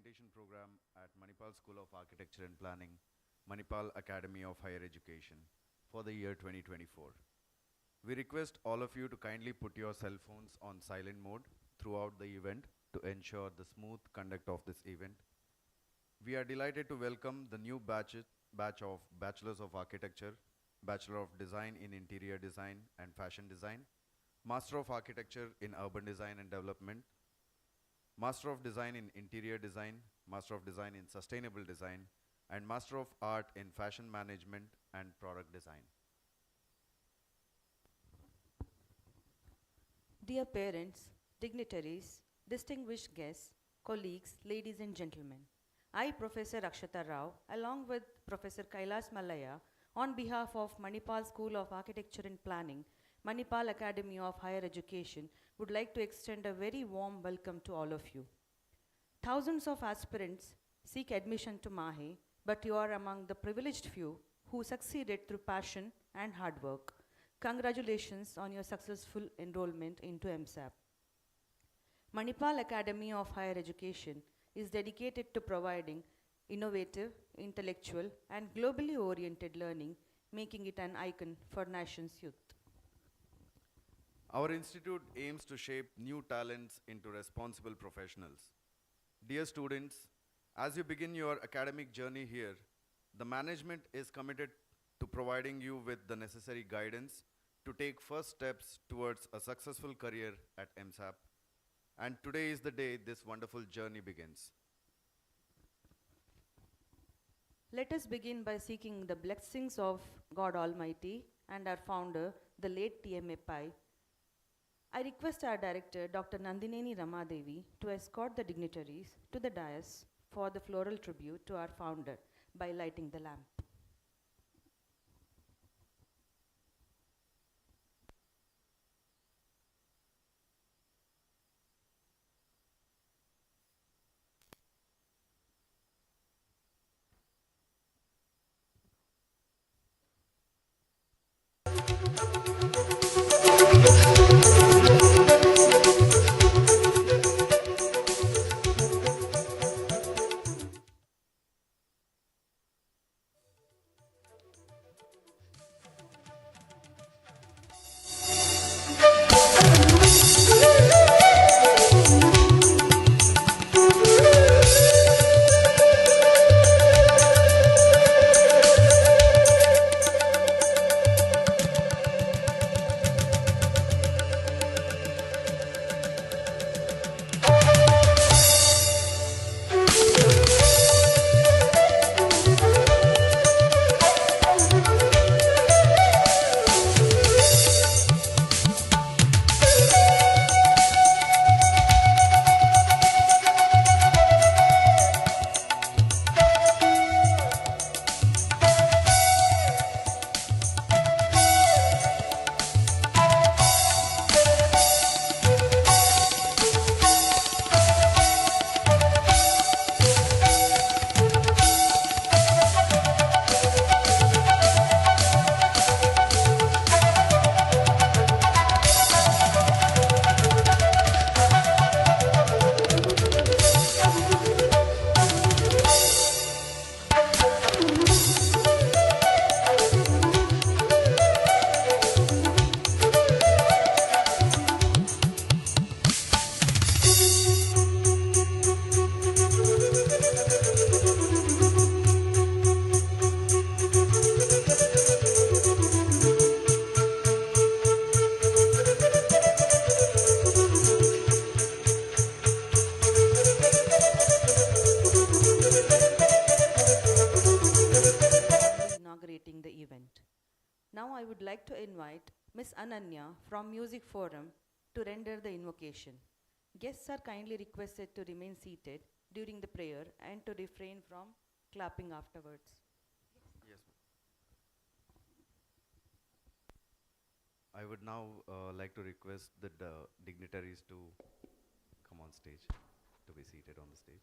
Foundation Program at Manipal School of Architecture and Planning, Manipal Academy of Higher Education for the year 2024. We request all of you to kindly put your cell phones on silent mode throughout the event to ensure the smooth conduct of this event. We are delighted to welcome the new batch of Bachelors of Architecture, Bachelor of Design in Interior Design and Fashion Design, Master of Architecture in Urban Design and Development, Master of Design in Interior Design, Master of Design in Sustainable Design, and Master of Art in Fashion Management and Product Design. Dear parents, dignitaries, distinguished guests, colleagues, ladies and gentlemen, I, Professor Akshata Rao, along with Professor Kailas Malaya, on behalf of Manipal School of Architecture and Planning, Manipal Academy of Higher Education, would like to extend a very warm welcome to all of you. Thousands of aspirants seek admission to MAHE, but you are among the privileged few who succeeded through passion and hard work. Congratulations on your successful enrollment into MSAP. Manipal Academy of Higher Education is dedicated to providing innovative, intellectual, and globally oriented learning, making it an icon for nation's youth. Our institute aims to shape new talents into responsible professionals. Dear students, as you begin your academic journey here, the management is committed to providing you with the necessary guidance to take first steps towards a successful career at MSAP. And today is the day this wonderful journey begins. Let us begin by seeking the blessings of God Almighty and our founder, the late TMA Pai. I request our director, Dr. Nandineni Ramadevi, to escort the dignitaries to the dais for the floral tribute to our founder by lighting the lamp. Inaugurating the event. Now I would like to invite Ms. Ananya from Music Forum to render the invocation. Guests are kindly requested to remain seated during the prayer and to refrain from clapping afterwards. Yes, I would now like to request the dignitaries to come on stage, to be seated on the stage.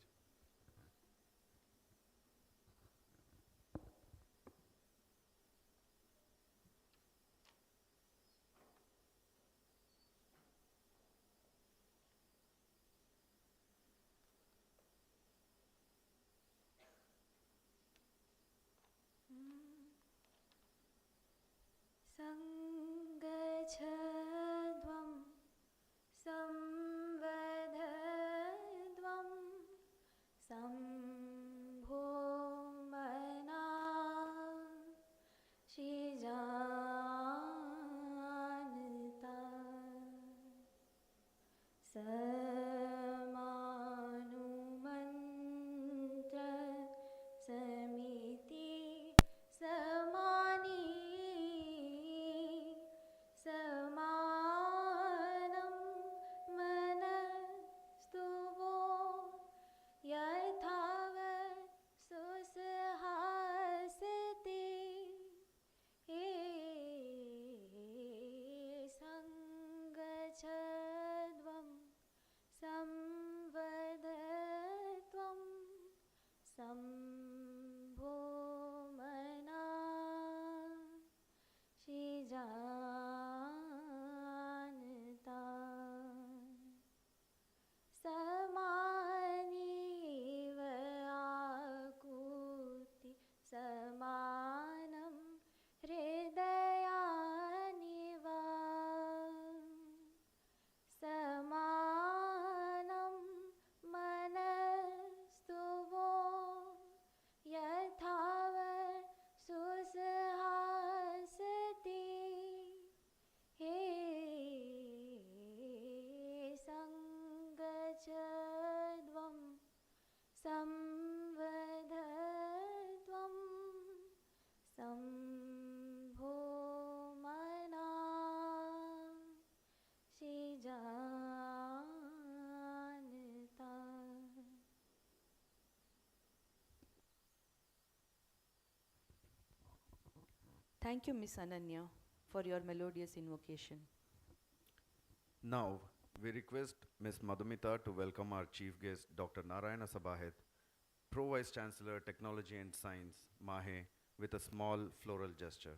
Thank you, Miss Ananya, for your melodious invocation. Now, we request Ms. Madhumita to welcome our chief guest, Dr. Narayana Sabahet, Pro Vice Chancellor, Technology and Science, MAHE, with a small floral gesture.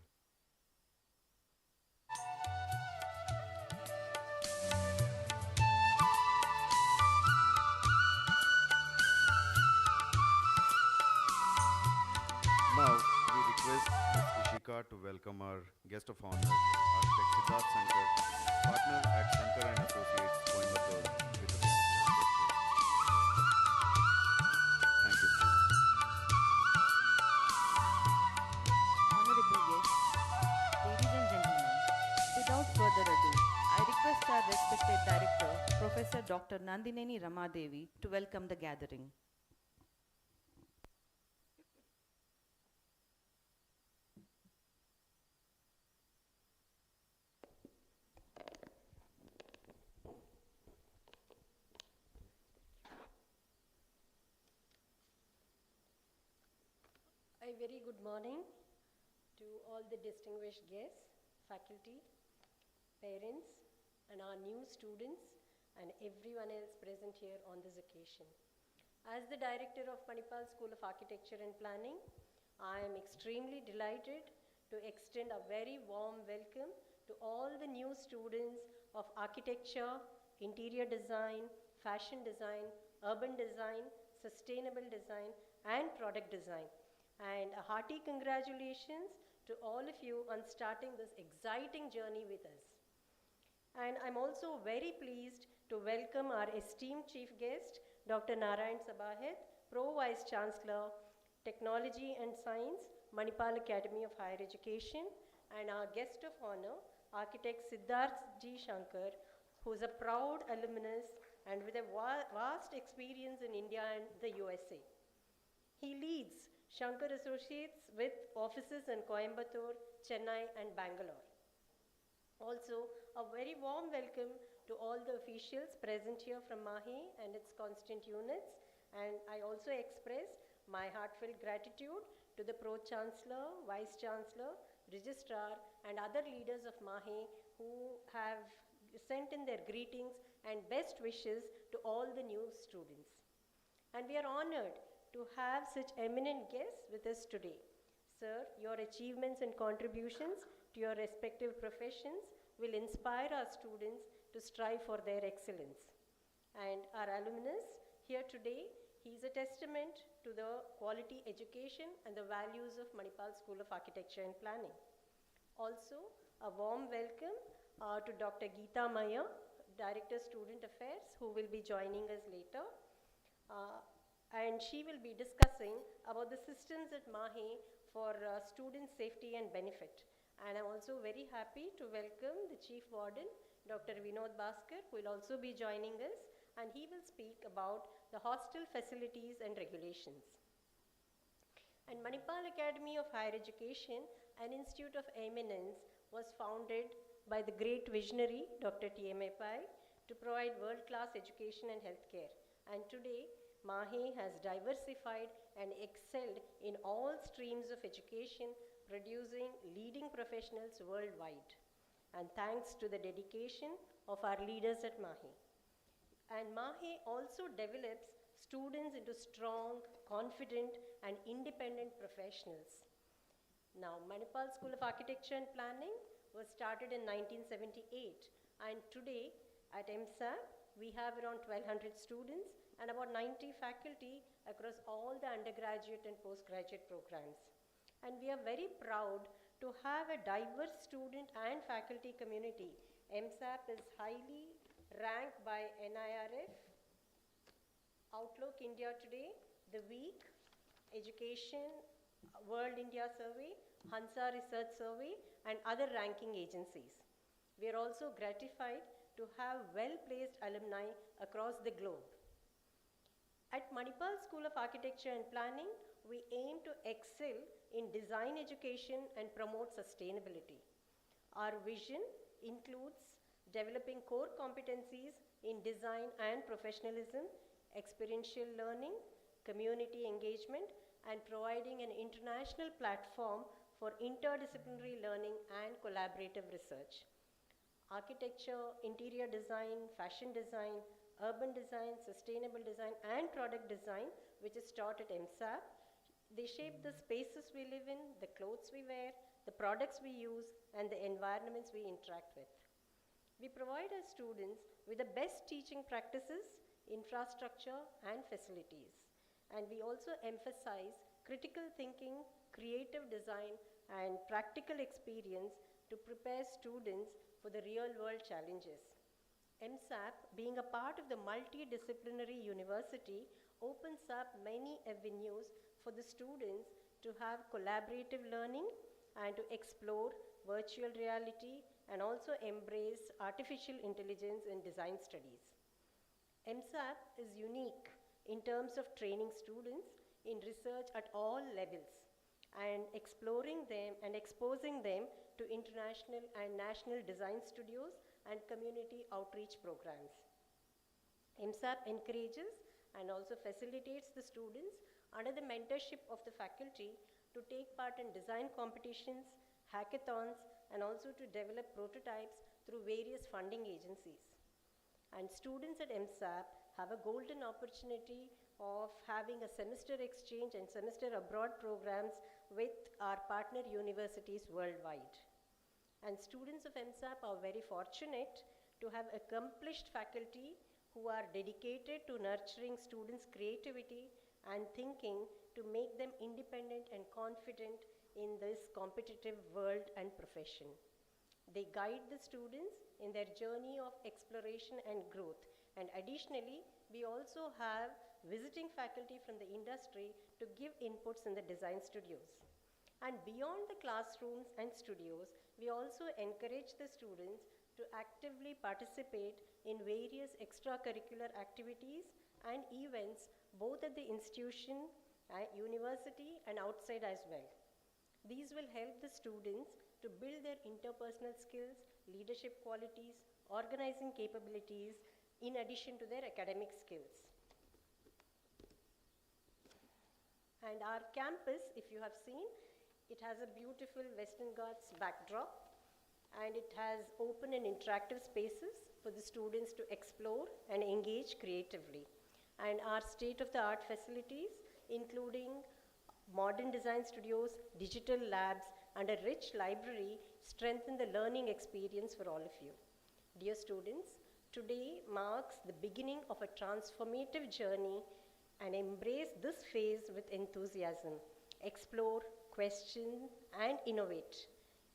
Now, we request Ms. Ishika to welcome our guest of honor, Architect Siddharth Shankar, partner at Shankar and Associates, Coimbatore, with a small gesture. Thank you, students. Honorable guests, ladies and gentlemen, without further ado, I request our respected director, Professor Dr. Nandineni Ramadevi, to welcome the gathering. A very good morning to all the distinguished guests, faculty, parents, and our new students, and everyone else present here on this occasion. As the director of Manipal School of Architecture and Planning, I am extremely delighted to extend a very warm welcome to all the new students of architecture, interior design, fashion design, urban design, sustainable design, and product design. And a hearty congratulations to all of you on starting this exciting journey with us. And I'm also very pleased to welcome our esteemed chief guest, Dr. Narayan Sabahet, Pro Vice Chancellor, Technology and Science, Manipal Academy of Higher Education, and our guest of honor, Architect Siddharth G. Shankar, who is a proud alumnus and with a vast experience in India and the USA. He leads Shankar Associates with offices in Coimbatore, Chennai, and Bangalore. Also, a very warm welcome to all the officials present here from MAHE and its constant units. And I also express my heartfelt gratitude to the Pro-Chancellor, Vice-Chancellor, Registrar, and other leaders of MAHE who have sent in their greetings and best wishes to all the new students. And we are honored to have such eminent guests with us today. Sir, your achievements and contributions to your respective professions will inspire our students to strive for their excellence. And our alumnus here today, he is a testament to the quality education and the values of Manipal School of Architecture and Planning. Also, a warm welcome to Dr. Geeta Maya, Director Student Affairs, who will be joining us later. And she will be discussing about the systems at MAHE for student safety and benefit. And I'm also very happy to welcome the Chief Warden, Dr. Vinod Bhaskar, who will also be joining us, and he will speak about the hostel facilities and regulations. And Manipal Academy of Higher Education, an institute of eminence, was founded by the great visionary, Dr. T.M.A. Pai, to provide world-class education and healthcare. And today, MAHE has diversified and excelled in all streams of education, producing leading professionals worldwide. And thanks to the dedication of our leaders at MAHE. And MAHE also develops students into strong, confident, and independent professionals. Now, Manipal School of Architecture and Planning was started in 1978, and today at MSAP, we have around 1,200 students and about 90 faculty across all the undergraduate and postgraduate programs. And we are very proud to have a diverse student and faculty community. MSAP is highly ranked by NIRF, Outlook India Today, The Week, Education, World India Survey, Hansa Research Survey, and other ranking agencies. We are also gratified to have well-placed alumni across the globe. At Manipal School of Architecture and Planning, we aim to excel in design education and promote sustainability. Our vision includes developing core competencies in design and professionalism, experiential learning, community engagement, and providing an international platform for interdisciplinary learning and collaborative research. Architecture, interior design, fashion design, urban design, sustainable design, and product design, which is taught at MSAP. They shape the spaces we live in, the clothes we wear, the products we use, and the environments we interact with. We provide our students with the best teaching practices, infrastructure, and facilities. And we also emphasize critical thinking, creative design, and practical experience to prepare students for the real world challenges. MSAP, being a part of the multidisciplinary university, opens up many avenues for the students to have collaborative learning and to explore virtual reality and also embrace artificial intelligence in design studies. MSAP is unique in terms of training students in research at all levels and exploring them and exposing them to international and national design studios and community outreach programs. MSAP encourages and also facilitates the students under the mentorship of the faculty to take part in design competitions, hackathons, and also to develop prototypes through various funding agencies. And students at MSAP have a golden opportunity of having a semester exchange and semester abroad programs with our partner universities worldwide. And students of MSAP are very fortunate to have accomplished faculty who are dedicated to nurturing students' creativity and thinking to make them independent and confident in this competitive world and profession. They guide the students in their journey of exploration and growth. And additionally, we also have visiting faculty from the industry to give inputs in the design studios. And beyond the classrooms and studios, we also encourage the students to actively participate in various extracurricular activities and events both at the institution, university, and outside as well. These will help the students to build their interpersonal skills, leadership qualities, organizing capabilities, in addition to their academic skills. And our campus, if you have seen, it has a beautiful Western Ghats backdrop, and it has open and interactive spaces for the students to explore and engage creatively. And our state-of-the-art facilities, including modern design studios, digital labs, and a rich library, strengthen the learning experience for all of you. Dear students, today marks the beginning of a transformative journey, and embrace this phase with enthusiasm. Explore, question, and innovate.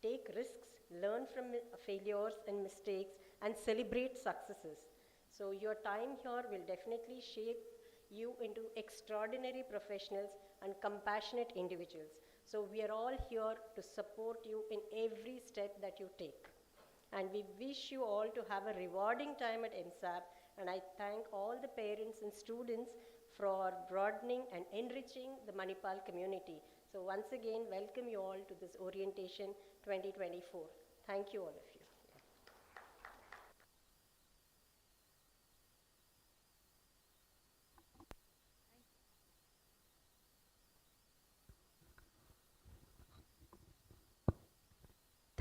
Take risks, learn from failures and mistakes, and celebrate successes. So your time here will definitely shape you into extraordinary professionals and compassionate individuals. So we are all here to support you in every step that you take. And we wish you all to have a rewarding time at MSAP, and I thank all the parents and students for broadening and enriching the Manipal community. So once again, welcome you all to this Orientation 2024. Thank you, all of you.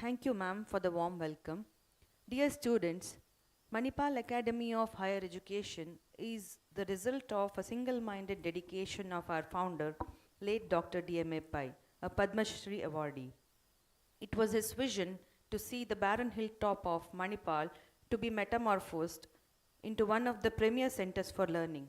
Thank you, ma'am, for the warm welcome. Dear students, Manipal Academy of Higher Education is the result of a single-minded dedication of our founder, late Dr. D.M.A. Pai, a Padma Shri awardee. It was his vision to see the barren hilltop of Manipal to be metamorphosed into one of the premier centers for learning.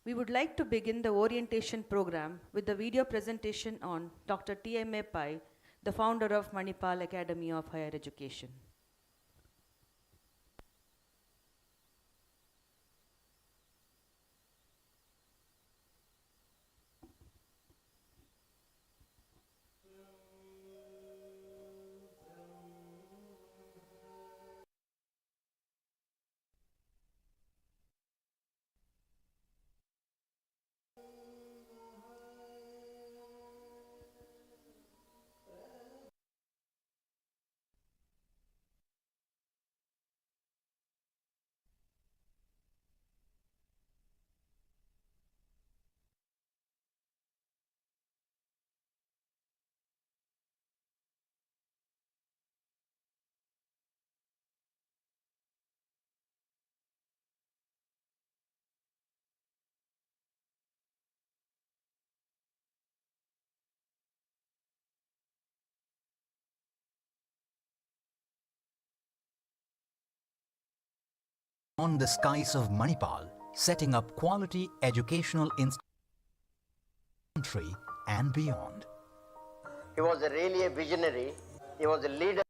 We would like to begin the orientation program with a video presentation on Dr. T.M.A. Pai, the founder of Manipal Academy of Higher Education. on the skies of Manipal, setting up quality educational institutions country and beyond. He was really a visionary. He was a leader.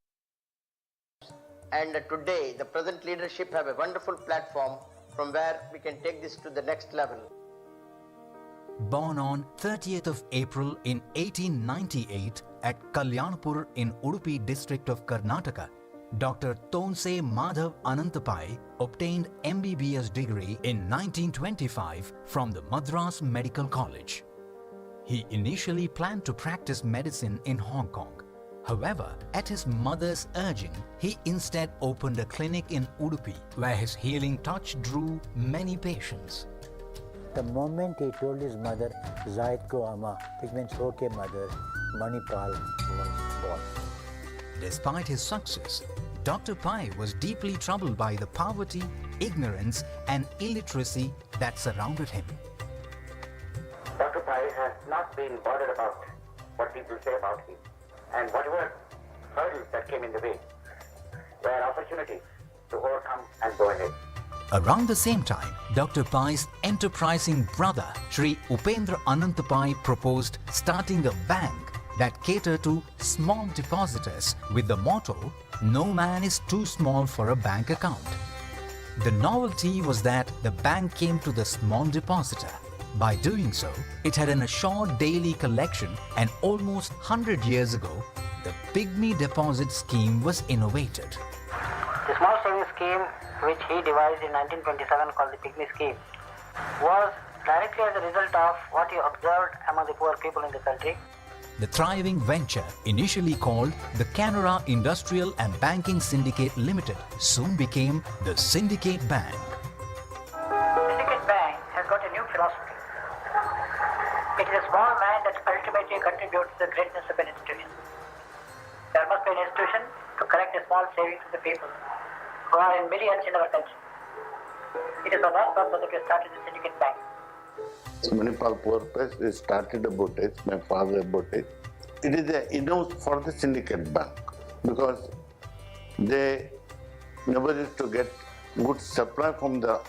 And today, the present leadership have a wonderful platform from where we can take this to the next level. Born on 30th of April in 1898 at Kalyanpur in Udupi district of Karnataka, Dr. Tonse Madhav Anantapai obtained MBBS degree in 1925 from the Madras Medical College. He initially planned to practice medicine in Hong Kong. However, at his mother's urging, he instead opened a clinic in Udupi, where his healing touch drew many patients. The moment he told his mother, Zaid ko ama, which means okay mother, Manipal was born. Despite his success, Dr. Pai was deeply troubled by the poverty, ignorance and illiteracy that surrounded him. Dr. Pai has not been bothered about what people say about him, and whatever hurdles that came in the way were opportunities to overcome and go ahead. Around the same time, Dr. Pai's enterprising brother, Sri Upendra Anantapai, proposed starting a bank that catered to small depositors with the motto, "No man is too small for a bank account." The novelty was that the bank came to the small depositor. By doing so, it had an assured daily collection, and almost 100 years ago, the Pygmy Deposit Scheme was innovated. The small savings scheme, which he devised in 1927 called the Pygmy Scheme, was directly as a result of what he observed among the poor people in the country. The thriving venture, initially called the Canara Industrial and Banking Syndicate Limited, soon became the Syndicate Bank. Syndicate Bank has got a new philosophy. It is a small man that ultimately contributes to the greatness of an institution. There must be an institution to collect a small savings of the people who are in millions in our country. It is on that purpose that we started the Syndicate Bank. Manipal Poor Place is started about it, my father about it. It is a in-house for the Syndicate Bank because they never used to get good supply from the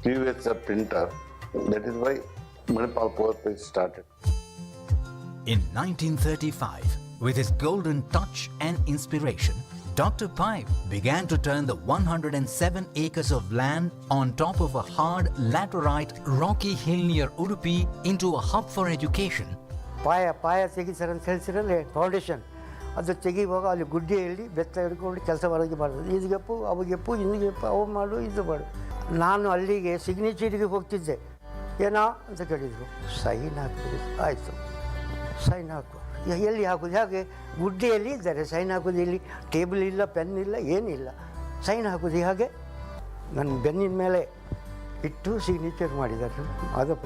previous printer. That is why Manipal Poor Place started. In 1935, with his golden touch and inspiration, Dr. Pai began to turn the 107 acres of land on top of a hard laterite rocky hill near Udupi into a hub for education. ಪಾಯ ತೆಗಿತಾರೆ ಅಂತ ಹೇಳ್ತಿರಲ್ಲ foundation ಅದು ತೆಗಿವಾಗ ಅಲ್ಲಿ ಗುಡ್ಡೆಯಲ್ಲಿ ಬೆತ್ತ ಹಿಡ್ಕೊಂಡು ಕೆಲಸ ಹೊರಗೆ ಮಾಡೋದು ಇದಿಗೆಪ್ಪು ಅವಾಗೆಪ್ಪು ಇನ್ನಿಗೆಪ್ಪು ಅವು ಮಾಡು ಇದು ಮಾಡು. ನಾನು ಅಲ್ಲಿಗೆ ಸಿಗ್ನೇಚರಿಗೆ ಹೋಗ್ತಿದ್ದೆ. ಏನೋ ಅಂತ ಕೇಳಿದರು. ಸೈನ್ ಹಾಕಿದ್ರು. ಆಯಿತು, ಸೈನ್ ಹಾಕು. ಎಲ್ಲಿ ಹಾಕೋದು? ಹಾಗೆ ಗುಡ್ಡೆಯಲ್ಲಿ ಇದ್ದಾರೆ. ಸೈನ್ ಹಾಕೋದು ಇಲ್ಲಿ ಟೇಬಲ್ ಇಲ್ಲ, ಪೆನ್ ಇಲ್ಲ, ಏನಿಲ್ಲ. ಸೈನ್ ಹಾಕೋದು ಹಾಗೆ ನನ್ನ ಬೆನ್ನಿನ ಮೇಲೆ ಇಟ್ಟು ಸಿಗ್ನೇಚರ್ ಮಾಡಿದ್ದಾರೆ Madappa.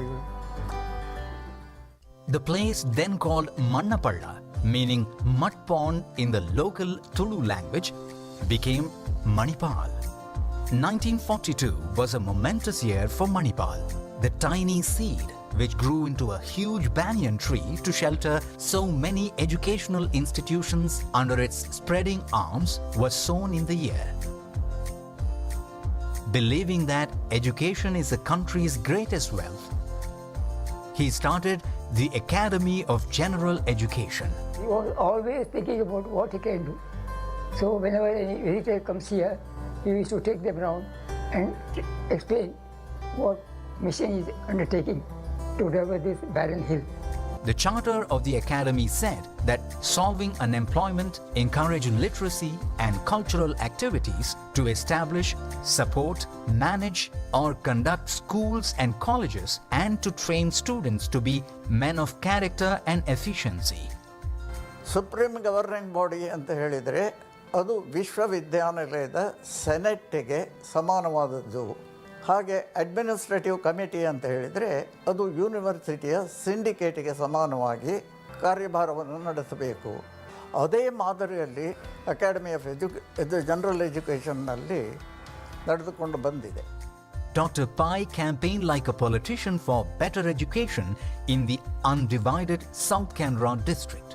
The place, then called Mannapalla, meaning mud pond in the local Tulu language, became Manipal. 1942 was a momentous year for Manipal. The tiny seed, which grew into a huge banyan tree to shelter so many educational institutions under its spreading arms, was sown in the year. Believing that education is the country's greatest wealth, he started the Academy of General Education. He was always thinking about what he can do. So whenever any visitor comes here, he used to take them around and explain what mission is undertaking to develop this barren hill. The charter of the Academy said that solving unemployment, encourage literacy and cultural activities to establish, support, manage or conduct schools and colleges and to train students to be men of character and efficiency. Supreme governing body ಅಂತ ಹೇಳಿದರೆ ಅದು ವಿಶ್ವವಿದ್ಯಾನಿಲಯದ ಸೆನೆಟ್ಗೆ ಸಮಾನವಾದದ್ದು. ಹಾಗೆ administrative committee ಅಂತ ಹೇಳಿದರೆ ಅದು ಯೂನಿವರ್ಸಿಟಿಯ ಸಿಂಡಿಕೇಟಿಗೆ ಸಮಾನವಾಗಿ ಕಾರ್ಯಭಾರವನ್ನು ನಡೆಸಬೇಕು. ಅದೇ ಮಾದರಿಯಲ್ಲಿ ಅಕಾಡೆಮಿ ಆಫ್ ಜನರಲ್ ಎಜುಕೇಷನ್ನಲ್ಲಿ ನಡೆದುಕೊಂಡು ಬಂದಿದೆ. Dr. Pai campaigned like a politician for better education in the undivided South Canara district.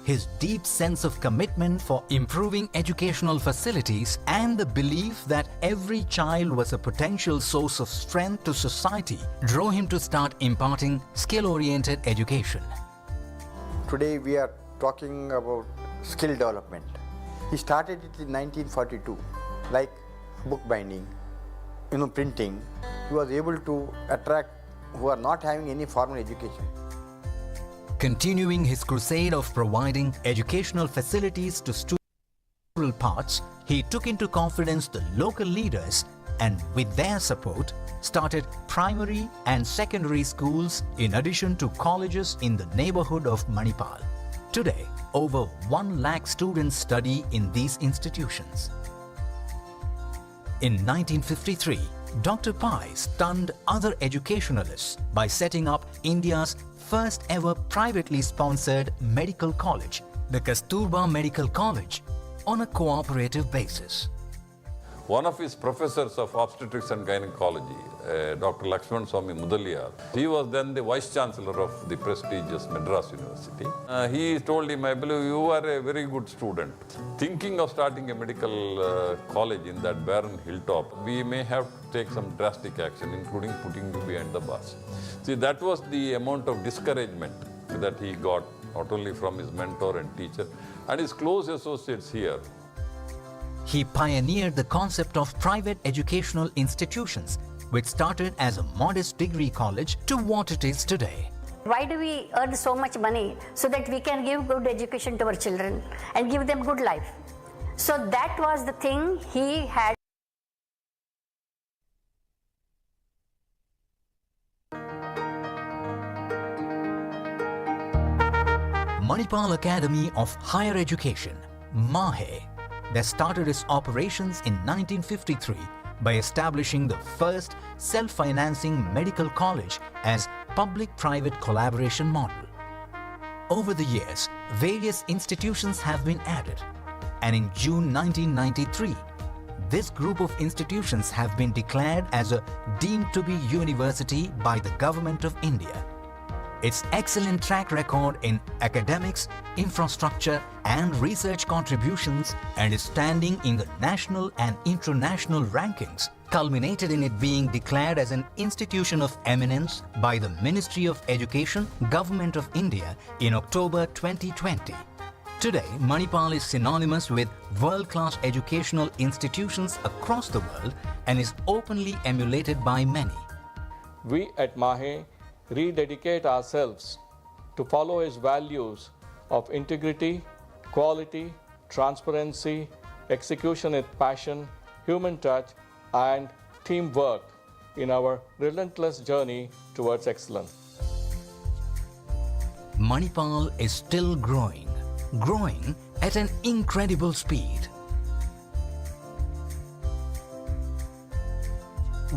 his deep sense of commitment for improving educational facilities and the belief that every child was a potential source of strength to society drove him to start imparting skill-oriented education. Today we are talking about skill development. He started it in 1942, like bookbinding, printing. He was able to attract who are not having any formal education. Continuing his crusade of providing educational facilities to students in rural parts, he took into confidence the local leaders and with their support started primary and secondary schools in addition to colleges in the neighborhood of Manipal. Today, over 1 lakh students study in these institutions. In 1953, Dr. Pai stunned other educationalists by setting up India's first ever privately sponsored medical college, the Kasturba Medical College, on a cooperative basis. One of his professors of obstetrics and gynecology, Dr. Lakshman Swami Mudaliar, he was then the vice chancellor of the prestigious Madras University. He told him, I believe you are a very good student. Thinking of starting a medical college in that barren hilltop, we may have to take some drastic action, including putting you behind the bars. See, that was the amount of discouragement that he got, not only from his mentor and teacher, and his close associates here. He pioneered the concept of private educational institutions, which started as a modest degree college to what it is today. Why do we earn so much money? So that we can give good education to our children and give them good life. So that was the thing he had. Manipal Academy of Higher Education, MAHE, that started its operations in 1953 by establishing the first self-financing medical college as public-private collaboration model. Over the years, various institutions have been added, and in June 1993, this group of institutions have been declared as a deemed to be university by the Government of India. Its excellent track record in academics, infrastructure and research contributions and its standing in the national and international rankings culminated in it being declared as an institution of eminence by the Ministry of Education, Government of India in October 2020. Today, Manipal is synonymous with world-class educational institutions across the world and is openly emulated by many. We at MAHE rededicate ourselves to follow his values of integrity, quality, transparency, execution with passion, human touch, and teamwork in our relentless journey towards excellence. Manipal is still growing at an incredible speed.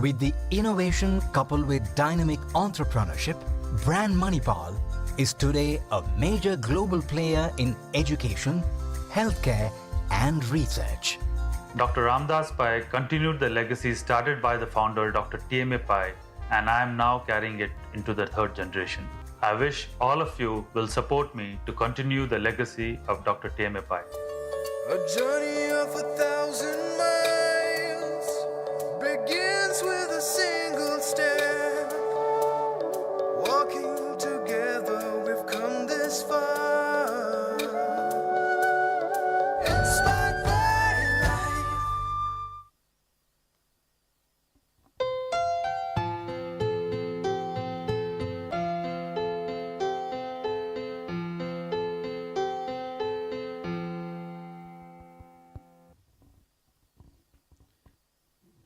With the innovation coupled with dynamic entrepreneurship, Brand Manipal is today a major global player in education, healthcare and research. Dr. Ramdas Pai continued the legacy started by the founder Dr. TMA Pai, and I am now carrying it into the third generation. I wish all of you will support me to continue the legacy of Dr. TMA Pai. A journey of 1,000 miles begins with a single step. Walking together, we've come this far. Inspired by life.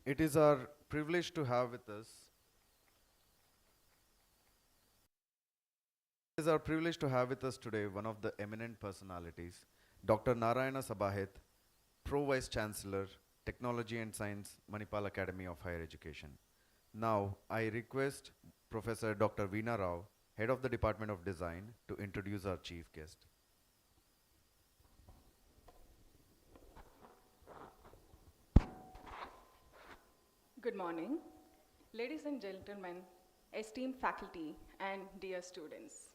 It is our privilege to have with us. It is our privilege to have with us today one of the eminent personalities, Dr. Narayana Sabahit, Pro Vice Chancellor, Technology and Science, Manipal Academy of Higher Education. Now, I request Professor Dr. Veena Rao, Head of the Department of Design, to introduce our chief guest. Good morning, ladies and gentlemen, esteemed faculty and dear students.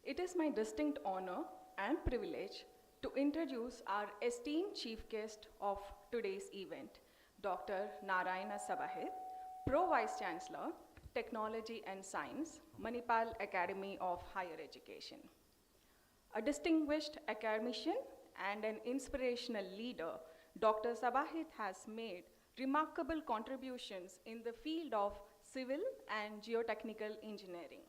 It is my distinct honor and privilege to introduce our esteemed chief guest of today's event, Dr. Narayana Sabahit, Pro Vice Chancellor, Technology and Science, Manipal Academy of Higher Education. A distinguished academician and an inspirational leader, Dr. Sabahit has made remarkable contributions in the field of civil and geotechnical engineering.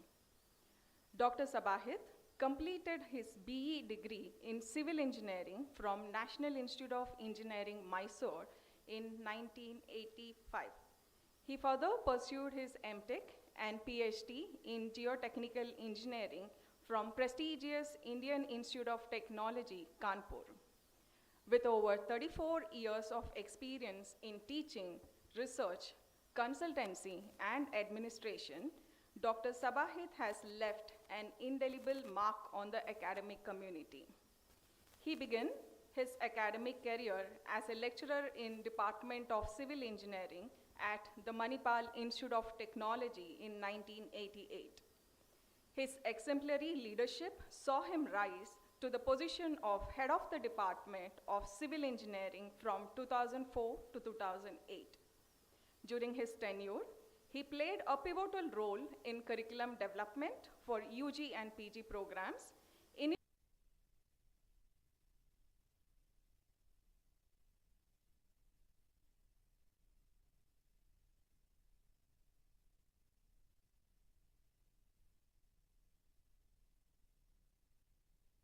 Dr. Sabahit completed his BE degree in civil engineering from National Institute of Engineering, Mysore in 1985. He further pursued his MTech and PhD in geotechnical engineering from prestigious Indian Institute of Technology, Kanpur. With over 34 years of experience in teaching, research, consultancy, and administration, Dr. Sabahit has left an indelible mark on the academic community. He began his academic career as a lecturer in Department of Civil Engineering at the Manipal Institute of Technology in 1988. His exemplary leadership saw him rise to the position of head of the Department of Civil Engineering from 2004 to 2008. During his tenure, he played a pivotal role in curriculum development for UG and PG programs,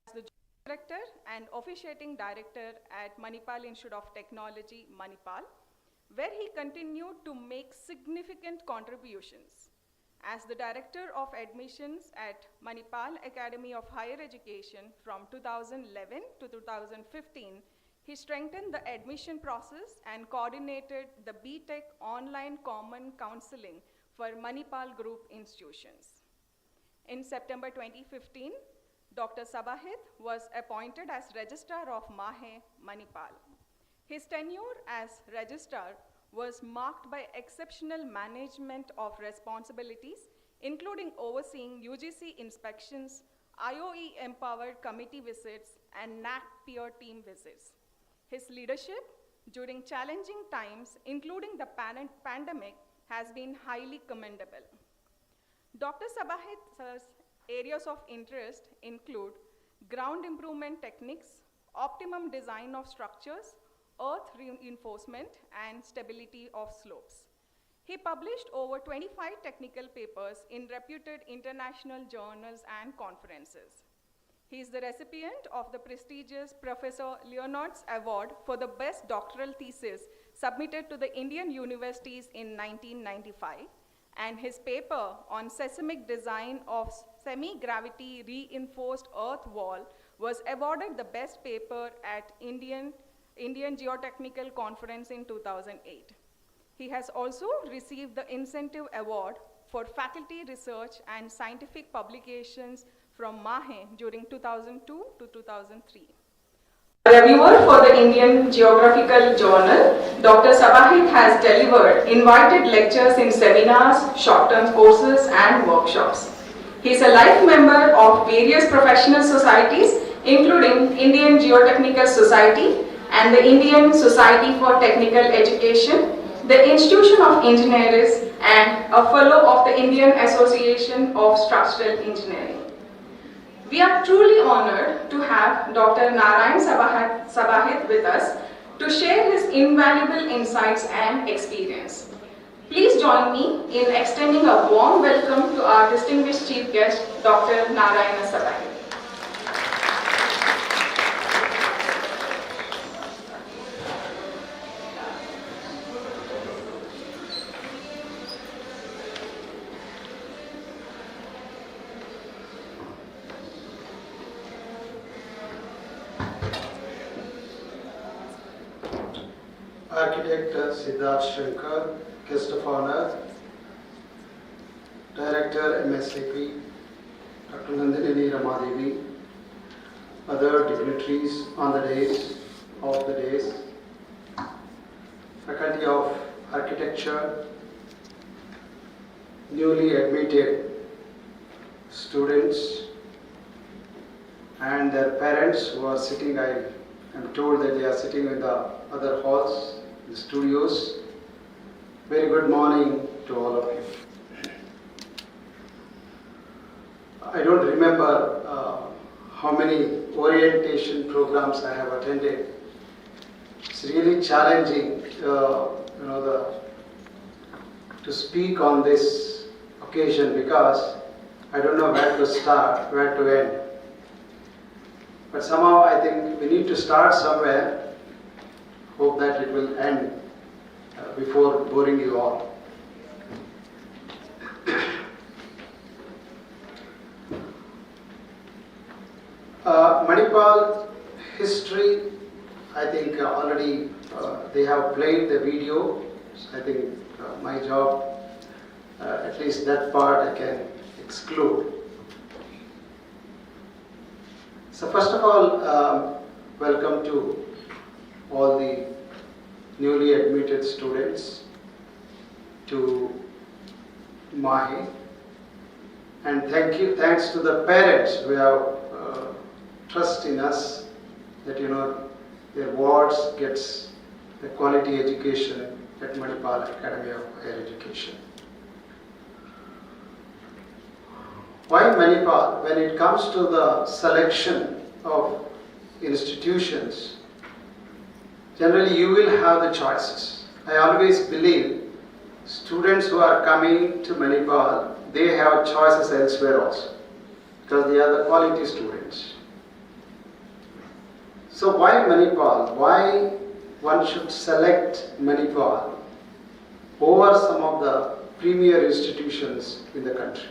as the director and officiating director at Manipal Institute of Technology, Manipal, where he continued to make significant contributions. As the Director of Admissions at Manipal Academy of Higher Education from 2011 to 2015, he strengthened the admission process and coordinated the BTech online common counseling for Manipal Group institutions. In September 2015, Dr. Sabahit was appointed as Registrar of MAHE, Manipal. His tenure as registrar was marked by exceptional management of responsibilities, including overseeing UGC inspections, IOE-empowered committee visits, and NAC peer team visits. His leadership during challenging times, including the pandemic, has been highly commendable. Dr. Sabahit's areas of interest include ground improvement techniques, optimum design of structures, earth reinforcement, and stability of slopes. He published over 25 technical papers in reputed international journals and conferences. He is the recipient of the prestigious Professor Leonard's Award for the Best Doctoral Thesis submitted to the Indian universities in 1995, and his paper on seismic design of semi-gravity reinforced earth wall was awarded the best paper at Indian Geotechnical Conference in 2008. He has also received the Incentive Award for Faculty Research and Scientific Publications from MAHE during 2002 to 2003. Reviewer for the Indian Geographical Journal, Dr. Sabahit has delivered invited lectures in seminars, short-term courses, and workshops. He is a life member of various professional societies, including Indian Geotechnical Society and the Indian Society for Technical Education, the Institution of Engineers, and a fellow of the Indian Association of Structural Engineering. We are truly honored to have Dr. Narayana Sabahit with us to share his invaluable insights and experience. Please join me in extending a warm welcome to our distinguished chief guest, Dr. Narayana Sabahit. Architect Siddharth Shankar, guest of honor, Director MSAP, Dr. Nandini Ramadevi, other dignitaries on the days, Faculty of Architecture, newly admitted students, and their parents who are sitting, I am told that they are sitting in the other halls, the studios. Very good morning to all of you. I don't remember how many orientation programs I have attended. It's really challenging, to speak on this occasion because I don't know where to start, where to end. But somehow I think we need to start somewhere. Hope that it will end before boring you all. Manipal history, I think already they have played the video. I think my job, at least that part I can exclude. So first of all, welcome to all the newly admitted students to MAHE, and thanks to the parents who have trust in us that their wards gets a quality education at Manipal Academy of Higher Education. Why Manipal? When it comes to the selection of institutions, generally you will have the choices. I always believe students who are coming to Manipal, they have choices elsewhere also, because they are the quality students. So why Manipal? Why one should select Manipal over some of the premier institutions in the country?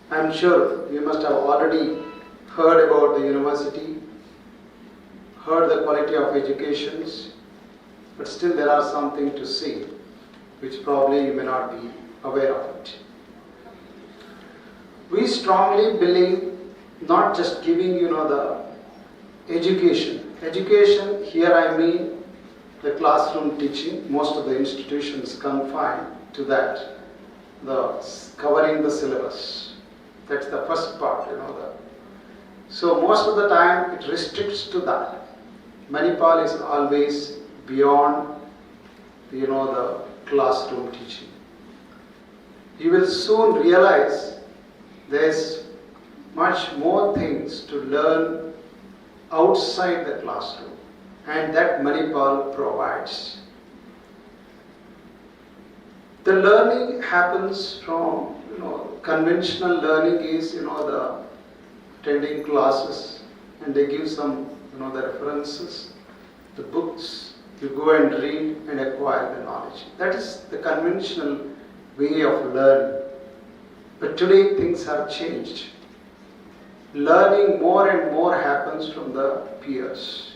I am sure you must have already heard about the university, heard the quality of educations, but still there are something to see, which probably you may not be aware of it. We strongly believe not just giving the education. Education, here I mean the classroom teaching. Most of the institutions confine to that, covering the syllabus. That's the first part, So most of the time it restricts to that. Manipal is always beyond, the classroom teaching. You will soon realize there's much more things to learn outside the classroom, and that Manipal provides. The learning happens from, conventional learning is, the attending classes, and they give some, the references, the books, you go and read and acquire the knowledge. That is the conventional way of learning. But today things have changed. Learning more and more happens from the peers,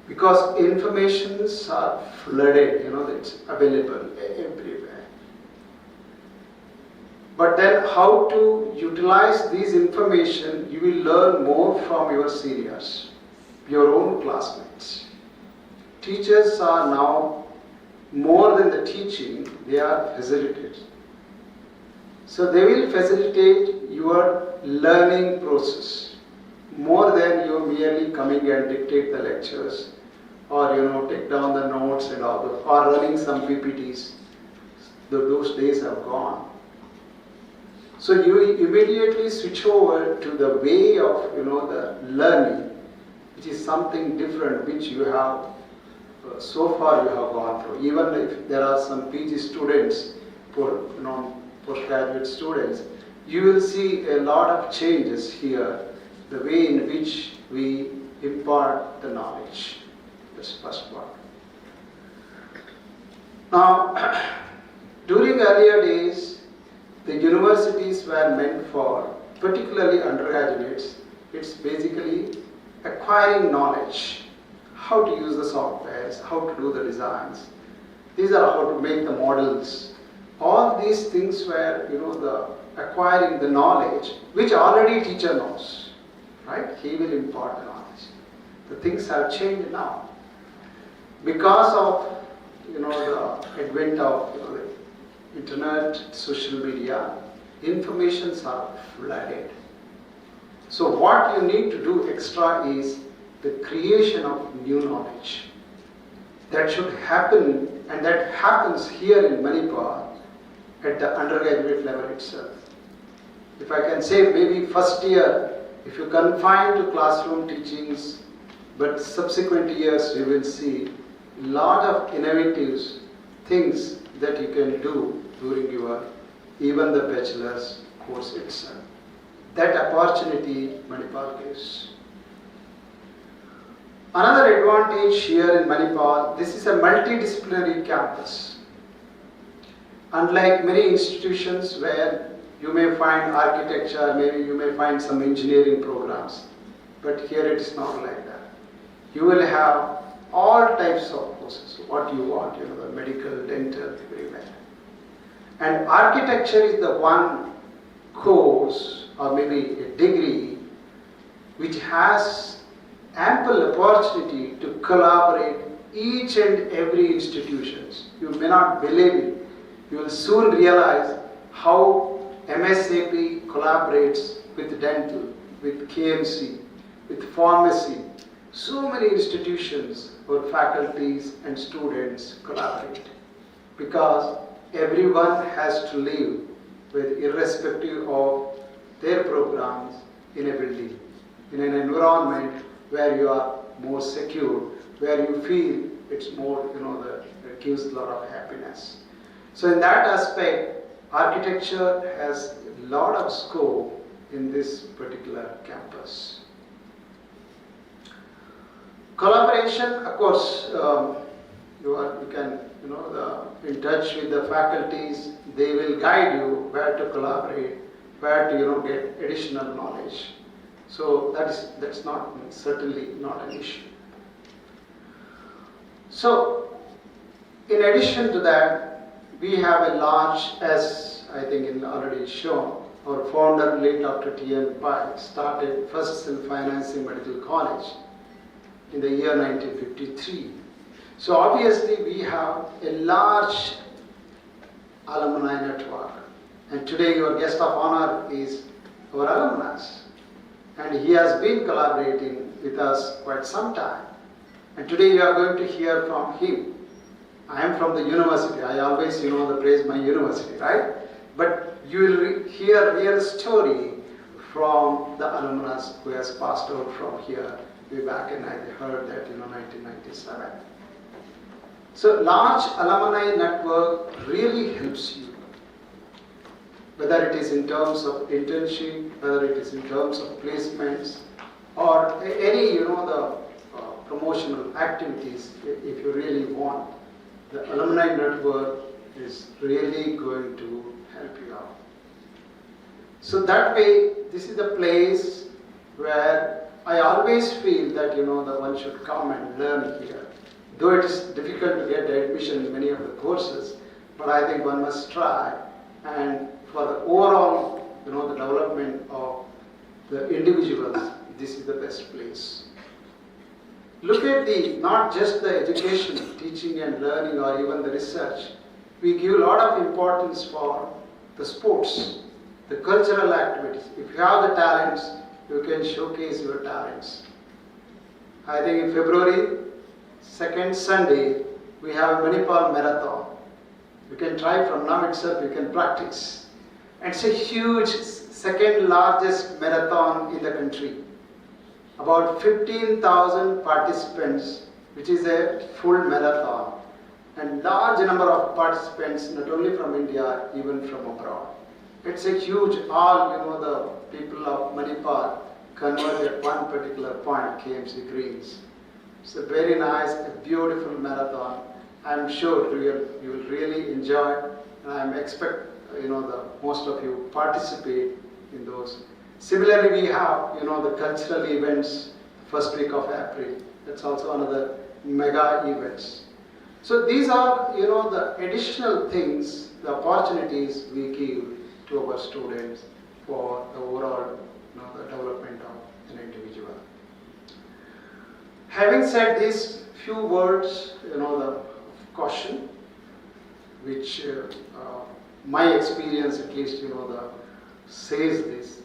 because informations are flooded, it's available everywhere. But then how to utilize these information, you will learn more from your seniors, your own classmates. Teachers are now, more than the teaching, they are facilitators. So they will facilitate your learning process more than you merely coming and dictate the lectures, or take down the notes and all that, or running some PPTs. Those days have gone. So you immediately switch over to the way of the learning, which is something different, which you have so far you have gone through. Even if there are some PG students, postgraduate students, you will see a lot of changes here, the way in which we impart the knowledge. That's the first part. Now, during earlier days, the universities were meant for, particularly undergraduates, it's basically acquiring knowledge, how to use the softwares, how to do the designs. These are how to make the models. All these things were, the acquiring the knowledge, which already teacher knows, right? He will impart the knowledge. The things have changed now. Because of, the advent of the internet, social media, informations are flooded. So what you need to do extra is the creation of new knowledge. That should happen, and that happens here in Manipal at the undergraduate level itself. If I can say, maybe first year, if you confine to classroom teachings, but subsequent years you will see a lot of innovative things that you can do during your, even the bachelor's course itself. That opportunity Manipal gives. Another advantage here in Manipal, this is a multidisciplinary campus. Unlike many institutions where you may find architecture, maybe you may find some engineering programs, but here it is not like that. You will have all types of courses, what you want, you know, the medical, dental, everywhere. And architecture is the one course or maybe a degree which has ample opportunity to collaborate each and every institutions. You may not believe it. You will soon realize how MSAP collaborates with dental, with KMC, with pharmacy. So many institutions where faculties and students collaborate because everyone has to live with irrespective of their programs in a building, in an environment where you are more secure, where you feel it's more, you know, that gives a lot of happiness. So in that aspect, architecture has a lot of scope in this particular campus. Collaboration, of course, you can, you know, in touch with the faculties. They will guide you where to collaborate, where to, you know, get additional knowledge. So that's not certainly not an issue. So in addition to that, we have a large, as I think already shown, our founder, late Dr. T.M. Pai, started first self-financing medical college in the year 1953. So obviously we have a large alumni network, and today your guest of honor is our alumnus, and he has been collaborating with us quite some time, and today you are going to hear from him. I am from the university. I always, you know, praise my university, right? But you will hear real story from the alumnus who has passed out from here way back, and I heard that, you know, 1997. So large alumni network really helps you, whether it is in terms of internship, whether it is in terms of placements, or any, you know, the promotional activities. If you really want, the alumni network is really going to help you out. So that way, this is the place where I always feel that, you know, that one should come and learn here. Though it is difficult to get admission in many of the courses, but I think one must try. And for the overall, you know, the development of the individuals, this is the best place. Look at not just the education, teaching and learning, or even the research. We give a lot of importance for the sports, the cultural activities. If you have the talents, you can showcase your talents. I think in February, second Sunday, we have Manipal Marathon. You can try from now itself, you can practice. And it's a huge, second largest marathon in the country. About 15,000 participants, which is a full marathon. And large number of participants, not only from India, even from abroad. It's a huge, all, you know, the people of Manipal converge at one particular point, KMC Greens. It's a very nice, a beautiful marathon. I'm sure you will really enjoy it, and I expect, you know, most of you participate in those. Similarly, we have, you know, the cultural events first week of April. That's also another mega events. So these are, you know, the additional things, the opportunities we give to our students for the overall, you know, the development of an individual. Having said these few words, you know, the caution, which my experience at least, you know, says this.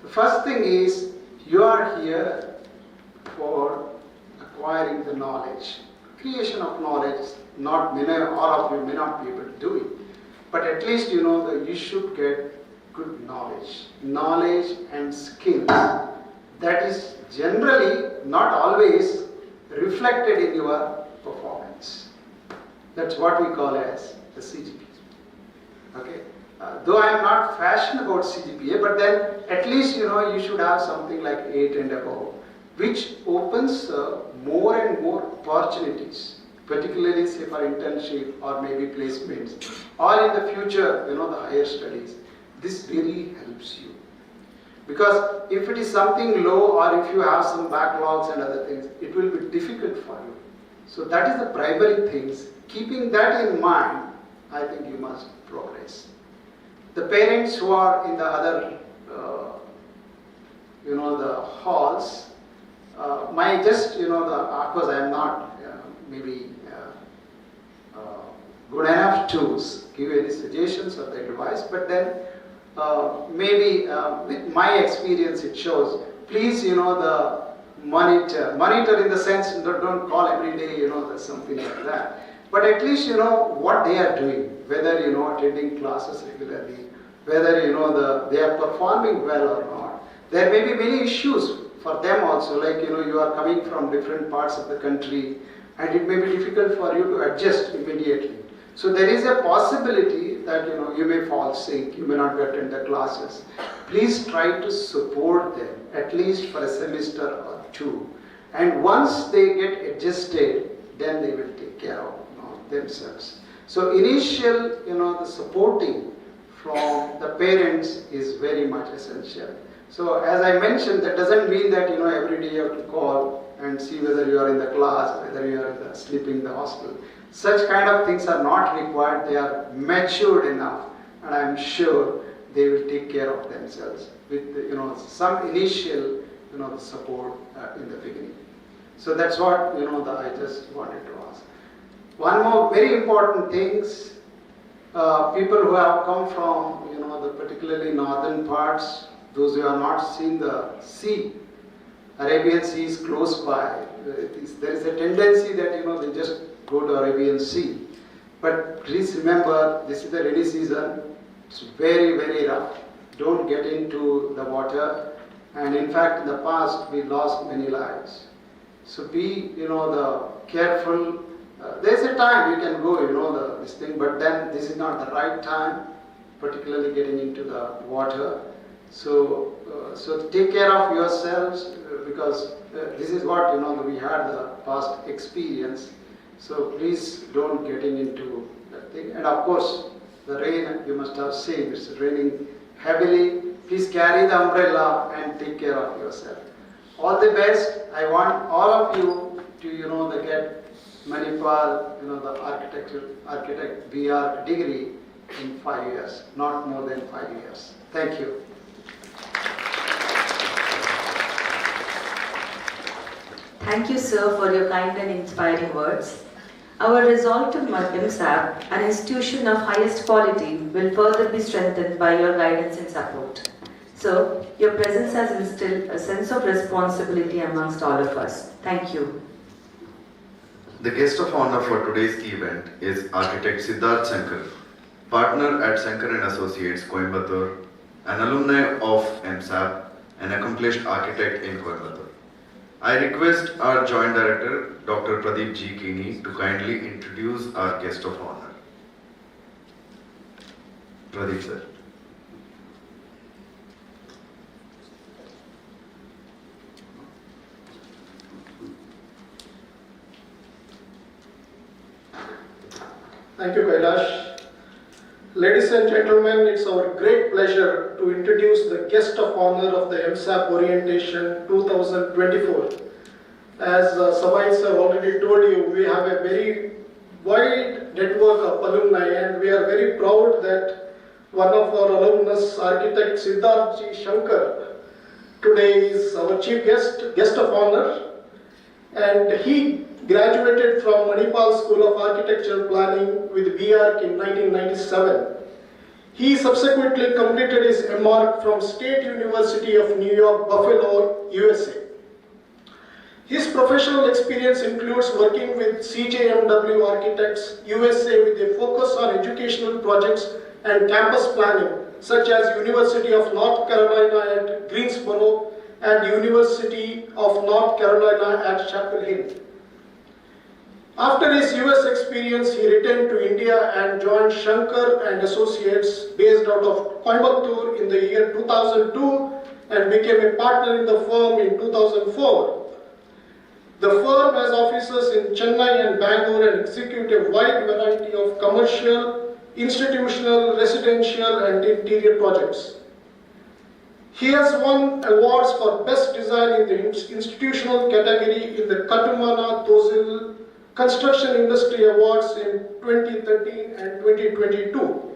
The first thing is You are here for acquiring the knowledge. Creation of knowledge, all of you may not be able to do it, but at least you know that you should get good knowledge and skills. That is generally not always reflected in your performance. That's what we call as the CGPA. Okay. Though I am not passionate about CGPA, but then at least you know you should have something like 8 and above, which opens more and more opportunities, particularly say for internship or maybe placements, or in the future, you know, the higher studies. This really helps you. Because if it is something low or if you have some backlogs and other things, it will be difficult for you. So that is the primary things. Keeping that in mind, I think you must progress. The parents who are in the other, the halls, of course I am not maybe good enough to give any suggestions or the advice, but then maybe with my experience it shows, please, you know, the monitor in the sense, don't call every day, you know, something like that. But at least you know what they are doing, whether you know attending classes regularly, whether you know they are performing well or not. There may be many issues for them also, like you know you are coming from different parts of the country, and it may be difficult for you to adjust immediately. So there is a possibility that you know you may fall sick, you may not attend the classes. Please try to support them at least for a semester or two, and once they get adjusted, then they will take care of themselves. So initial, you know, the supporting from the parents is very much essential. So as I mentioned, that doesn't mean that you know every day you have to call and see whether you are in the class, whether you are sleeping in the hostel. Such kind of things are not required. They are matured enough, and I am sure they will take care of themselves with you know some initial you know the support in the beginning. So that's what you know I just wanted to ask. One more very important things. People who have come from you know the particularly northern parts, those who have not seen the sea, Arabian Sea is close by. There is a tendency that you know they just go to Arabian Sea. But please remember, this is the rainy season. It's very, very rough. Don't get into the water. And in fact, in the past, we lost many lives. So be, you know, the careful. There's a time you can go, you know, this thing, but then this is not the right time, particularly getting into the water. So, so take care of yourselves because this is what, you know, we had the past experience. So please don't get into that thing. And of course, the rain, you must have seen, it's raining heavily. Please carry the umbrella and take care of yourself. All the best. I want all of you to, you know, get Manipal, you know, the architect BR degree in 5 years, not more than 5 years. Thank you. Thank you, sir, for your kind and inspiring words. Our resolve to MSAP, an institution of highest quality, will further be strengthened by your guidance and support. So, your presence has instilled a sense of responsibility amongst all of us. Thank you. The guest of honor for today's key event is architect Siddharth Shankar, partner at Shankar & Associates, Coimbatore, an alumni of MSAP, an accomplished architect in Coimbatore. I request our Joint Director, Dr. Pradeep G. Kini, to kindly introduce our guest of honor. Pradeep, sir. Thank you, Kailash. Ladies and gentlemen, it's our great pleasure to introduce the guest of honor of the MSAP Orientation 2024. As Sabai sir already told you, we have a very wide network of alumni, and we are very proud that one of our alumnus, architect Siddharth G. Shankar, today is our chief guest of honor, and he graduated from Manipal School of Architecture Planning with BArch in 1997. He subsequently completed his MARC from State University of New York, Buffalo, USA. His professional experience includes working with CJMW Architects USA with a focus on educational projects and campus planning, such as University of North Carolina at Greensboro and University of North Carolina at Chapel Hill. After his US experience, he returned to India and joined Shankar and Associates based out of Coimbatore in the year 2002 and became a partner in the firm in 2004. The firm has offices in Chennai and Bangalore and execute a wide variety of commercial, institutional, residential and interior projects. He has won awards for Best Design in the institutional category in the Katumana Tozil Construction Industry Awards in 2013 and 2022.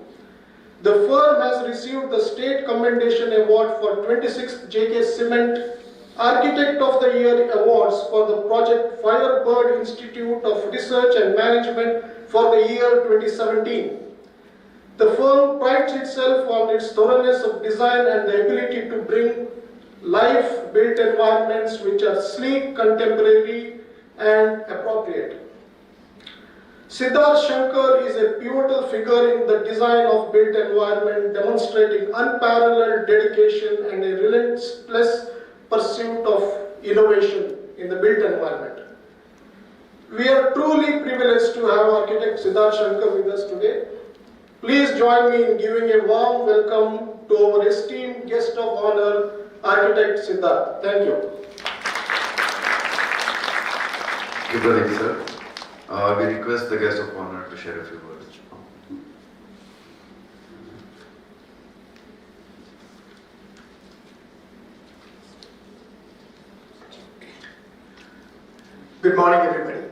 The firm has received the State Commendation Award for 26th JK Cement Architect of the Year Awards for the project Firebird Institute of Research and Management for the year 2017. The firm prides itself on its thoroughness of design and the ability to bring life-built environments which are sleek, contemporary, and appropriate. Siddharth Shankar is a pivotal figure in the design of built environment, demonstrating unparalleled dedication and a relentless pursuit of innovation in the built environment. We are truly privileged to have architect Siddharth Shankar with us today. Please join me in giving a warm welcome to our esteemed guest of honor, architect Siddharth. Thank you. Good evening, sir. We request the guest of honor to share a few words. Good morning, everybody.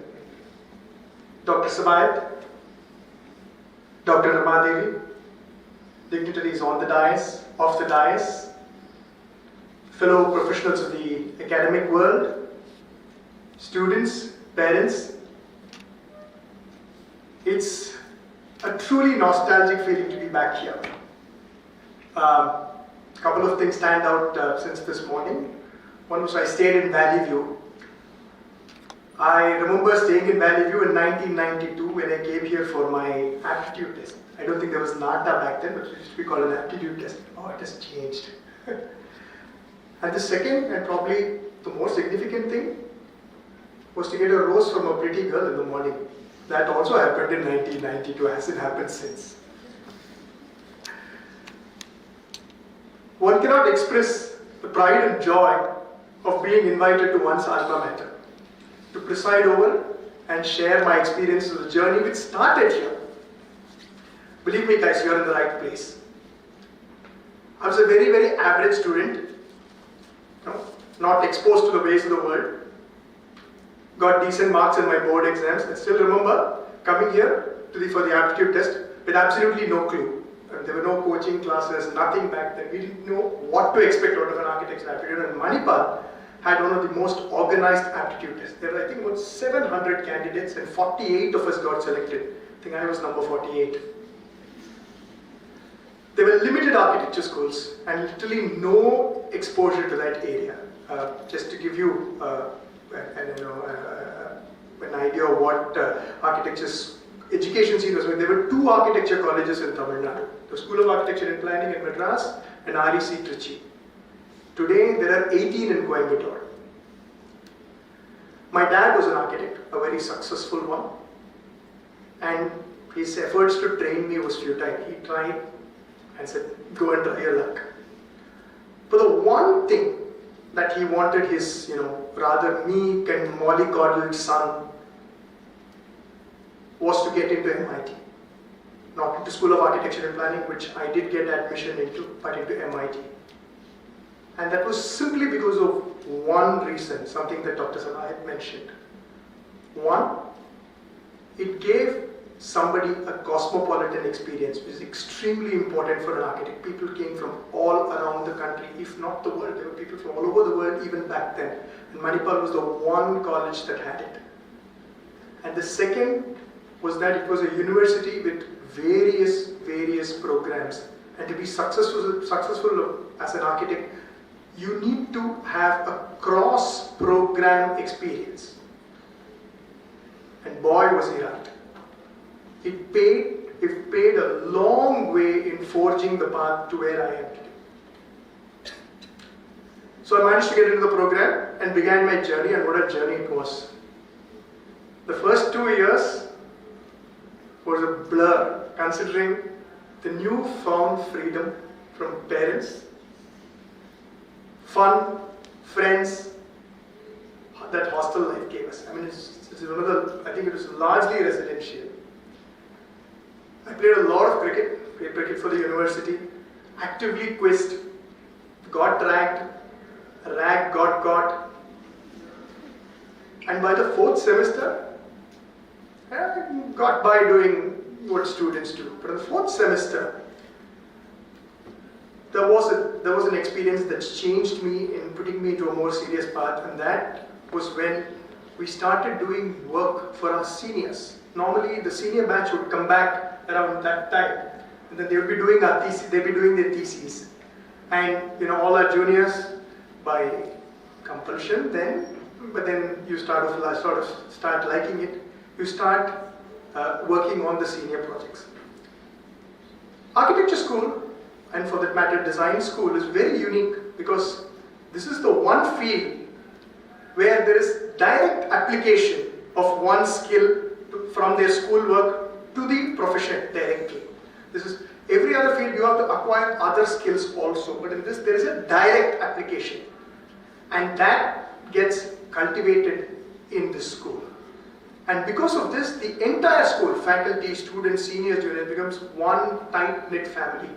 Dr. Sabayat, Dr. Ramadevi, dignitaries on the dais, off the dais, fellow professionals of the academic world, students, parents. It's a truly nostalgic feeling to be back here. A couple of things stand out since this morning. One was I stayed in Valley View. I remember staying in Valley View in 1992 when I came here for my aptitude test. I don't think there was NATA back then, but it used to be called an aptitude test. Oh, it has changed. And the second, and probably the most significant thing, was to get a rose from a pretty girl in the morning. That also happened in 1992, hasn't happened since. One cannot express the pride and joy of being invited to one's alma mater, to preside over and share my experience of the journey which started here. Believe me guys, you're in the right place. I was a very, very average student, not exposed to the ways of the world. Got decent marks in my board exams. I still remember coming here for the aptitude test with absolutely no clue. There were no coaching classes, nothing back then. We didn't know what to expect out of an architect's aptitude. And Manipal had one of the most organized aptitude tests. There were, I think, about 700 candidates and 48 of us got selected. I think I was number 48. There were limited architecture schools and literally no exposure to that area. Just to give you an idea of what architecture's education scene was. There were 2 architecture colleges in Tamil Nadu. The School of Architecture and Planning in Madras and REC Trichy. Today there are 18 in Coimbatore. My dad was an architect, a very successful one. And his efforts to train me was futile. He tried and said, go and try your luck. But the one thing that he wanted his, rather meek and mollycoddled son was to get into MIT. Not into School of Architecture and Planning, which I did get admission into, but into MIT. And that was simply because of one reason, something that Dr. Sana had mentioned. One, it gave somebody a cosmopolitan experience, which is extremely important for an architect. People came from all around the country, if not the world. There were people from all over the world even back then. And Manipal was the one college that had it. And the second was that it was a university with various programs and to be successful as an architect, you need to have a cross-program experience. And boy, was he right. It paid a long way in forging the path to where I am today. So I managed to get into the program and began my journey, and what a journey it was. The first 2 years was a blur, considering the newfound freedom from parents, fun, friends, that hostel life gave us. I mean, it's one of the, I think it was largely residential. I played a lot of cricket, played cricket for the university, actively quizzed, got dragged, rag got caught, and by the 4th semester, I got by doing what students do. But in the 4th semester, there was an experience that changed me in putting me into a more serious path, and that was when we started doing work for our seniors. Normally, the senior batch would come back around that time, and then they would be doing our thesis. They'd be doing their theses, and all our juniors, by compulsion, but then you start liking it. You start working on the senior projects. Architecture school, and for that matter design school, is very unique because this is the one field where there is direct application of one skill from their schoolwork to the profession directly. This is every other field you have to acquire other skills also, but in this there is a direct application, and that gets cultivated in this school. And because of this, the entire school, faculty, students, seniors, juniors, becomes one tight-knit family.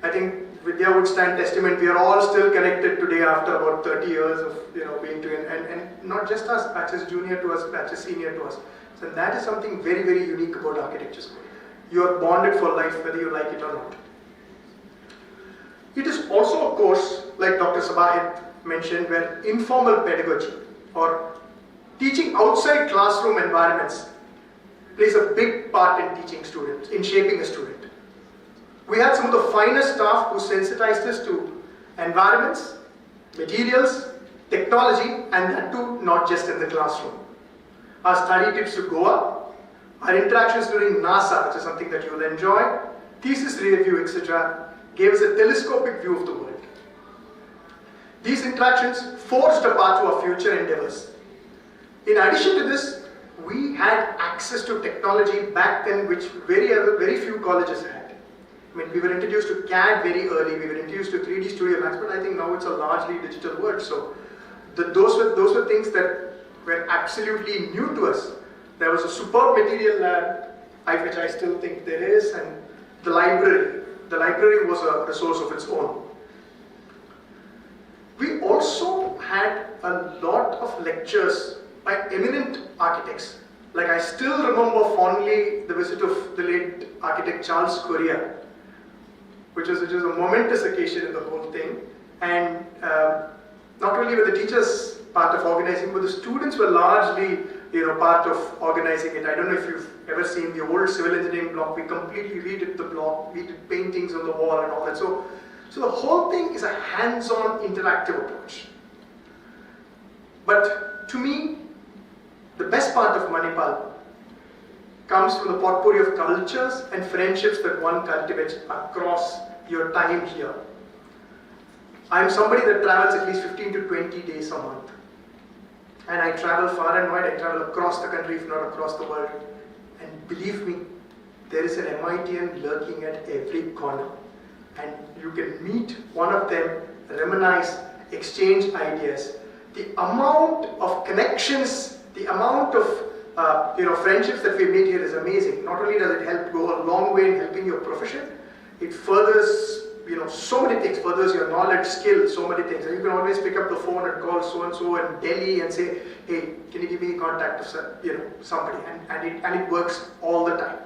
I think Vidya would stand testament. We are all still connected today after about 30 years of being together, and not just us, batches junior to us, batches senior to us. So that is something very, very unique about architecture school. You are bonded for life, whether you like it or not. It is also a course, like Dr. Sabah mentioned, where informal pedagogy or teaching outside classroom environments plays a big part in teaching students, in shaping a student. We had some of the finest staff who sensitized us to environments, materials, technology, and that too not just in the classroom. Our study trips to Goa, our interactions during NASA, which is something that you will enjoy, thesis review, etc., gave us a telescopic view of the world. These interactions forged a path to our future endeavors. In addition to this, we had access to technology back then which very few colleges had. I mean, we were introduced to CAD very early, we were introduced to 3D Studio Max, but I think now it's a largely digital world. So those were things that were absolutely new to us. There was a superb material lab, which I still think there is, and the library. The library was a resource of its own. We also had a lot of lectures by eminent architects. Like I still remember fondly the visit of the late architect Charles Correa, which was a momentous occasion in the whole thing. And not only were the teachers part of organizing, but the students were largely part of organizing it. I don't know if you've ever seen the old civil engineering block. We completely redid the block. We did paintings on the wall and all that. So the whole thing is a hands-on interactive approach. But to me, the best part of Manipal comes from the potpourri of cultures and friendships that one cultivates across your time here. I am somebody that travels at least 15 to 20 days a month. And I travel far and wide. I travel across the country, if not across the world. And believe me, there is an MITian lurking at every corner. And you can meet one of them, reminisce, exchange ideas. The amount of connections, the amount of friendships that we made here is amazing. Not only does it help go a long way in helping your profession, it furthers so many things, furthers your knowledge, skill, so many things. And you can always pick up the phone and call so-and-so in Delhi and say, hey, can you give me contact of somebody? And it works all the time.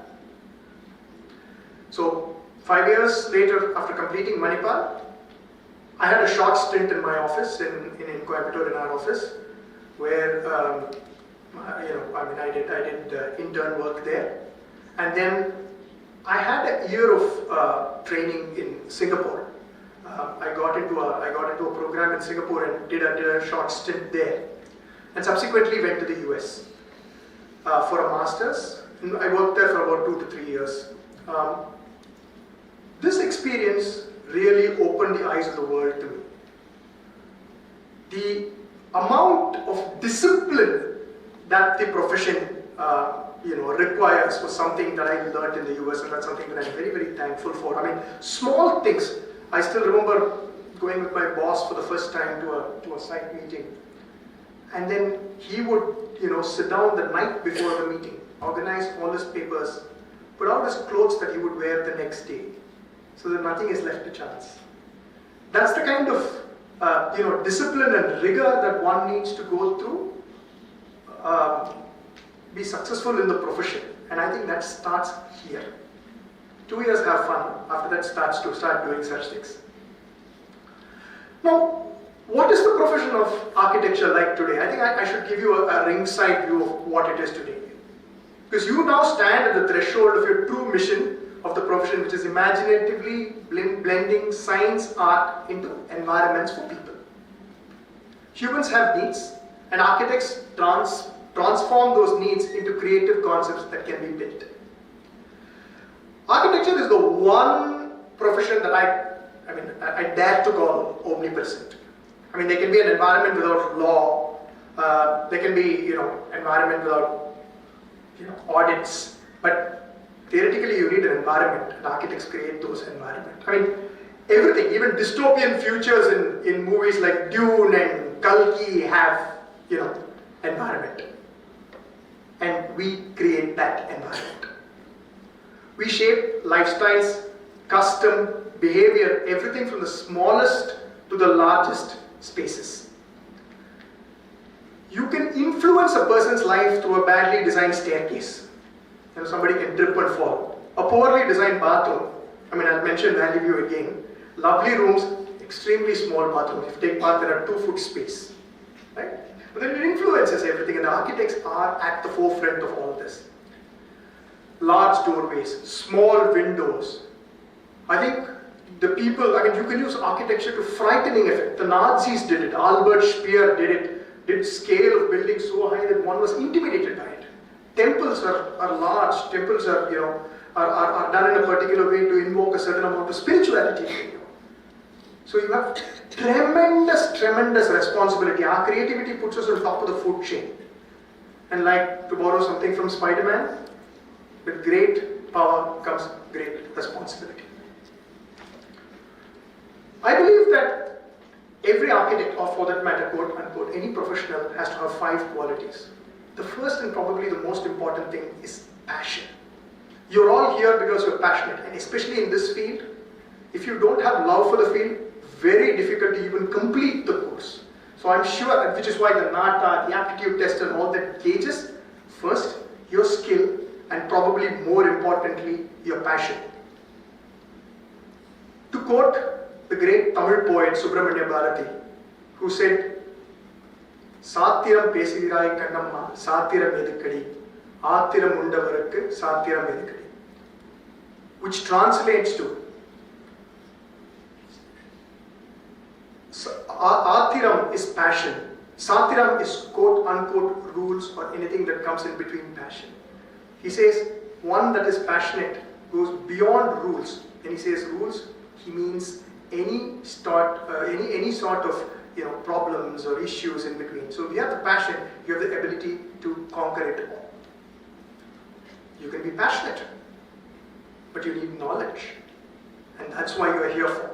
So 5 years later, after completing Manipal, I had a short stint in my office, in Coimbatore, in our office, where I did intern work there. And then I had a year of training in Singapore. I got into a program in Singapore and did a short stint there, and subsequently went to the US for a master's. And I worked there for about 2 to 3 years. This experience really opened the eyes of the world to me. The amount of discipline that the profession requires was something that I learned in the US, and that's something that I'm very, very thankful for. I mean, small things. I still remember going with my boss for the first time to a site meeting, and then he would, sit down the night before the meeting, organize all his papers, put out his clothes that he would wear the next day, so that nothing is left to chance. That's the kind of discipline and rigor that one needs to go through, be successful in the profession, and I think that starts here. 2 years have fun, after that start doing such things. Now, what is the profession of architecture like today? I think I should give you a ringside view of what it is today. Because you now stand at the threshold of your true mission of the profession, which is imaginatively blending science, art into environments for people. Humans have needs, and architects transform those needs into creative concepts that can be built. Architecture is the one profession that I dare to call omnipresent. I mean, there can be an environment without law, there can be, environment without, audits, but theoretically you need an environment, and architects create those environments. I mean, everything, even dystopian futures in movies like Dune and Kalki have, environment. And we create that environment. We shape lifestyles, custom, behavior, everything from the smallest to the largest spaces. You can influence a person's life through a badly designed staircase. Somebody can trip and fall. A poorly designed bathroom, I'll mention Valley View again. Lovely rooms, extremely small bathrooms. If you take part, there are 2-foot space. Right? But then it influences everything, and the architects are at the forefront of all this. Large doorways, small windows. I think the people, you can use architecture to frightening effect. The Nazis did it, Albert Speer did scale of buildings so high that one was intimidated by it. Temples are large, temples are done in a particular way to invoke a certain amount of spirituality. So you have tremendous responsibility. Our creativity puts us on top of the food chain. And like, to borrow something from Spider-Man, with great power comes great responsibility. I believe that every architect, or for that matter, quote unquote, any professional has to have 5 qualities. The first and probably the most important thing is passion. You're all here because you're passionate, and especially in this field, if you don't have love for the field, very difficult to even complete the course. So I'm sure, which is why the NATA, the aptitude test and all that gauges, first, your skill, and probably more importantly, your passion. To quote the great Tamil poet Subramanya Bharati, who said, "Sathiram pesirai kannamma, sathiram edukadi, athiram undavarukku, sathiram edukadi," which translates to, Athiram is passion, Sathiram is quote unquote rules or anything that comes in between passion. He says one that is passionate goes beyond rules. When he says rules, he means any sort of problems or issues in between. So if you have the passion, you have the ability to conquer it all. You can be passionate, but you need knowledge, and that's why you are here for.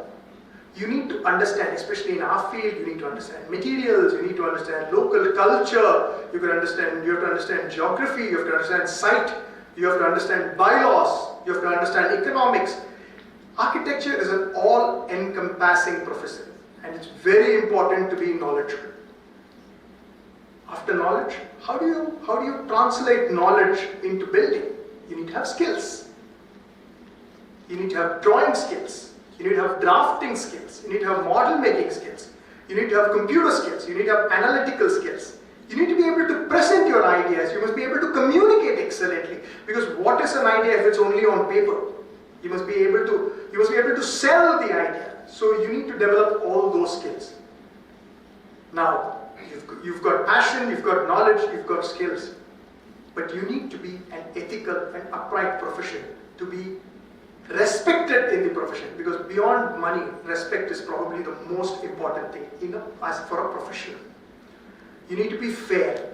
You need to understand, especially in our field, you need to understand materials, you need to understand local culture, you have to understand geography, you have to understand site, you have to understand bylaws, you have to understand economics. Architecture is an all-encompassing profession, and it's very important to be knowledgeable. After knowledge, how do you translate knowledge into building? You need to have skills. You need to have drawing skills. You need to have drafting skills. You need to have model making skills. You need to have computer skills. You need to have analytical skills. You need to be able to present your ideas. You must be able to communicate excellently. Because what is an idea if it's only on paper? You must be able to sell the idea. So you need to develop all those skills. Now, you've got passion, you've got knowledge, you've got skills. But you need to be an ethical and upright profession, to be respected in the profession, because beyond money, respect is probably the most important thing as for a professional. You need to be fair.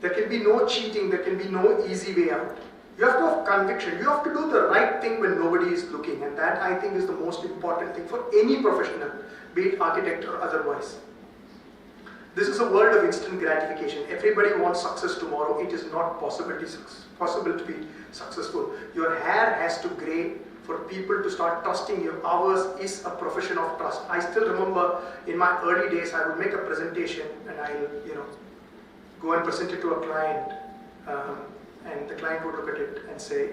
There can be no cheating, there can be no easy way out. You have to have conviction, you have to do the right thing when nobody is looking, and that I think is the most important thing for any professional, be it architect or otherwise. This is a world of instant gratification. Everybody wants success tomorrow. It is not possible to be successful. Your hair has to gray for people to start trusting you. Ours is a profession of trust. I still remember in my early days, I would make a presentation and I'll go and present it to a client, and the client would look at it and say,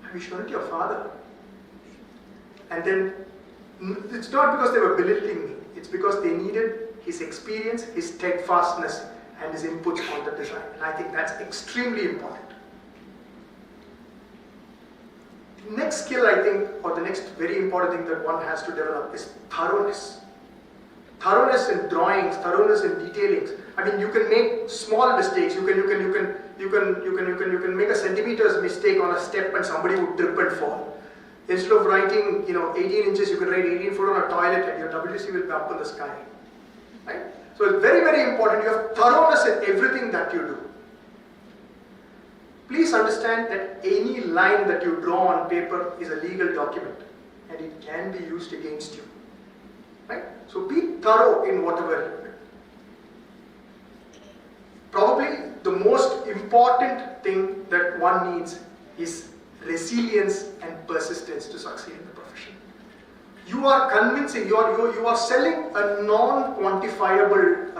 "Have you shown it to your father?" And then it's not because they were belittling me. It's because they needed his experience, his steadfastness, and his inputs on the design. And I think that's extremely important. The next skill, I think, or the next very important thing that one has to develop is thoroughness. Thoroughness in drawings, thoroughness in detailings. I mean, you can make small mistakes. You can make a centimeter's mistake on a step, and somebody would trip and fall. Instead of writing, 18 inches, you can write 18 foot on a toilet, and your WC will be up in the sky. Right? So it's very, very important. You have thoroughness in everything that you do. Please understand that any line that you draw on paper is a legal document, and it can be used against you. Right? So be thorough in whatever you do. Probably the most important thing that one needs is resilience and persistence to succeed in the profession. You are convincing, you are selling a non-quantifiable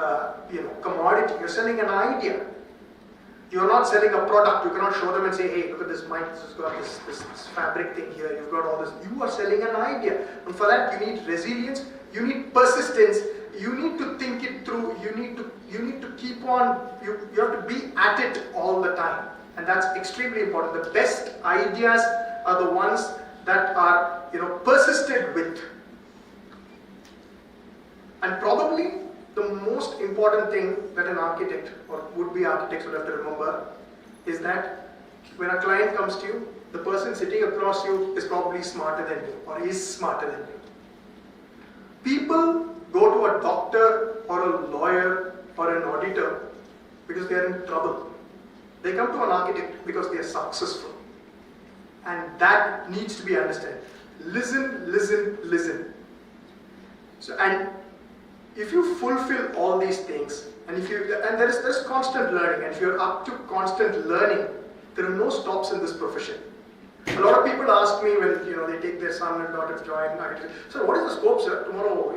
commodity. You're selling an idea. You're not selling a product. You cannot show them and say, "Hey, look at this mic, this has got this fabric thing here, you've got all this." You are selling an idea. And for that you need resilience, you need persistence, you need to think it through, you need to keep on, you have to be at it all the time. And that's extremely important. The best ideas are the ones that are persisted with. And probably the most important thing that an architect or would-be architects would have to remember is that when a client comes to you, the person sitting across you is probably smarter than you or is smarter than you. People go to a doctor or a lawyer or an auditor because they are in trouble. They come to an architect because they are successful. And that needs to be understood. Listen, listen, listen. So, and if you fulfill all these things, and there's constant learning, and if you're up to constant learning, there are no stops in this profession. A lot of people ask me when they take their son and daughter to join architecture, "Sir, what is the scope, sir? Tomorrow,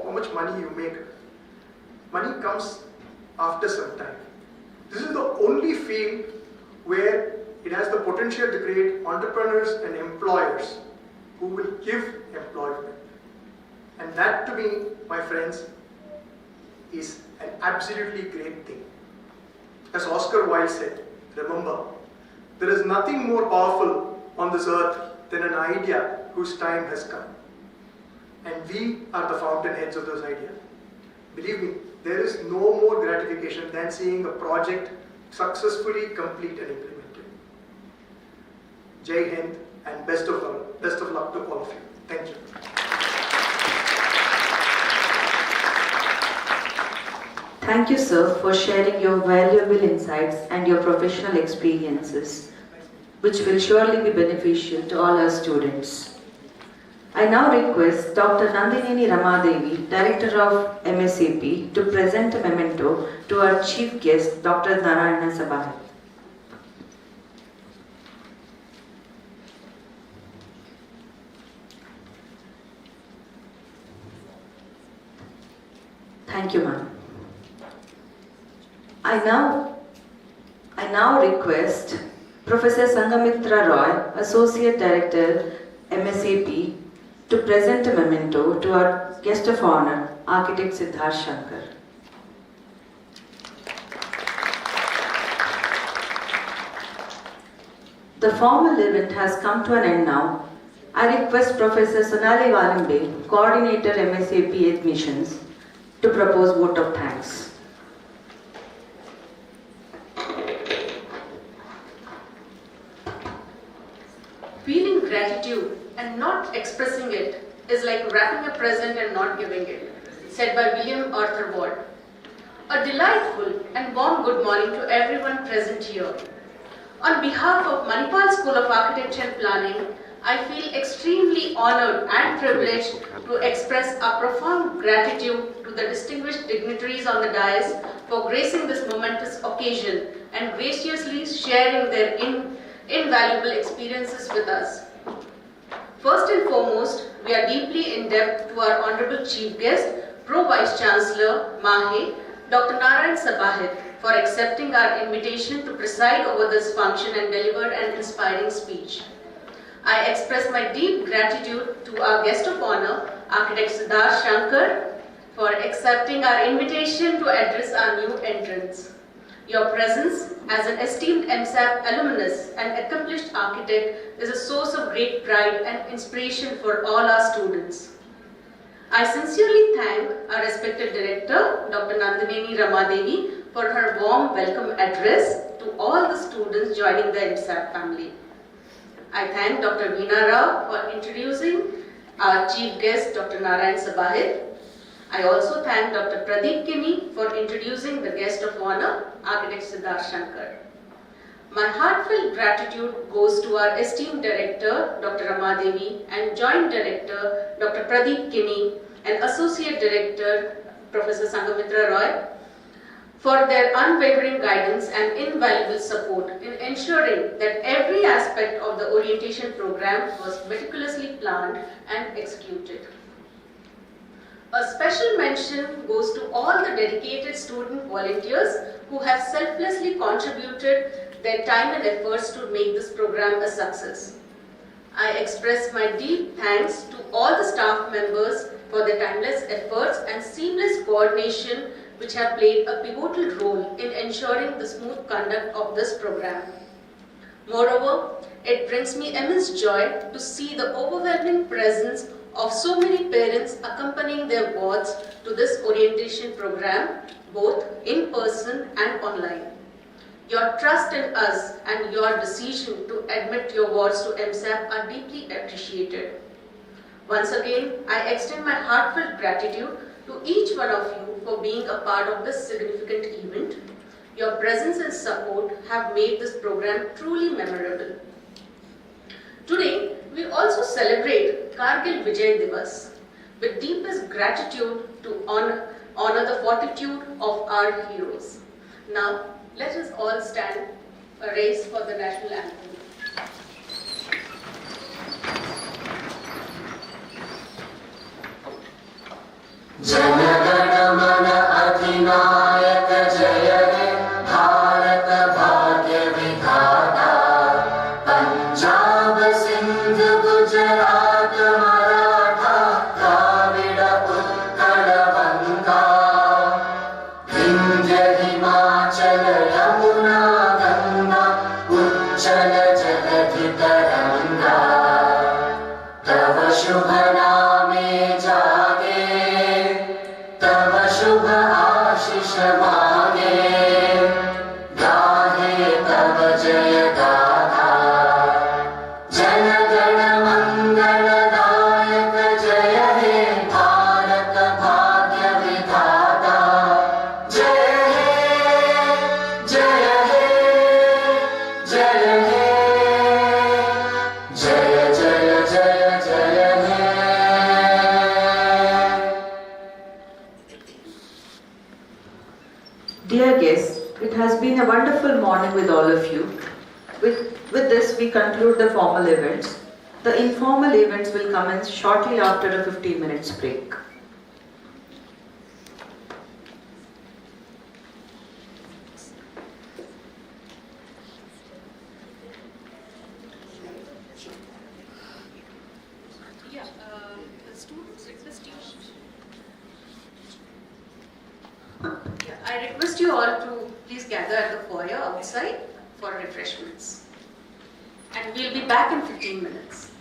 how much money you make?" Money comes after some time. This is the only field where it has the potential to create entrepreneurs and employers who will give employment. And that, to me, my friends, is an absolutely great thing. As Oscar Wilde said, remember, there is nothing more powerful on this earth than an idea whose time has come. And we are the fountainheads of those ideas. Believe me, there is no more gratification than seeing a project successfully complete and implemented. Jai Hind, and best of luck to all of you. Thank you. Thank you, sir, for sharing your valuable insights and your professional experiences, which will surely be beneficial to all our students. I now request Dr. Nandineni Ramadevi, Director of MSAP, to present a memento to our chief guest, Dr. Narayana Sabhai. Thank you, ma'am. I now request Professor Sangamitra Roy, Associate Director, MSAP, to present a memento to our guest of honor, Architect Siddharth Shankar. The formal event has come to an end now. I request Professor Sonali Valambe, Coordinator MSAP Admissions, to propose vote of thanks. Feeling gratitude and not expressing it is like wrapping a present and not giving it, said by William Arthur Ward. A delightful and warm good morning to everyone present here. On behalf of Manipal School of Architecture and Planning, I feel extremely honored and privileged to express our profound gratitude to the distinguished dignitaries on the dais for gracing this momentous occasion and graciously sharing their invaluable experiences with us. First and foremost, we are deeply indebted to our Honorable Chief Guest, Pro Vice Chancellor, MAHE, Dr. Narayan Sabahid, for accepting our invitation to preside over this function and deliver an inspiring speech. I express my deep gratitude to our guest of honor, Architect Siddharth Shankar, for accepting our invitation to address our new entrants. Your presence as an esteemed MSAP alumnus and accomplished architect is a source of great pride and inspiration for all our students. I sincerely thank our respected director, Dr. Nandini Ramadevi, for her warm welcome address to all the students joining the MSAP family. I thank Dr. Veena Rao for introducing our chief guest, Dr. Narayan Sabahid. I also thank Dr. Pradeep Kini for introducing the guest of honor, Architect Siddharth Shankar. My heartfelt gratitude goes to our esteemed director, Dr. Ramadevi, and joint director, Dr. Pradeep Kini, and associate director, Professor Sangamitra Roy, for their unwavering guidance and invaluable support in ensuring that every aspect of the orientation program was meticulously planned and executed. A special mention goes to all the dedicated student volunteers who have selflessly contributed their time and efforts to make this program a success. I express my deep thanks to all the staff members for their timeless efforts and seamless coordination which have played a pivotal role in ensuring the smooth conduct of this program. Moreover, it brings me immense joy to see the overwhelming presence of so many parents accompanying their wards to this orientation program, both in person and online. Your trust in us and your decision to admit your wards to MSAP are deeply appreciated. Once again, I extend my heartfelt gratitude to each one of you for being a part of this significant event. Your presence and support have made this program truly memorable. Today, we also celebrate Kargil Vijay Divas with deepest gratitude to honor the fortitude of our heroes. Now, let us all stand a race for the national anthem. Jana Mana Adhinayak Jaya He Bharat Bhagya Vidhata Punjab Sindh Gujarat Maratha Dravida Utkal Vanga Vindhya Himachal Yamuna Ganga Uchchal Jagadhi Taranga Tava Shubha Name Jage Tava Shubha Ashish Mage Gahe Tava Jaya Gatha Jana Gana Mangala Dayak Jaya He Bharat Bhagya Vidhata Jaya He Jaya He Jaya He Jaya Jaya Jaya Jaya He. Dear guests, it has been a wonderful morning with all of you. With this, we conclude the formal events. The informal events will commence shortly after a 15 minutes break. I request you all to please gather at the foyer outside for refreshments. And we'll be back in 15 minutes.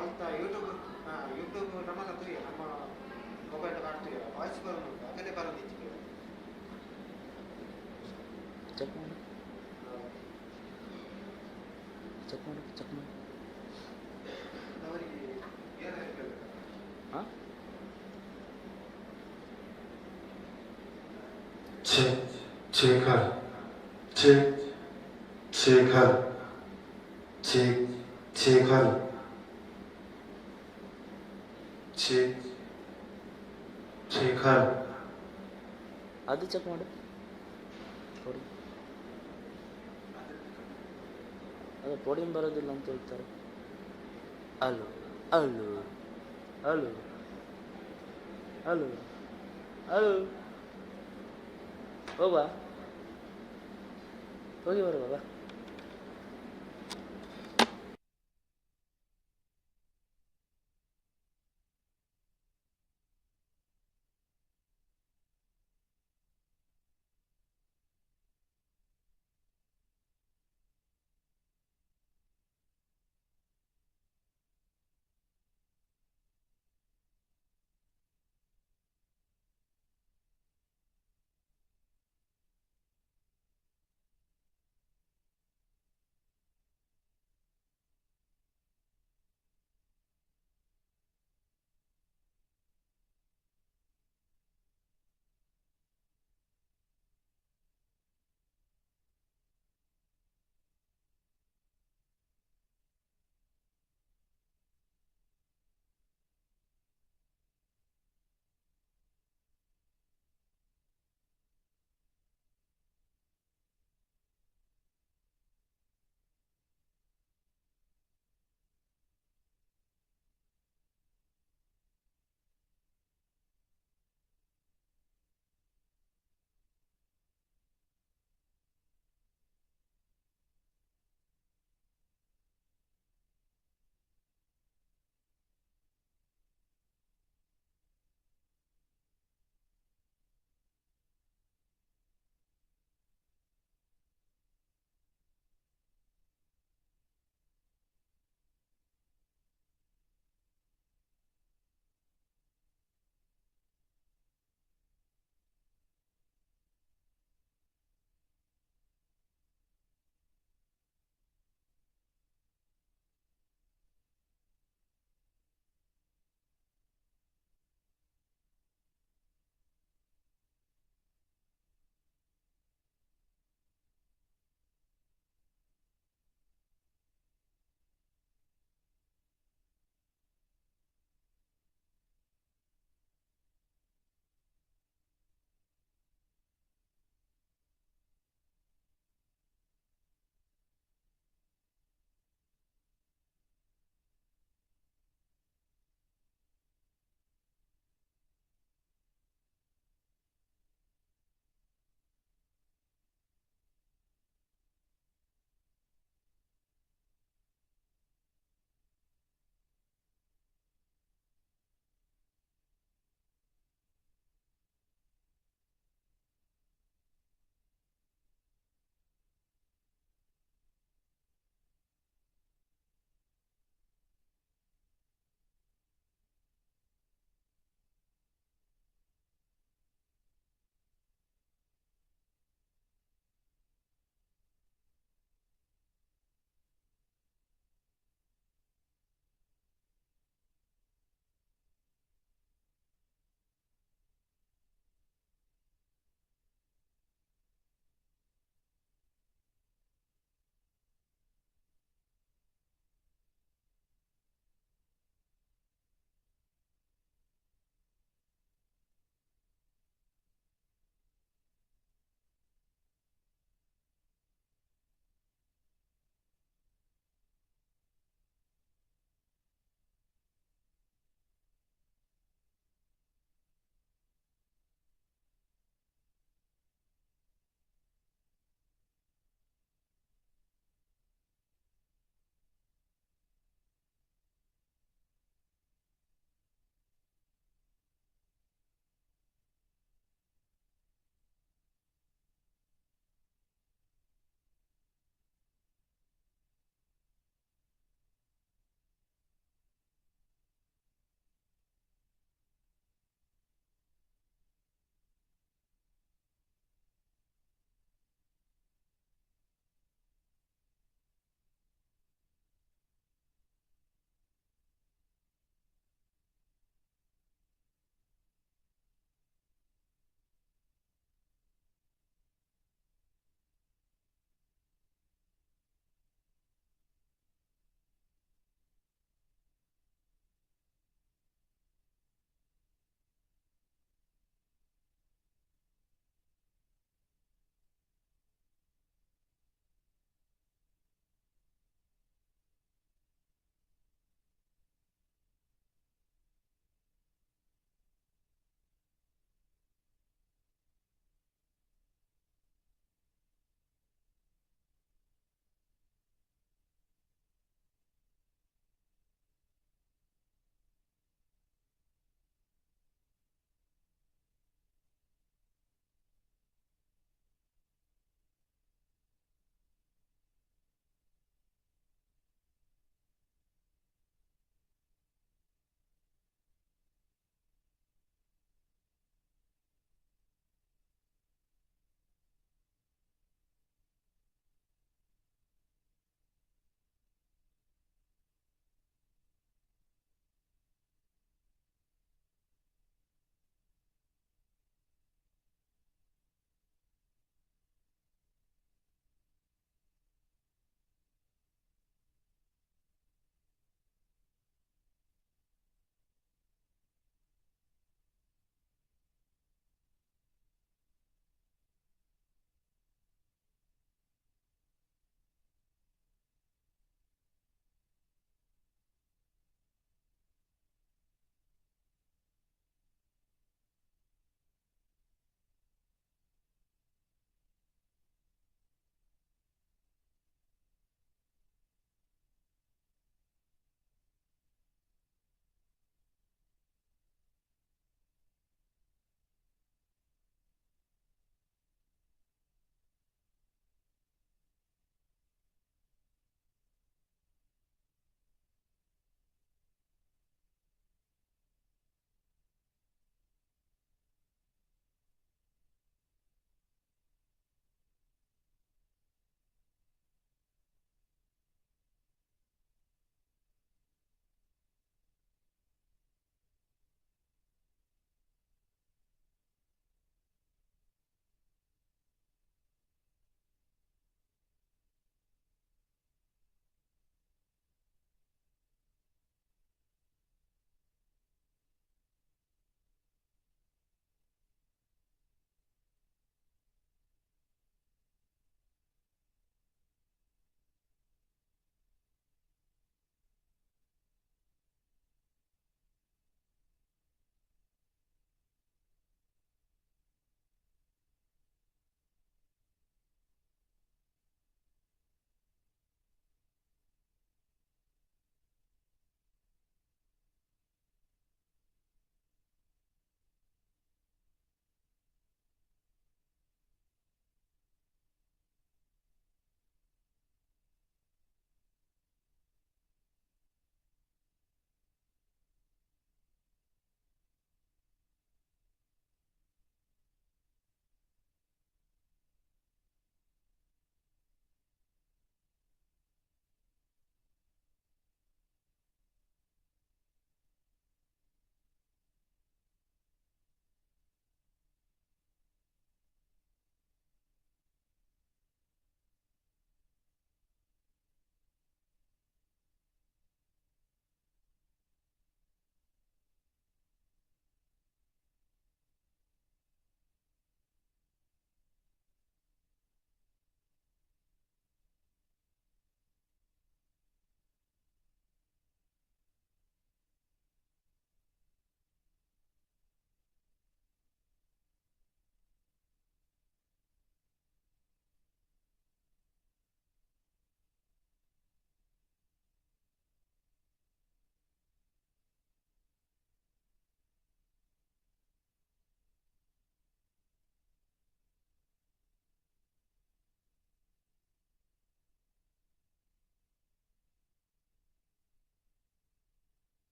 ಅಂತ YouTube YouTube ನಮ್ಮನ್ನ ತುಯ್ಯ ನಮ್ಮ mobile ಮಾಡ್ತೀವಿ voice ಬರೋದು ಅಕಡೆ ಬರೋದು ಇಚ್ಚಿಗೆ check ಮಾಡಿ check ಮಾಡಿ check ಮಾಡಿ ಅವರಿಗೆ ಏನು ಹೇಳ್ಬೇಕು ಹಾಂ checker checker checker checker ಅದು ಚೆಕ್ ಮಾಡಿ ಕೊಡಿ ಅದು ಪೋಡಿಯಂ ಬರೋದಿಲ್ಲ ಅಂತ ಹೇಳ್ತಾರೆ ಅಲ್ಲೋ ಅಲ್ಲೋ ಅಲ್ಲೋ ಅಲ್ಲೋ ಅಲ್ಲೋ ಹೋಗುವ ಹೋಗಿ ಬರುವಾಗ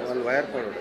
ಒಂದು ವೈರ್ ಕೊಡು.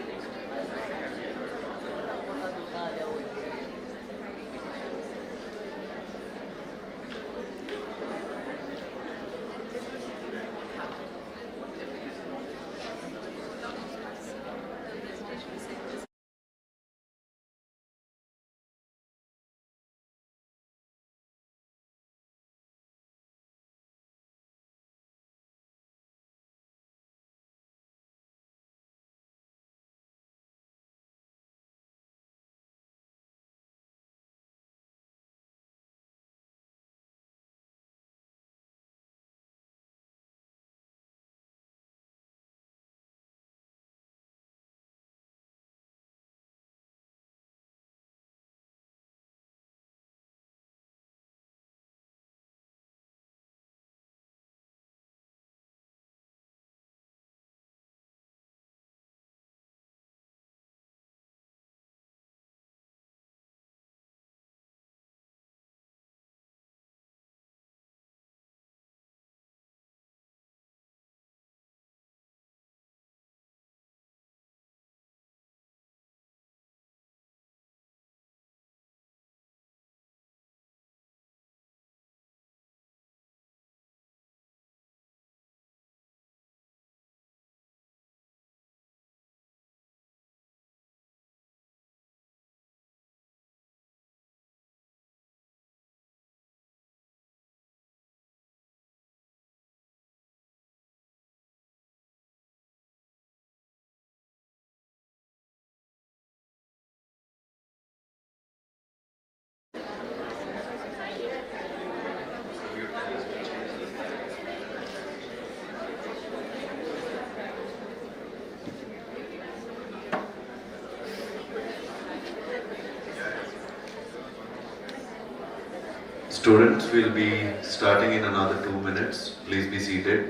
Students will be starting in another 2 minutes. Please be seated.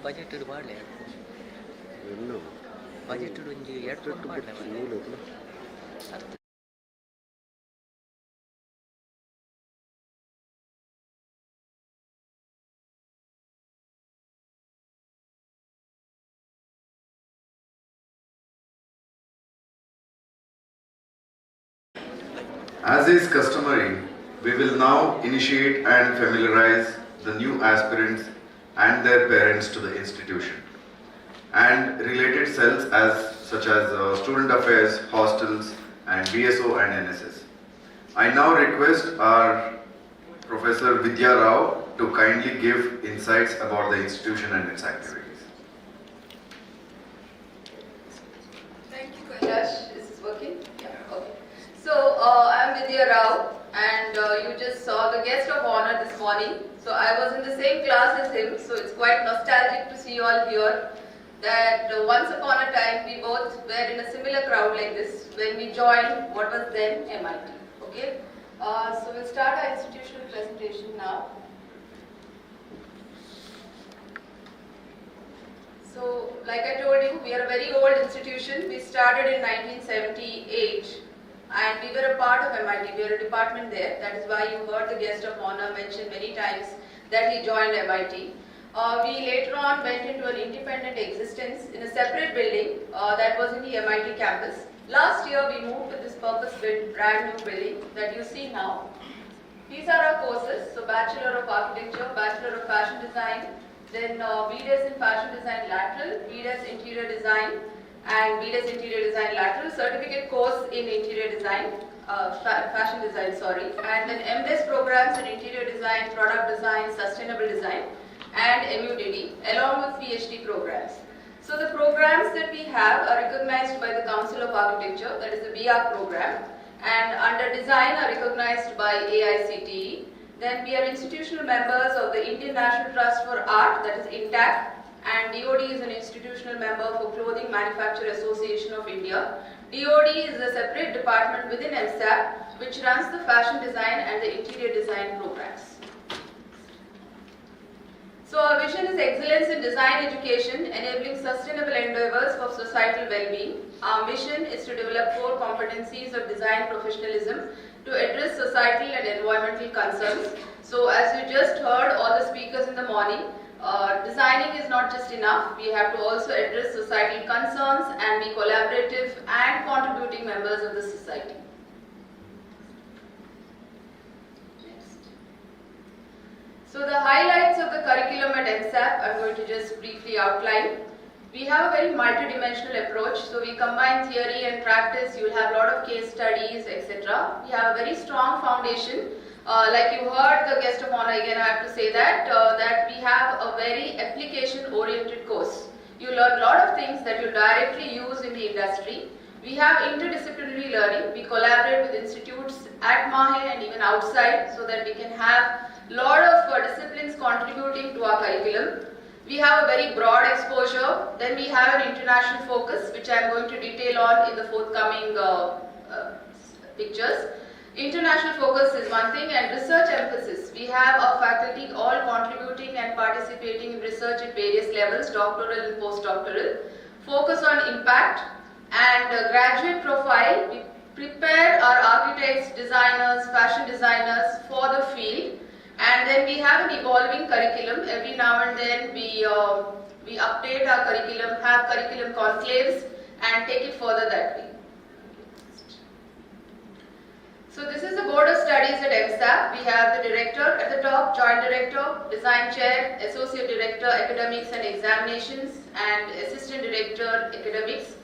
Budget ಮಾಡಲಿ ಬಜೆಟ್ ಒಂದು 2 ಮಾಡಲಿ. As is customary, we will now initiate and familiarize the new aspirants and their parents to the institution and related cells such as student affairs, hostels and BSO and NSS. I now request our Professor Vidya Rao to kindly give insights about the institution and its activities. Thank you, Kailash. Is this working? Yeah, okay. So, I'm Vidya Rao, and you just saw the guest of honor this morning. So, I was in the same class as him, so it's quite nostalgic to see you all here. That once upon a time, we both were in a similar crowd like this when we joined what was then MIT. Okay? So, we'll start our institutional presentation now. So, like I told you, we are a very old institution. We started in 1978. And we were a part of MIT, we were a department there. That is why you heard the guest of honor mention many times that he joined MIT. We later on went into an independent existence in a separate building that was in the MIT campus. Last year we moved to this purpose-built brand new building that you see now. These are our courses, so Bachelor of Architecture, Bachelor of Fashion Design, then BDes in Fashion Design Lateral, BDes Interior Design, and BDes Interior Design Lateral, certificate course in Interior Design, Fashion Design, sorry, and then MDes programs in Interior Design, Product Design, Sustainable Design, and MUDD, along with PhD programs. So the programs that we have are recognized by the Council of Architecture, that is the BR program, and under Design are recognized by AICTE. Then we are institutional members of the Indian National Trust for Art, that is INTAC, and DOD is an institutional member for Clothing Manufacturer Association of India. DOD is a separate department within MSAP which runs the fashion design and the interior design programs. So our vision is excellence in design education, enabling sustainable endeavors for societal well-being. Our mission is to develop core competencies of design professionalism to address societal and environmental concerns. So as you just heard all the speakers in the morning, designing is not just enough. We have to also address societal concerns and be collaborative and contributing members of the society. So the highlights of the curriculum at MSAP, I'm going to just briefly outline. We have a very multidimensional approach, so we combine theory and practice. You will have a lot of case studies, etc. We have a very strong foundation. Like you heard the guest of honor, again I have to say that, that we have a very application-oriented course. You learn a lot of things that you directly use in the industry. We have interdisciplinary learning. We collaborate with institutes at MAHE and even outside so that we can have a lot of disciplines contributing to our curriculum. We have a very broad exposure. Then we have an international focus, which I am going to detail on in the forthcoming pictures. International focus is one thing, and research emphasis. We have our faculty all contributing and participating in research at various levels, doctoral and postdoctoral. Focus on impact and graduate profile. We prepare our architects, designers, fashion designers for the field. And then we have an evolving curriculum. Every now and then we update our curriculum, have curriculum conclaves and take it further that way. So this is the Board of Studies at MSAP. We have the director at the top, joint director, design chair, associate director, academics and examinations, and assistant director, academics.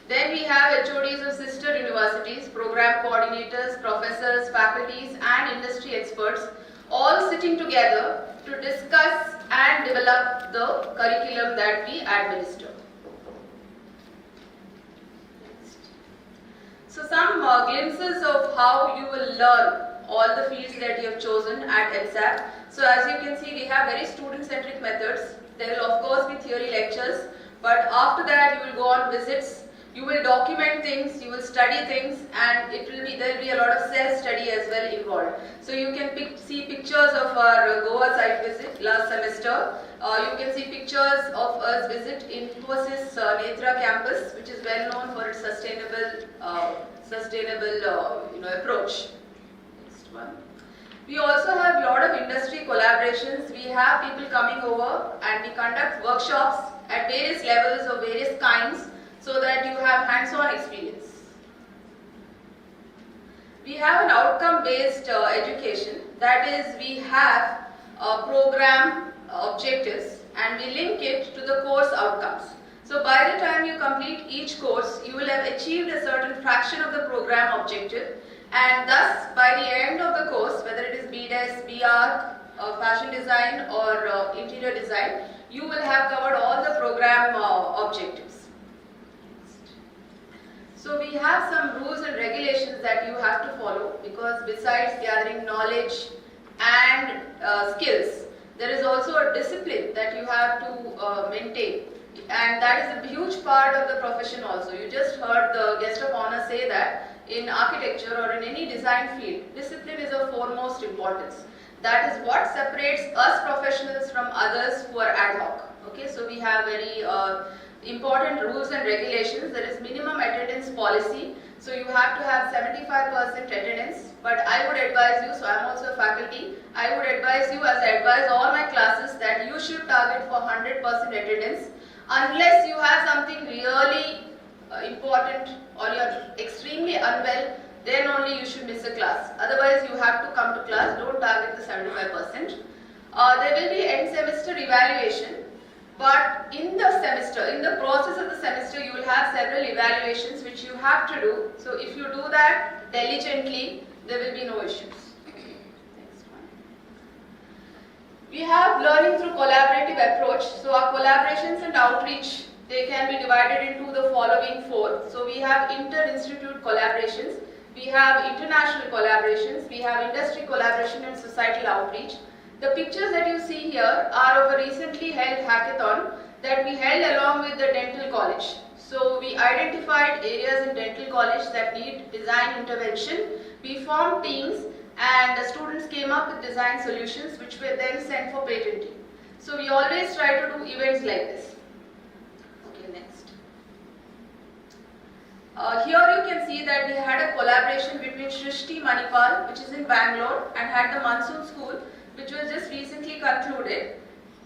Then we have HODs of sister universities, program coordinators, professors, faculties and industry experts, all sitting together to discuss and develop the curriculum that we administer. So some glimpses of how you will learn all the fields that you have chosen at MSAP. So as you can see, we have very student-centric methods. There will of course be theory lectures, but after that you will go on visits. You will document things, you will study things, and there will be a lot of self-study as well involved. So you can see pictures of our Goa site visit last semester. You can see pictures of us visit in Infosys Netra campus, which is well known for its sustainable approach. Next one. We also have a lot of industry collaborations. We have people coming over and we conduct workshops at various levels of various kinds, so that you have hands-on experience. We have an outcome-based education. That is, we have program objectives and we link it to the course outcomes. So by the time you complete each course, you will have achieved a certain fraction of the program objective, and thus by the end of the course, whether it is BDES, BARC, fashion design or interior design, you will have covered all the program objectives. So we have some rules and regulations that you have to follow, because besides gathering knowledge and skills, there is also a discipline that you have to maintain, and that is a huge part of the profession also. You just heard the guest of honor say that in architecture or in any design field, discipline is of foremost importance. That is what separates us professionals from others who are ad hoc. Okay, so we have very important rules and regulations. There is minimum attendance policy, so you have to have 75% attendance, but I would advise you, so I am also a faculty, I would advise you, as I advise all my classes, that you should target for 100% attendance, unless you have something really important or you are extremely unwell, then only you should miss a class. Otherwise you have to come to class, don't target the 75%. There will be end semester evaluation. But in the semester, in the process of the semester, you will have several evaluations which you have to do. So if you do that diligently, there will be no issues. Next one. We have learning through collaborative approach. So our collaborations and outreach, they can be divided into the following four. So we have inter-institute collaborations, we have international collaborations, we have industry collaboration and societal outreach. The pictures that you see here are of a recently held hackathon that we held along with the dental college. So we identified areas in dental college that need design intervention. We formed teams and the students came up with design solutions which were then sent for patenting. So we always try to do events like this. Okay, next. Here you can see that we had a collaboration between Shrishti Manipal, which is in Bangalore, and had the Monsoon School, which was just recently concluded.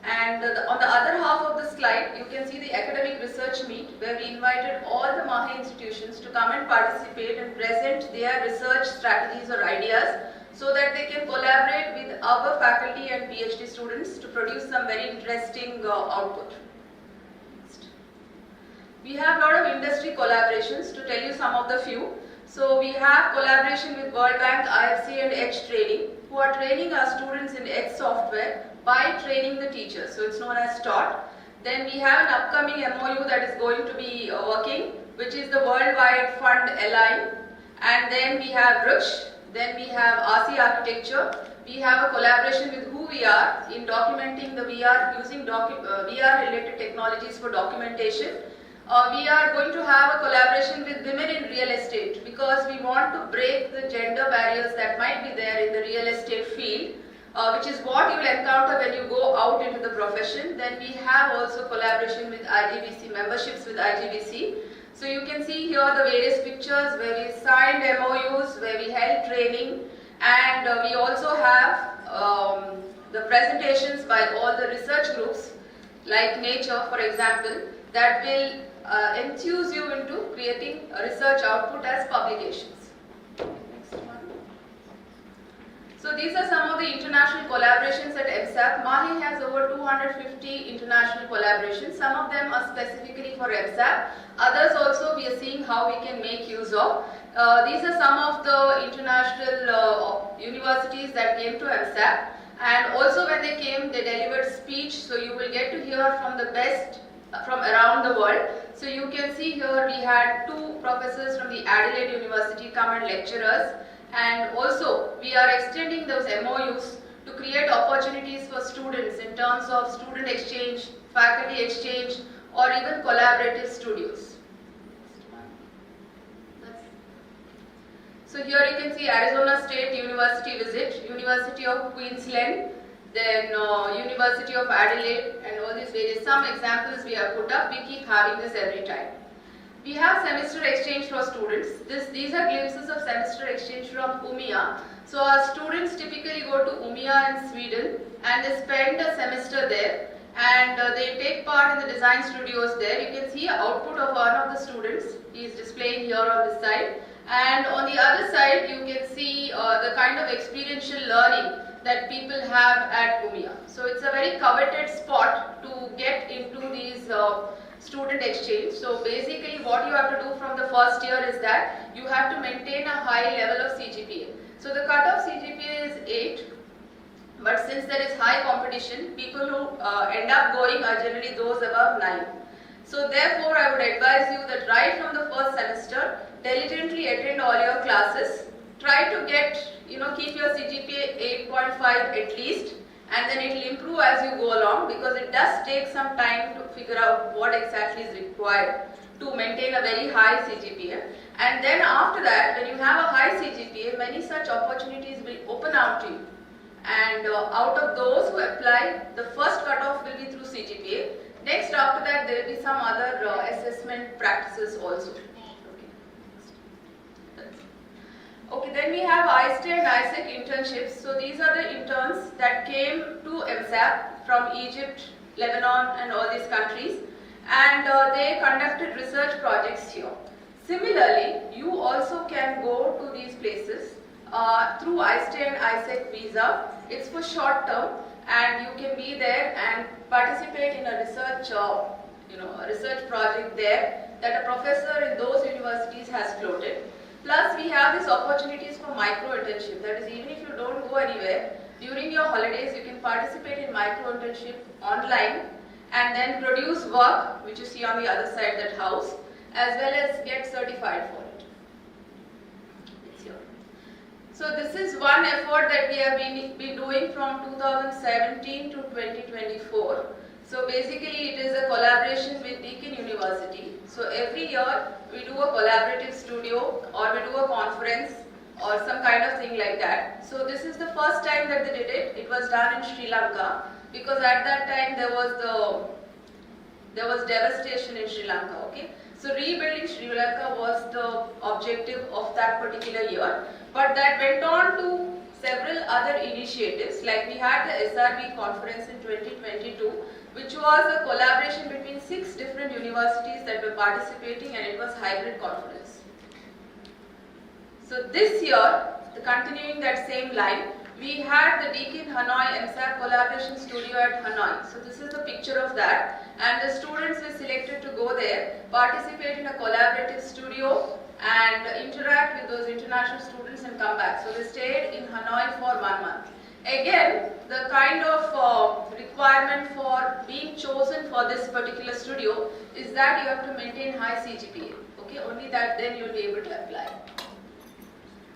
And on the other half of the slide, you can see the academic research meet, where we invited all the MAHE institutions to come and participate and present their research strategies or ideas, so that they can collaborate with our faculty and PhD students to produce some very interesting output. We have a lot of industry collaborations. To tell you some of the few. So we have collaboration with World Bank, IFC and Edge Training, who are training our students in Edge software by training the teachers. So it's known as TAUT. Then we have an upcoming MOU that is going to be working, which is the Worldwide Fund Align. And then we have RUCH. Then we have RC Architecture. We have a collaboration with Who We Are in documenting the VR, using VR related technologies for documentation. We are going to have a collaboration with women in real estate, because we want to break the gender barriers that might be there in the real estate field, which is what you will encounter when you go out into the profession. Then we have also collaboration with IGBC, memberships with IGBC. So you can see here the various pictures where we signed MOUs, where we held training, and we also have the presentations by all the research groups like Nature, for example, that will enthuse you into creating a research output as publications. Next one. So these are some of the international collaborations at MSAP. MAHE has over 250 international collaborations. Some of them are specifically for MSAP. Others also we are seeing how we can make use of. These are some of the international universities that came to MSAP. And also when they came, they delivered speech. So you will get to hear from the best from around the world. So you can see here we had 2 professors from the Adelaide University come and lecture us, and also we are extending those MOUs to create opportunities for students in terms of student exchange, faculty exchange, or even collaborative studios. So here you can see Arizona State University visit, University of Queensland, then University of Adelaide, and all these various, some examples we have put up. We keep having this every time. We have semester exchange for students. These are glimpses of semester exchange from UMIA. So our students typically go to UMIA in Sweden and they spend a semester there, and they take part in the design studios there. You can see an output of one of the students. He is displaying here on this side. And on the other side, you can see the kind of experiential learning that people have at UMIA. So it's a very coveted spot to get into these student exchange. So basically what you have to do from the first year is that you have to maintain a high level of CGPA. So the cutoff CGPA is 8, but since there is high competition, people who end up going are generally those above 9. So therefore I would advise you that right from the first semester, diligently attend all your classes. Try to get, keep your CGPA 8.5 at least, and then it will improve as you go along, because it does take some time to figure out what exactly is required to maintain a very high CGPA. And then after that, when you have a high CGPA, many such opportunities will open out to you. And out of those who apply, the first cutoff will be through CGPA. Next, after that, there will be some other assessment practices also. Okay, then we have ISTE and ISEC internships. So these are the interns that came to MSAP from Egypt, Lebanon, and all these countries, and they conducted research projects here. Similarly, you also can go to these places through ISTE and ISEC visa. It's for short term, and you can be there and participate in a research, a research project there that a professor in those universities has floated. Plus, we have these opportunities for micro-internship. That is, even if you don't go anywhere, during your holidays, you can participate in micro-internship online and then produce work, which you see on the other side, that house, as well as get certified for it. It's here. So this is one effort that we have been doing from 2017 to 2024. So basically, it is a collaboration university. So every year we do a collaborative studio or we do a conference or some kind of thing like that. So this is the first time that they did it. It was done in Sri Lanka because at that time there was devastation in Sri Lanka. Okay, so rebuilding Sri Lanka was the objective of that particular year. But that went on to several other initiatives, like we had the SRB conference in 2022, which was a collaboration between 6 different universities that were participating, and it was hybrid conference. So this year, continuing that same line, we had the Deakin Hanoi MSAP collaboration studio at Hanoi. So this is the picture of that, and the students were selected to go there, participate in a collaborative studio and interact with those international students and come back. So they stayed in Hanoi for 1 month. Again, the kind of requirement for being chosen for this particular studio is that you have to maintain high CGPA. Okay, only that then you will be able to apply.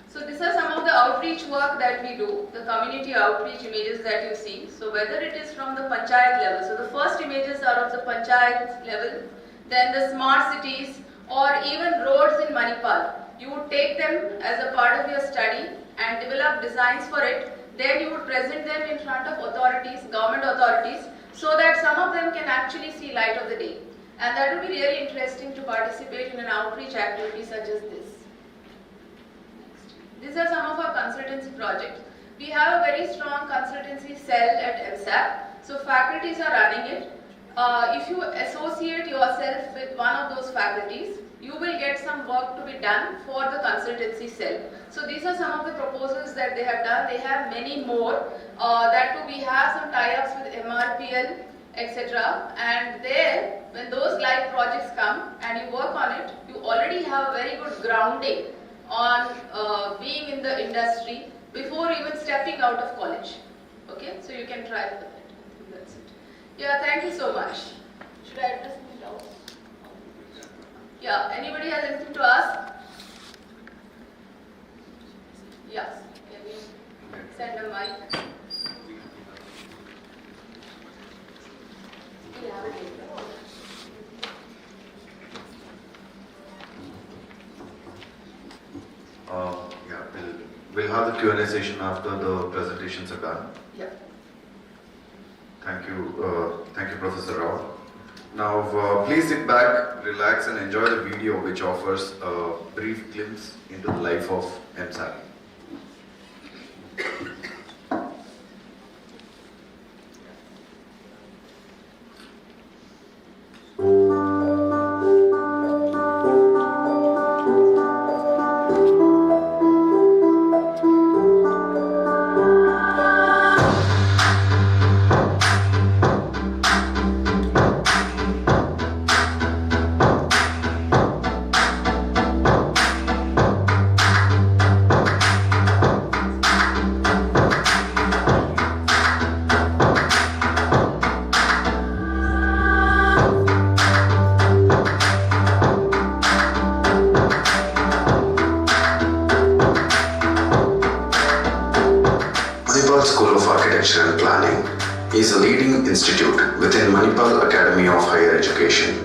So these are some of the outreach work that we do, the community outreach images that you see. So whether it is from the panchayat level, so the first images are of the panchayat level, then the smart cities, or even roads in Manipal. You would take them as a part of your study and develop designs for it. Then you would present them in front of authorities, government authorities, so that some of them can actually see light of the day. And that would be really interesting to participate in an outreach activity such as this. These are some of our consultancy projects. We have a very strong consultancy cell at MSAP. So faculties are running it. If you associate yourself with one of those faculties, you will get some work to be done for the consultancy cell. So these are some of the proposals that they have done. They have many more. That too, we have some tie-ups with MRPL, etc. And there, when those live projects come and you work on it, you already have a very good grounding on being in the industry before even stepping out of college. Okay, so you can try for that. That's it. Yeah, thank you so much. Should I address any doubts? Yeah, anybody has anything to ask? Yes, can we send a mic? We have it later. Yeah, we'll have the Q&A session after the presentations are done. Yeah. Thank you, Professor Rao. Now, please sit back, relax, and enjoy the video which offers a brief glimpse into the life of MSAP. Architecture and Planning is a leading institute within Manipal Academy of Higher Education,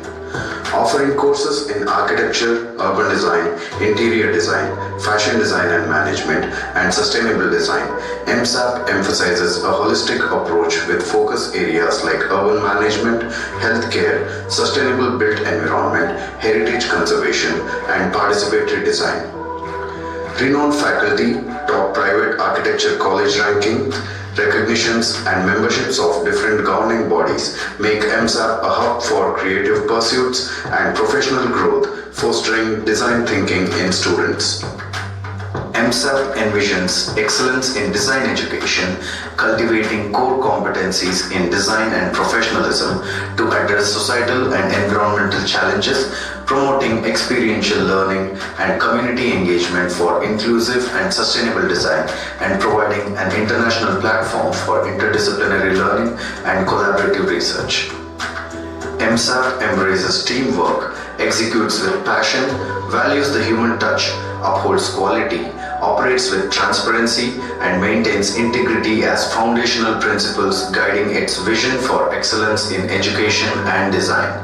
offering courses in architecture, urban design, interior design, fashion design and management, and sustainable design. MSAP emphasizes a holistic approach with focus areas like urban management, healthcare, sustainable built environment, heritage conservation, and participatory design. Renowned faculty, top private architecture college ranking, recognitions and memberships of different governing bodies make MSAP a hub for creative pursuits and professional growth, fostering design thinking in students. MSAP envisions excellence in design education, cultivating core competencies in design and professionalism to address societal and environmental challenges, promoting experiential learning and community engagement for inclusive and sustainable design, and providing an international platform for interdisciplinary learning and collaborative research. MSAP embraces teamwork, executes with passion, values the human touch, upholds quality, operates with transparency, and maintains integrity as foundational principles guiding its vision for excellence in education and design.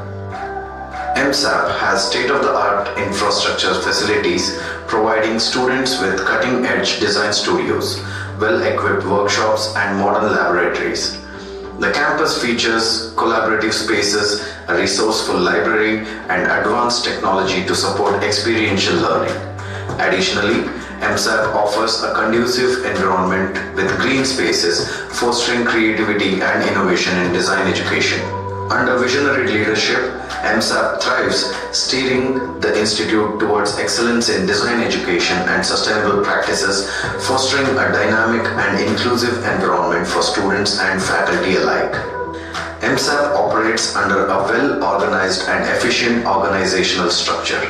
MSAP has state-of-the-art infrastructure facilities providing students with cutting-edge design studios, well-equipped workshops and modern laboratories. The campus features collaborative spaces, a resourceful library and advanced technology to support experiential learning. Additionally, MSAP offers a conducive environment with green spaces, fostering creativity and innovation in design education. Under visionary leadership, MSAP thrives, steering the institute towards excellence in design education and sustainable practices, fostering a dynamic and inclusive environment for students and faculty alike. MSAP operates under a well-organized and efficient organizational structure.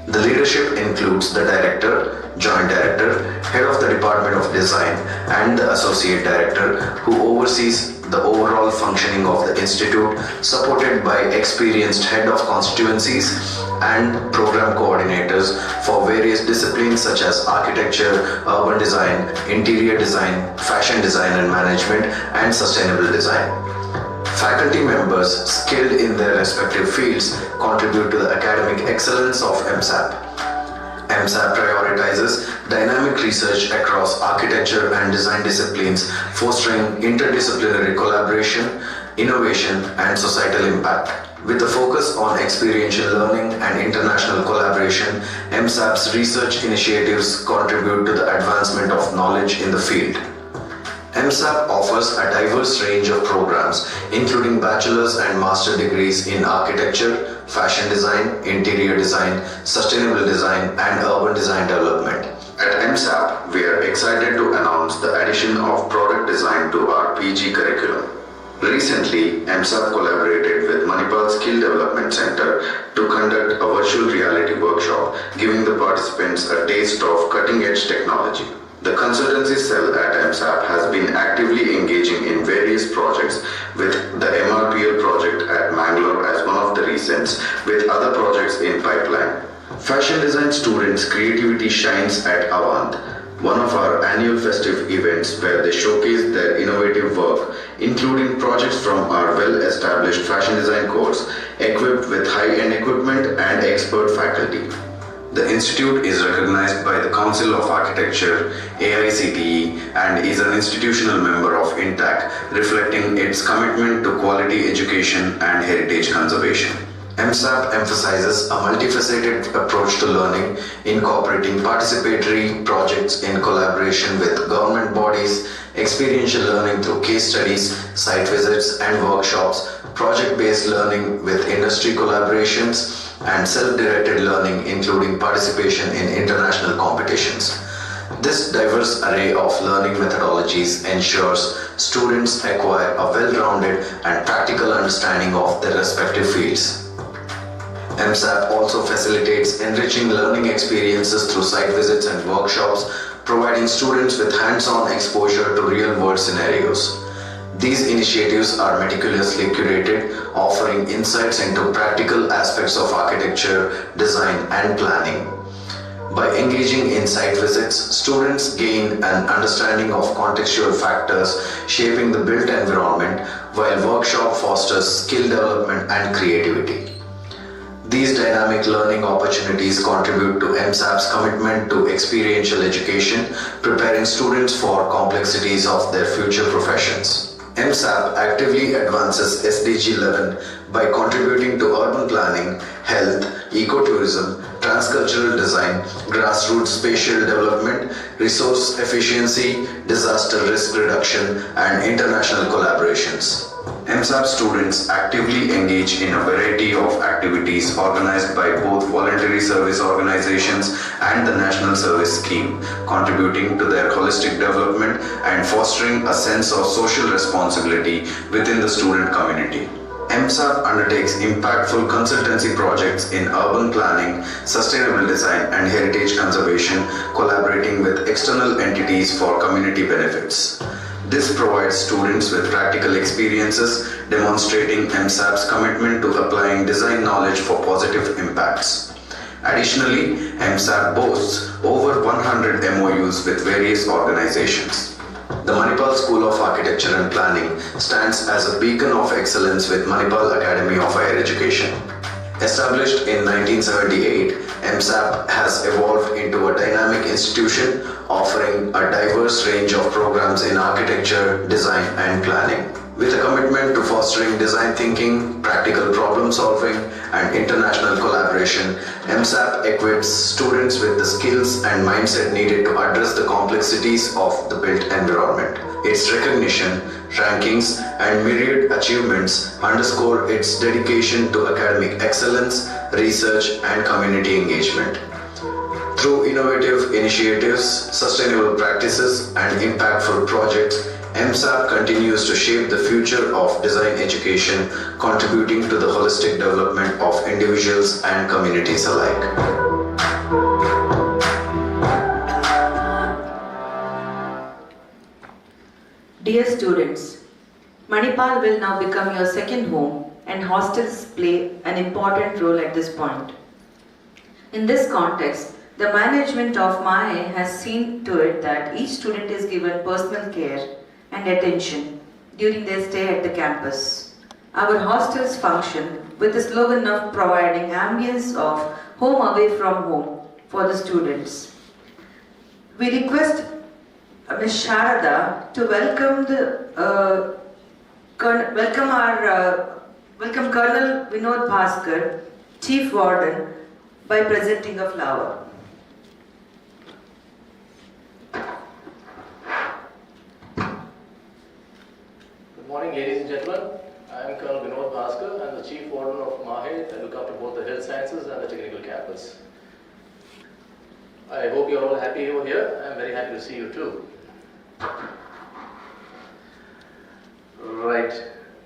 The leadership includes the director, joint director, head of the Department of Design, and the associate director who oversees the overall functioning of the institute, supported by experienced head of constituencies and program coordinators for various disciplines such as architecture, urban design, interior design, fashion design and management, and sustainable design. Faculty members skilled in their respective fields contribute to the academic excellence of MSAP. MSAP prioritizes dynamic research across architecture and design disciplines, fostering interdisciplinary collaboration, innovation, and societal impact. With a focus on experiential learning and international collaboration, MSAP's research initiatives contribute to the advancement of knowledge in the field. MSAP offers a diverse range of programs, including bachelor's and master degrees in architecture, fashion design, interior design, sustainable design, and urban design development. At MSAP, we are excited to announce the addition of product design to our PG curriculum. Recently, MSAP collaborated with Manipal Skill Development Center to conduct a virtual reality workshop, giving the participants a taste of cutting-edge technology. The consultancy cell at MSAP has been actively engaging in various projects, with the MRPL project at Mangalore as one of the recents, with other projects in pipeline. Fashion design students' creativity shines at Avant, one of our annual festive events where they showcase their innovative work, including projects from our well-established fashion design course, equipped with high-end equipment and expert faculty. The institute is recognized by the Council of Architecture, AICTE, and is an institutional member of INTAC, reflecting its commitment to quality education and heritage conservation. MSAP emphasizes a multifaceted approach to learning, incorporating participatory projects in collaboration with government bodies, experiential learning through case studies, site visits and workshops, project-based learning with industry collaborations, and self-directed learning, including participation in international competitions. This diverse array of learning methodologies ensures students acquire a well-rounded and practical understanding of their respective fields. MSAP also facilitates enriching learning experiences through site visits and workshops, providing students with hands-on exposure to real-world scenarios. These initiatives are meticulously curated, offering insights into practical aspects of architecture, design, and planning. By engaging in site visits, students gain an understanding of contextual factors shaping the built environment, while workshop fosters skill development and creativity. These dynamic learning opportunities contribute to MSAP's commitment to experiential education, preparing students for complexities of their future professions. MSAP actively advances SDG 11 by contributing to urban planning, health, ecotourism, transcultural design, grassroots spatial development, resource efficiency, disaster risk reduction, and international collaborations. MSAP students actively engage in a variety of activities organized by both voluntary service organizations and the National Service Scheme, contributing to their holistic development and fostering a sense of social responsibility within the student community. MSAP undertakes impactful consultancy projects in urban planning, sustainable design, and heritage conservation, collaborating with external entities for community benefits. This provides students with practical experiences, demonstrating MSAP's commitment to applying design knowledge for positive impacts. Additionally, MSAP boasts over 100 MOUs with various organizations. The Manipal School of Architecture and Planning stands as a beacon of excellence with Manipal Academy of Higher Education. Established in 1978, MSAP has evolved into a dynamic institution offering a diverse range of programs in architecture, design, and planning. With a commitment to fostering design thinking, practical problem solving, and international collaboration, MSAP equips students with the skills and mindset needed to address the complexities of the built environment. Its recognition, rankings, and myriad achievements underscore its dedication to academic excellence, research, and community engagement. Through innovative initiatives, sustainable practices, and impactful projects, MSAP continues to shape the future of design education, contributing to the holistic development of individuals and communities alike. Dear students, Manipal will now become your second home, and hostels play an important role at this point. In this context, the management of MAHE has seen to it that each student is given personal care and attention during their stay at the campus. Our hostels function with the slogan of providing ambience of home away from home for the students. We request Ms. Sharada to welcome welcome Colonel Vinod Bhaskar, Chief Warden, by presenting a flower. Good morning, ladies and gentlemen. I am Colonel Vinod Bhaskar. I am the Chief Warden of MAHE. I look after both the health sciences and the technical campus. I hope you are all happy over here. I am very happy to see you too. Right.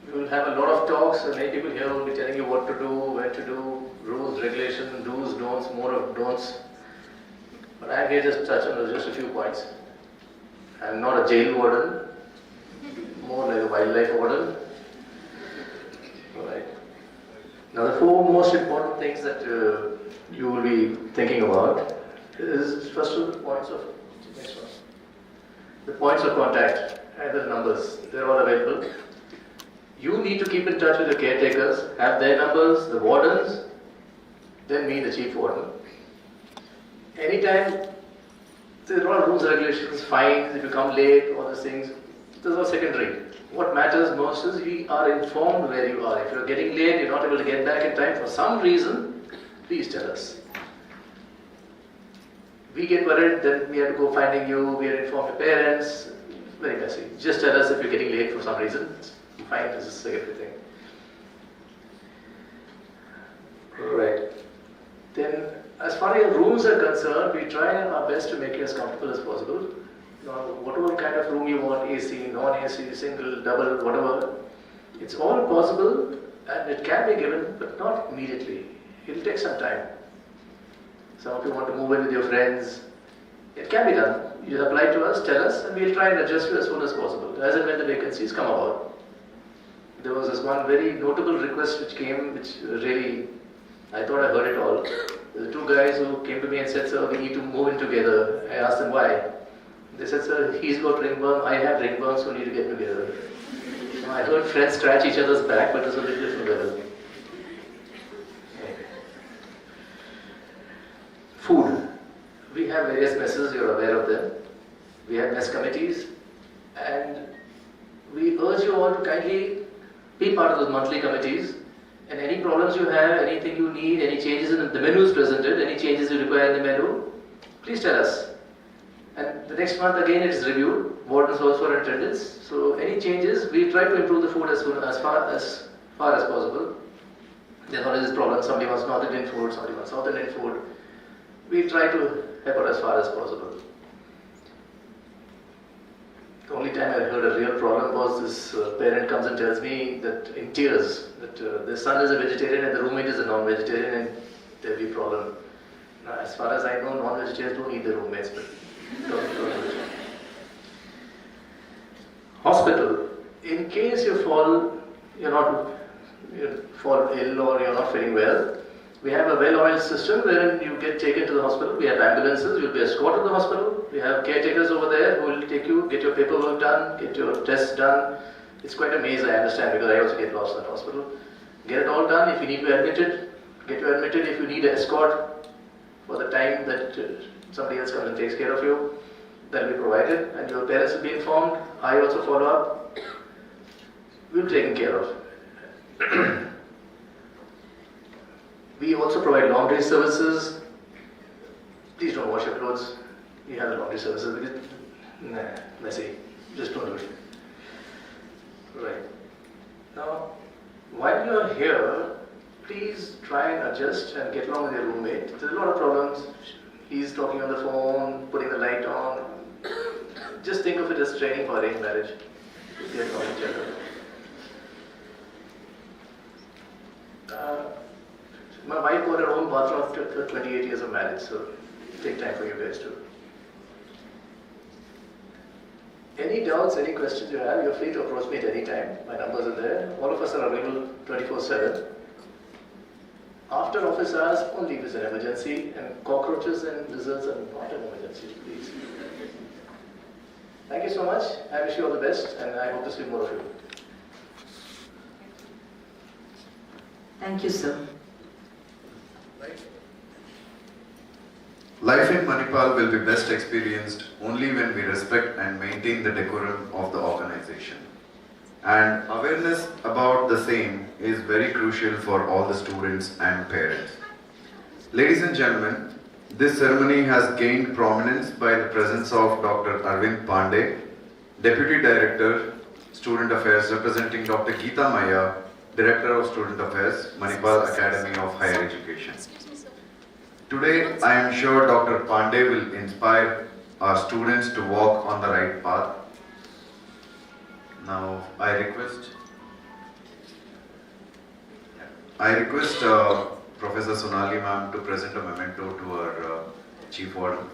We will have a lot of talks, and many people here will be telling you what to do, when to do, rules, regulations, do's, don'ts, more of don'ts. But I am here just to touch on just a few points. I am not a jail warden, more like a wildlife warden. Right. Now the four most important things that you will be thinking about is first of the points of contact and the numbers. They're all available. You need to keep in touch with the caretakers, have their numbers, the wardens, then me, the chief warden. Anytime there are rules, regulations, fines, if you come late, all these things, those are secondary. What matters most is we are informed where you are. If you're getting late, you're not able to get back in time for some reason, please tell us. We get worried, then we have to go finding you, we are informed your parents, very messy. Just tell us if you're getting late for some reason. Fine, this is everything. Right. Then, as far as rooms are concerned, we try our best to make it as comfortable as possible. Now, whatever kind of room you want, AC, non-AC, single, double, whatever, it's all possible and it can be given, but not immediately. It will take some time. Some of you want to move in with your friends. It can be done. You apply to us, tell us, and we'll try and adjust you as soon as possible, as and when the vacancies come about. There was this one very notable request which came, which really, I thought I heard it all. There were two guys who came to me and said, sir, we need to move in together. I asked them why. They said, sir, he's got ringworm, I have ringworm, so we need to get together. I heard friends scratch each other's back, but it was a little different level. Food. We have various messes, you're aware of them. We have mess committees, and we urge you all to kindly be part of those monthly committees. And any problems you have, anything you need, any changes in the menus presented, any changes you require in the menu, please tell us. And the next month again it is reviewed. Wardens also are in attendance. So any changes, we try to improve the food as far as possible. There's always this problem, somebody wants North Indian food, somebody wants South Indian food. We try to help out as far as possible. The only time I heard a real problem was this parent comes and tells me that in tears that their son is a vegetarian and the roommate is a non-vegetarian and there'll be a problem. Now, as far as I know, non-vegetarians don't need their roommates, but don't. Hospital. In case you fall ill or you're not feeling well, we have a well-oiled system wherein you get taken to the hospital. We have ambulances, you'll be escorted to the hospital. We have caretakers over there who will take you, get your paperwork done, get your tests done. It's quite a maze, I understand, because I also get lost in the hospital. Get it all done. If you need to be admitted, get you admitted. If you need an escort for the time that somebody else comes and takes care of you, that will be provided, and your parents will be informed. I also follow up. We'll be taken care of. We also provide laundry services. Please don't wash your clothes. We have the laundry services because, messy. Just don't do it. Right. Now, while you are here, please try and adjust and get along with your roommate. There's a lot of problems. He's talking on the phone, putting the light on. Just think of it as training for arranged marriage. Get along with each other. My wife got her own bathroom after 28 years of marriage, so take time for you guys too. Any doubts, any questions you have, you're free to approach me at any time. My numbers are there. All of us are available 24/7. After office hours, only if it's an emergency, and cockroaches and lizards are not an emergency, please. Thank you so much. I wish you all the best, and I hope to see more of you. Thank you, sir. Life in Manipal will be best experienced only when we respect and maintain the decorum of the organization. And awareness about the same is very crucial for all the students and parents. Ladies and gentlemen, this ceremony has gained prominence by the presence of Dr. Arvind Pandey, Deputy Director, Student Affairs, representing Dr. Geeta Maya, Director of Student Affairs, Manipal Academy of Higher Education. Today, I am sure Dr. Pandey will inspire our students to walk on the right path. Now, I request Professor Sonali ma'am to present a memento to our Chief Warden.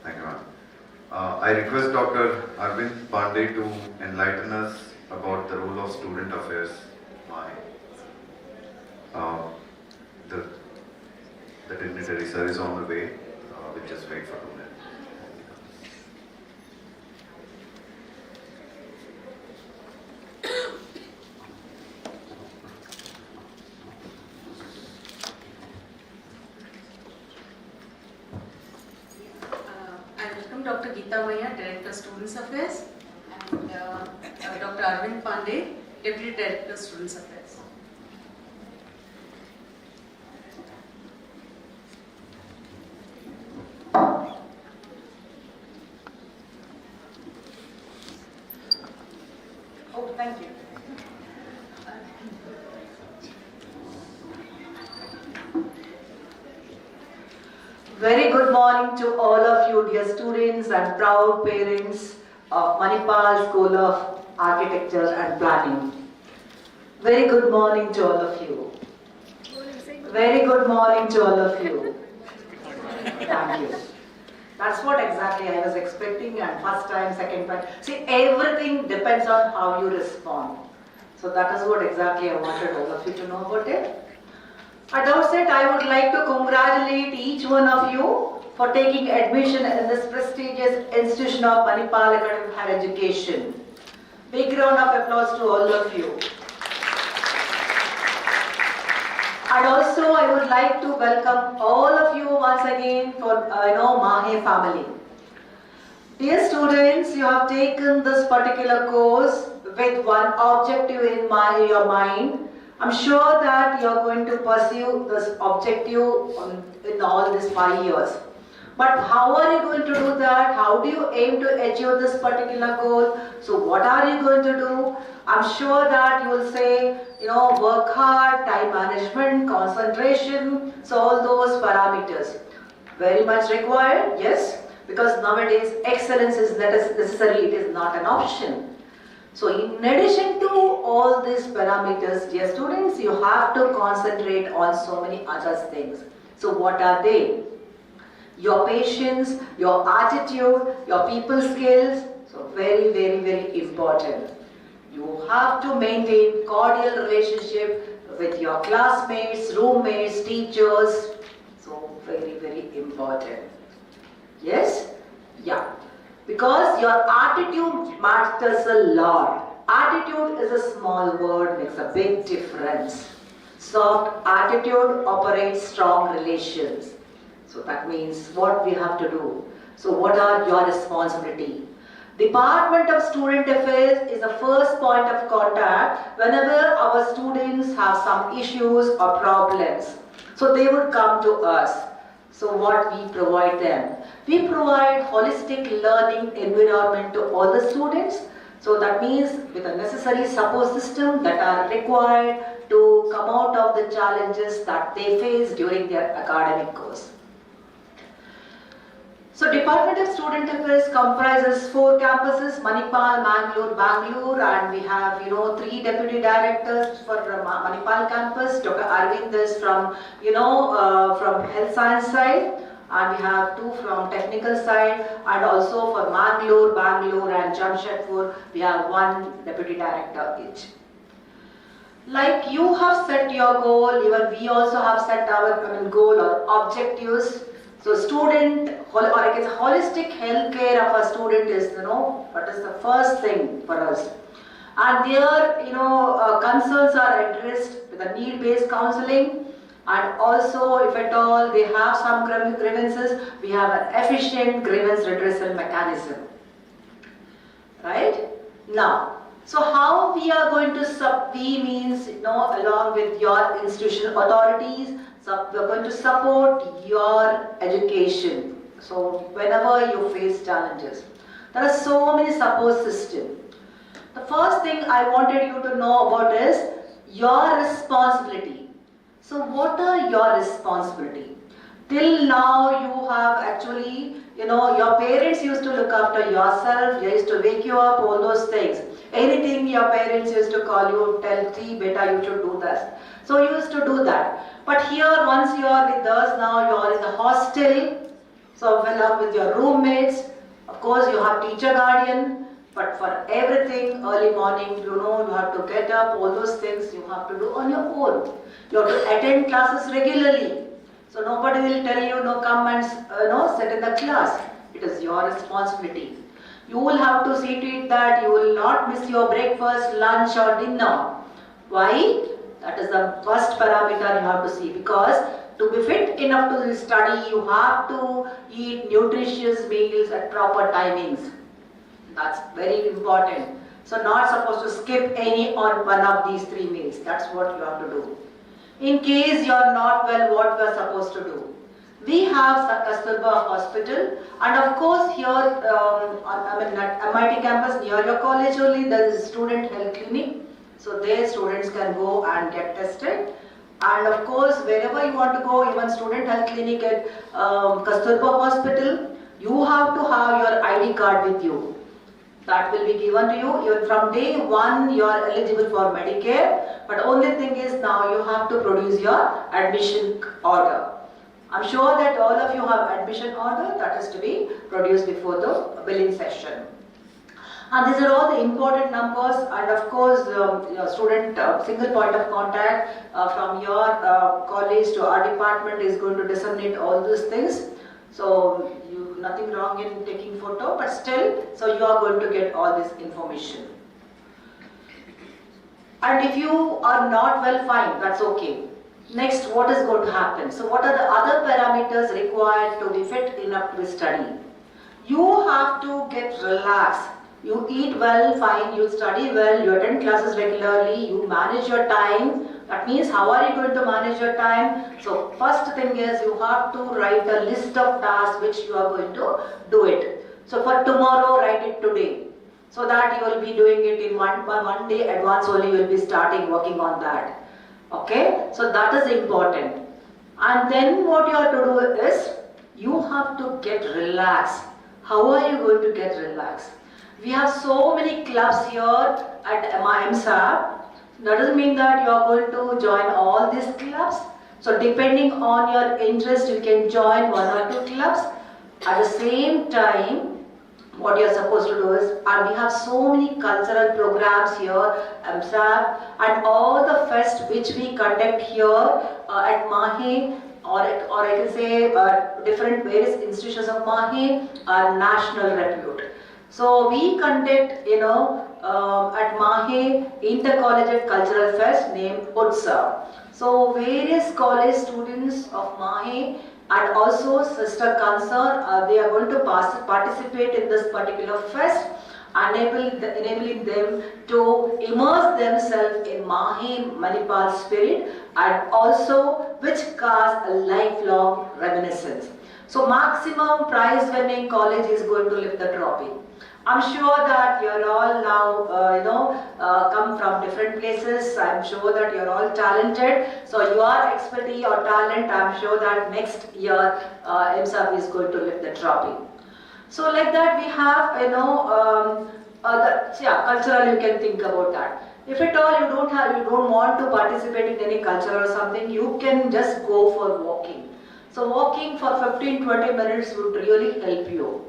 Thank you, ma'am. I request Dr. Arvind Pandey to enlighten us about the role of Student Affairs, MAHE. The dignitary sir is on the way. We'll just wait for 2 minutes. I welcome Dr. Geeta Maya, Director Students Affairs, and Dr. Arvind Pandey, Deputy Director Students Affairs. Oh, thank you. Very good morning to all of you, dear students and proud parents of Manipal School of Architecture and Planning. Very good morning to all of you. Very good morning to all of you. Thank you. That's what exactly I was expecting, and first time, second time. See, everything depends on how you respond. So that is what exactly I wanted all of you to know about it. At the outset, I would like to congratulate each one of you for taking admission in this prestigious institution of Manipal Academy of Higher Education. Big round of applause to all of you. And also, I would like to welcome all of you once again for MAHE family. Dear students, you have taken this particular course with one objective in your mind. I'm sure that you are going to pursue this objective in all these 5 years. But how are you going to do that? How do you aim to achieve this particular goal? So what are you going to do? I'm sure that you will say, work hard, time management, concentration, so all those parameters. Very much required, yes, because nowadays excellence is necessary, it is not an option. So in addition to all these parameters, dear students, you have to concentrate on so many other things. So what are they? Your patience, your attitude, your people skills, so very, very, very important. You have to maintain cordial relationship with your classmates, roommates, teachers, so very, very important. Yes? Yeah. Because your attitude matters a lot. Attitude is a small word, makes a big difference. Soft attitude operates strong relations. So that means what we have to do. So what are your responsibility? Department of Student Affairs is the first point of contact whenever our students have some issues or problems. So they would come to us. So what we provide them? We provide holistic learning environment to all the students. So that means with the necessary support system that are required to come out of the challenges that they face during their academic course. So Department of Student Affairs comprises 4 campuses, Manipal, Bangalore, and we have 3 deputy directors for Manipal campus. Dr. Arvind is from from health science side, and we have 2 from technical side, and also for Bangalore and Jamshedpur we have 1 deputy director each. Like you have set your goal, even we also have set our goal or objectives. So student, or I guess holistic health care of a student is, what is the first thing for us. And their, concerns are addressed with a need-based counseling, and also if at all they have some grievances, we have an efficient grievance redressal mechanism. Right? Now, so how we are going to, we means, along with your institutional authorities, so we are going to support your education. So whenever you face challenges, there are so many support systems. The first thing I wanted you to know about is your responsibility. So what are your responsibility? Till now you have actually, your parents used to look after yourself, they used to wake you up, all those things. Anything your parents used to call you, tell, see, beta, you should do this. So you used to do that. But here, once you are with us, now you are in the hostel, so along with your roommates, of course you have teacher guardian, but for everything, early morning, you have to get up, all those things you have to do on your own. You have to attend classes regularly. So nobody will tell you, come and sit in the class. It is your responsibility. You will have to see to it that you will not miss your breakfast, lunch or dinner. Why? That is the first parameter you have to see, because to be fit enough to study, you have to eat nutritious meals at proper timings. That's very important. So not supposed to skip any on one of these 3 meals. That's what you have to do. In case you are not well, what we are supposed to do? We have Kasturba Hospital, and of course here at MIT campus near your college only there is a student health clinic. So there students can go and get tested. And of course wherever you want to go, even student health clinic at Kasturba Hospital, you have to have your ID card with you. That will be given to you. Even from day 1 you are eligible for Medicare, but only thing is now you have to produce your admission order. I'm sure that all of you have admission order that is to be produced before the billing session. And these are all the important numbers, and of course your student single point of contact from your college to our department is going to disseminate all these things. So nothing wrong in taking photo, but still, so you are going to get all this information. And if you are not well, fine, that's okay. Next, what is going to happen? So what are the other parameters required to be fit enough to study? You have to get relaxed. You eat well, fine, you study well, you attend classes regularly, you manage your time. That means how are you going to manage your time? So first thing is you have to write a list of tasks which you are going to do it. So for tomorrow, write it today. So that you will be doing it in one day advance only, you will be starting working on that. Okay, so that is important. And then what you have to do is, you have to get relaxed. How are you going to get relaxed? We have so many clubs here at MSAP. That doesn't mean that you are going to join all these clubs. So depending on your interest, you can join 1 or 2 clubs. At the same time, what you are supposed to do is, and we have so many cultural programs here, MSAP, and all the fest which we conduct here at MAHE, or I can say different various institutions of MAHE are national repute. So we conduct, at MAHE Intercollegiate Cultural Fest named UTSA. So various college students of MAHE and also sister concern, they are going to participate in this particular fest, enabling them to immerse themselves in MAHE Manipal spirit, and also which casts a lifelong reminiscence. So maximum prize winning college is going to lift the trophy. I'm sure that you're all now, come from different places. I'm sure that you're all talented. So your expertise or talent, I'm sure that next year MSAP is going to lift the trophy. So like that we have, cultural, you can think about that. If at all you don't want to participate in any culture or something, you can just go for walking. So walking for 15-20 minutes would really help you.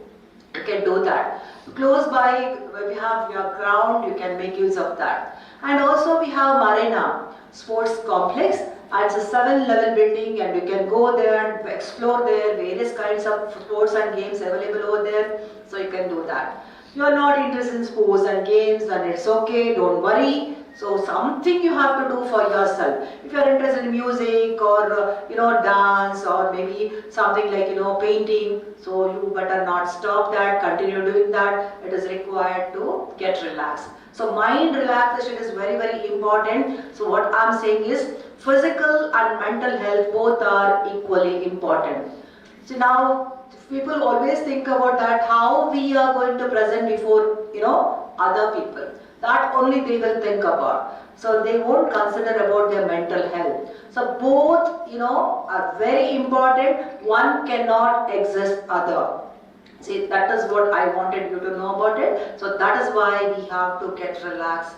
You can do that. Close by, we have your ground, you can make use of that. And also we have Marina Sports Complex. It's a 7-level building, and you can go there and explore there, various kinds of sports and games available over there. So you can do that. You are not interested in sports and games, then it's okay, don't worry. So something you have to do for yourself. If you are interested in music or dance or maybe something like painting, so you better not stop that, continue doing that. It is required to get relaxed. So mind relaxation is very, very important. So what I'm saying is physical and mental health both are equally important. So now people always think about that, how we are going to present before other people. That only they will think about. So they won't consider about their mental health. So both, are very important. One cannot exist other. See, that is what I wanted you to know about it. So that is why we have to get relaxed.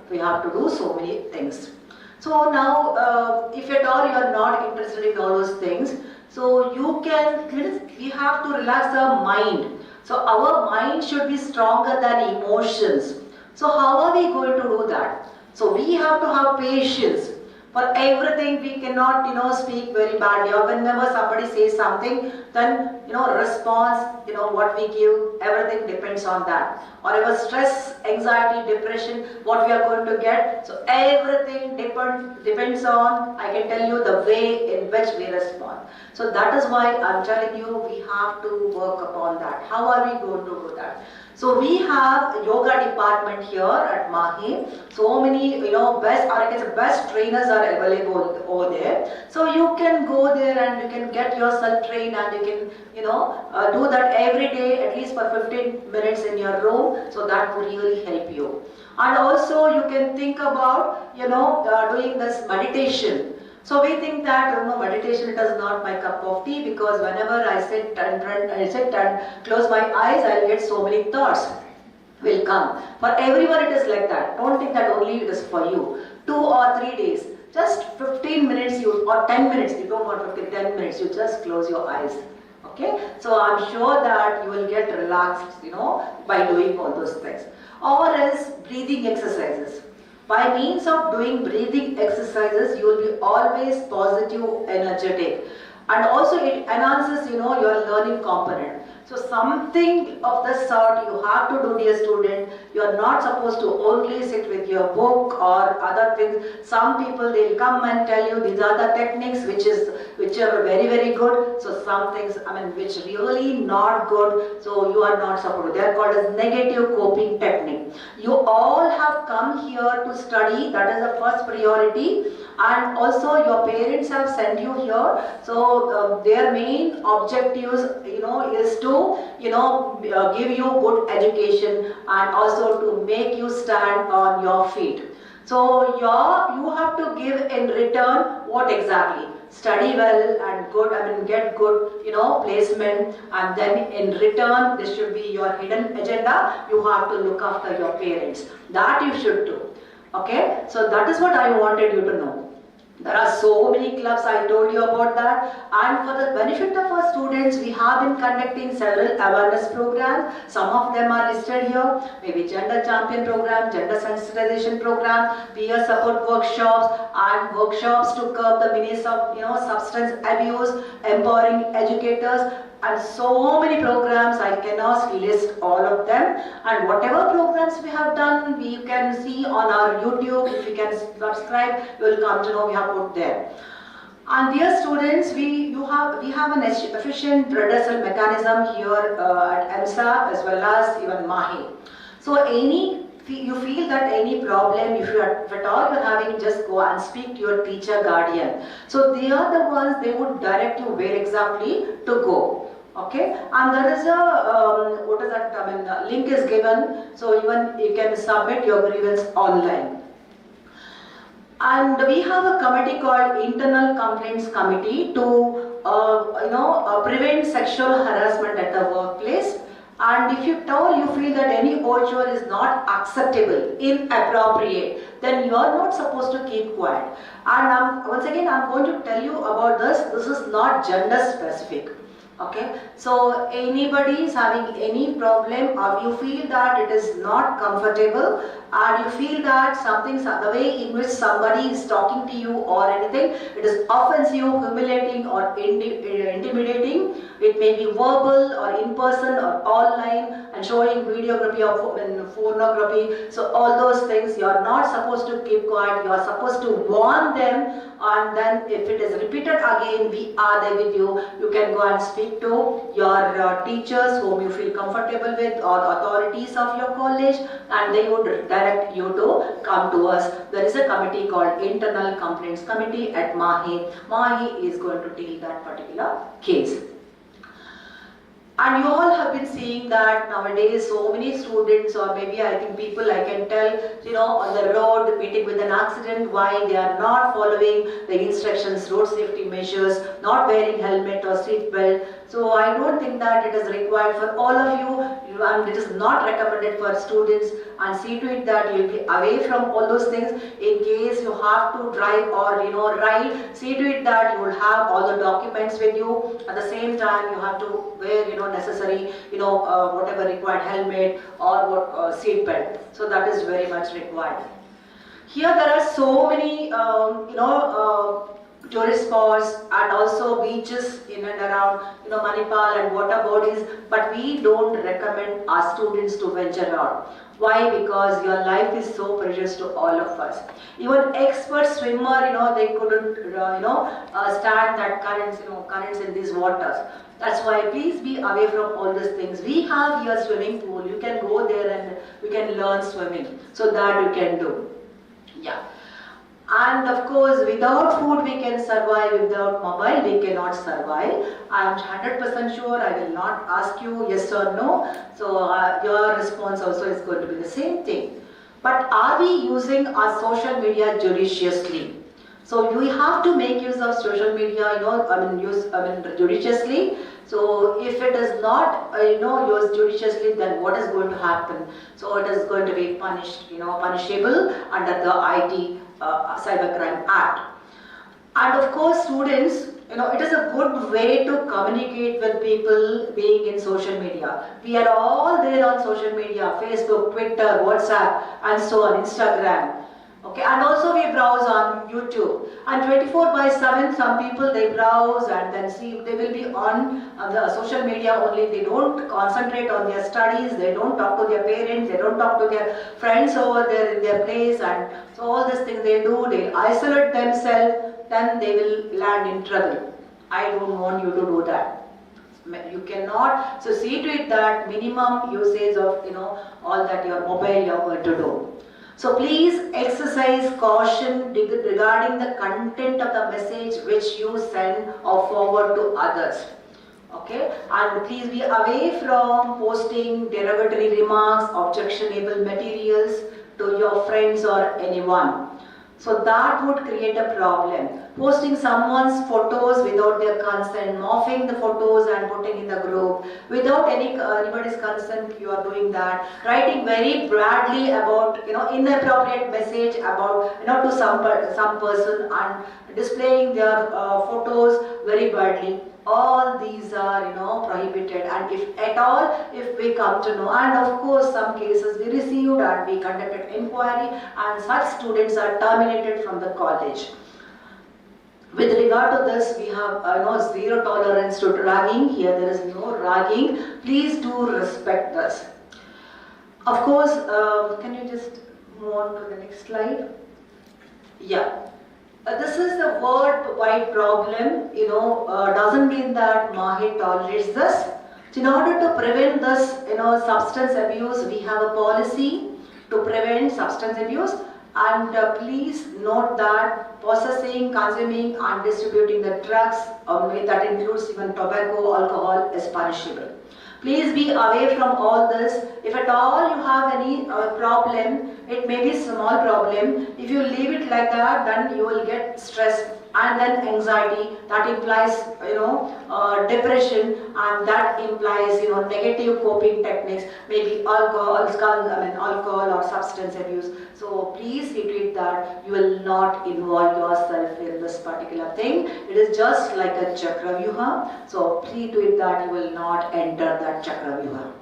We have to do so many things. So now, if at all you are not interested in all those things, so we have to relax our mind. So our mind should be stronger than emotions. So how are we going to do that? So we have to have patience. For everything we cannot, speak very badly. Or whenever somebody says something, then, response, what we give, everything depends on that. Or our stress, anxiety, depression, what we are going to get. So everything depends on, I can tell you, the way in which we respond. So that is why I'm telling you, we have to work upon that. How are we going to do that? So we have a yoga department here at MAHE. So many, best trainers are available over there. So you can go there and you can get yourself trained, and you can, do that every day, at least for 15 minutes in your room. So that would really help you. And also you can think about, doing this meditation. So we think that meditation is not my cup of tea, because whenever I sit and close my eyes, I'll get so many thoughts will come. For everyone it is like that. Don't think that only it is for you. 2 or 3 days, just 15 minutes or 10 minutes, you don't want 15, 10 minutes, you just close your eyes. Okay? So I'm sure that you will get relaxed, by doing all those things. Or else breathing exercises. By means of doing breathing exercises, you will be always positive, energetic. And also it enhances, your learning component. So something of the sort you have to do, dear student. You are not supposed to only sit with your book or other things. Some people, they will come and tell you these are the techniques which are very, very good. So some things, which really not good. So you are not supposed to. They are called as negative coping technique. You all have come here to study. That is the first priority. And also your parents have sent you here. So their main objectives, is to, give you good education and also to make you stand on your feet. So you have to give in return what exactly? Study well and good, get good, placement, and then in return, this should be your hidden agenda. You have to look after your parents. That you should do. Okay? So that is what I wanted you to know. There are so many clubs, I told you about that. And for the benefit of our students, we have been conducting several awareness programs. Some of them are listed here. Maybe gender champion program, gender sensitization program, peer support workshops, and workshops to curb the menace of substance abuse, empowering educators. and so many programs, I cannot list all of them. And whatever programs we have done, we can see on our YouTube. If you can subscribe, you will come to know we have put there. And dear students, we have an efficient redressal mechanism here at MSAP as well as even MAHE. So you feel that any problem, if at all you're having, just go and speak to your teacher guardian. So they are the ones, they would direct you where exactly to go. Okay, and there is a link is given, so even you can submit your grievance online. And we have a committee called Internal Complaints Committee to prevent sexual harassment at the workplace. And if you feel that any overture is not acceptable, inappropriate, then you are not supposed to keep quiet. And once again, I'm going to tell you about this. This is not gender specific. Okay, so anybody is having any problem, or you feel that it is not comfortable, and you feel that the way in which somebody is talking to you or anything, it is offensive, humiliating or intimidating. It may be verbal or in person or online, and showing videography or pornography. So all those things, you are not supposed to keep quiet. You are supposed to warn them, and then if it is repeated again, we are there with you. You can go and speak to your teachers whom you feel comfortable with, or authorities of your college, and they would direct you to come to us. There is a committee called Internal Complaints Committee at MAHE. MAHE is going to deal that particular case. And you all have been seeing that nowadays so many students, or maybe I think people, I can tell, on the road meeting with an accident, why they are not following the instructions, road safety measures, not wearing helmet or seat belt. So I don't think that it is required for all of you, and it is not recommended for students. And see to it that you will be away from all those things. In case you have to drive or ride, see to it that you will have all the documents with you. At the same time, you have to wear necessary whatever required helmet or seat belt. So that is very much required. Here there are so many tourist spots and also beaches in and around Manipal and water bodies, but we don't recommend our students to venture out. Why? Because your life is so precious to all of us. Even expert swimmer, they couldn't stand that currents in these waters. That's why please be away from all these things. We have here swimming pool. You can go there and you can learn swimming. So that you can do. Yeah. And of course, without food we can survive, without mobile we cannot survive. I am 100% sure I will not ask you yes or no. So your response also is going to be the same thing. But are we using our social media judiciously? So we have to make use of social media, judiciously. So if it is not, used judiciously, then what is going to happen? So it is going to be punishable under the IT Cybercrime Act. And of course, students, it is a good way to communicate with people being in social media. We are all there on social media, Facebook, Twitter, WhatsApp, and so on, Instagram. Okay, and also we browse on YouTube. And 24/7, some people they browse and then see, they will be on the social media only. They don't concentrate on their studies, they don't talk to their parents, they don't talk to their friends over there in their place, and so all these things they do, they isolate themselves, then they will land in trouble. I don't want you to do that. You cannot, so see to it that minimum usage of all that your mobile you are going to do. So please exercise caution regarding the content of the message which you send or forward to others. Okay, and please be away from posting derogatory remarks, objectionable materials to your friends or anyone. So that would create a problem. Posting someone's photos without their consent, morphing the photos and putting in the group without anybody's consent, you are doing that. Writing very badly about inappropriate message about to some person and displaying their photos very badly. All these are prohibited, and if at all, if we come to know, and of course some cases we received and we conducted inquiry, and such students are terminated from the college. With regard to this, we have zero tolerance to ragging. Here there is no ragging. Please do respect this. Of course, can you just move on to the next slide? Yeah. This is a worldwide problem, doesn't mean that MAHE tolerates this. So in order to prevent this, substance abuse, we have a policy to prevent substance abuse. And please note that possessing, consuming and distributing the drugs, that includes even tobacco, alcohol, is punishable. Please be away from all this. If at all you have any problem, it may be a small problem. If you leave it like that, then you will get stress and then anxiety. That implies, depression, and that implies, negative coping techniques, maybe alcohol or substance abuse. So please see to it that you will not involve yourself in this particular thing. It is just like a chakravyuha. So see to it that you will not enter that chakravyuha.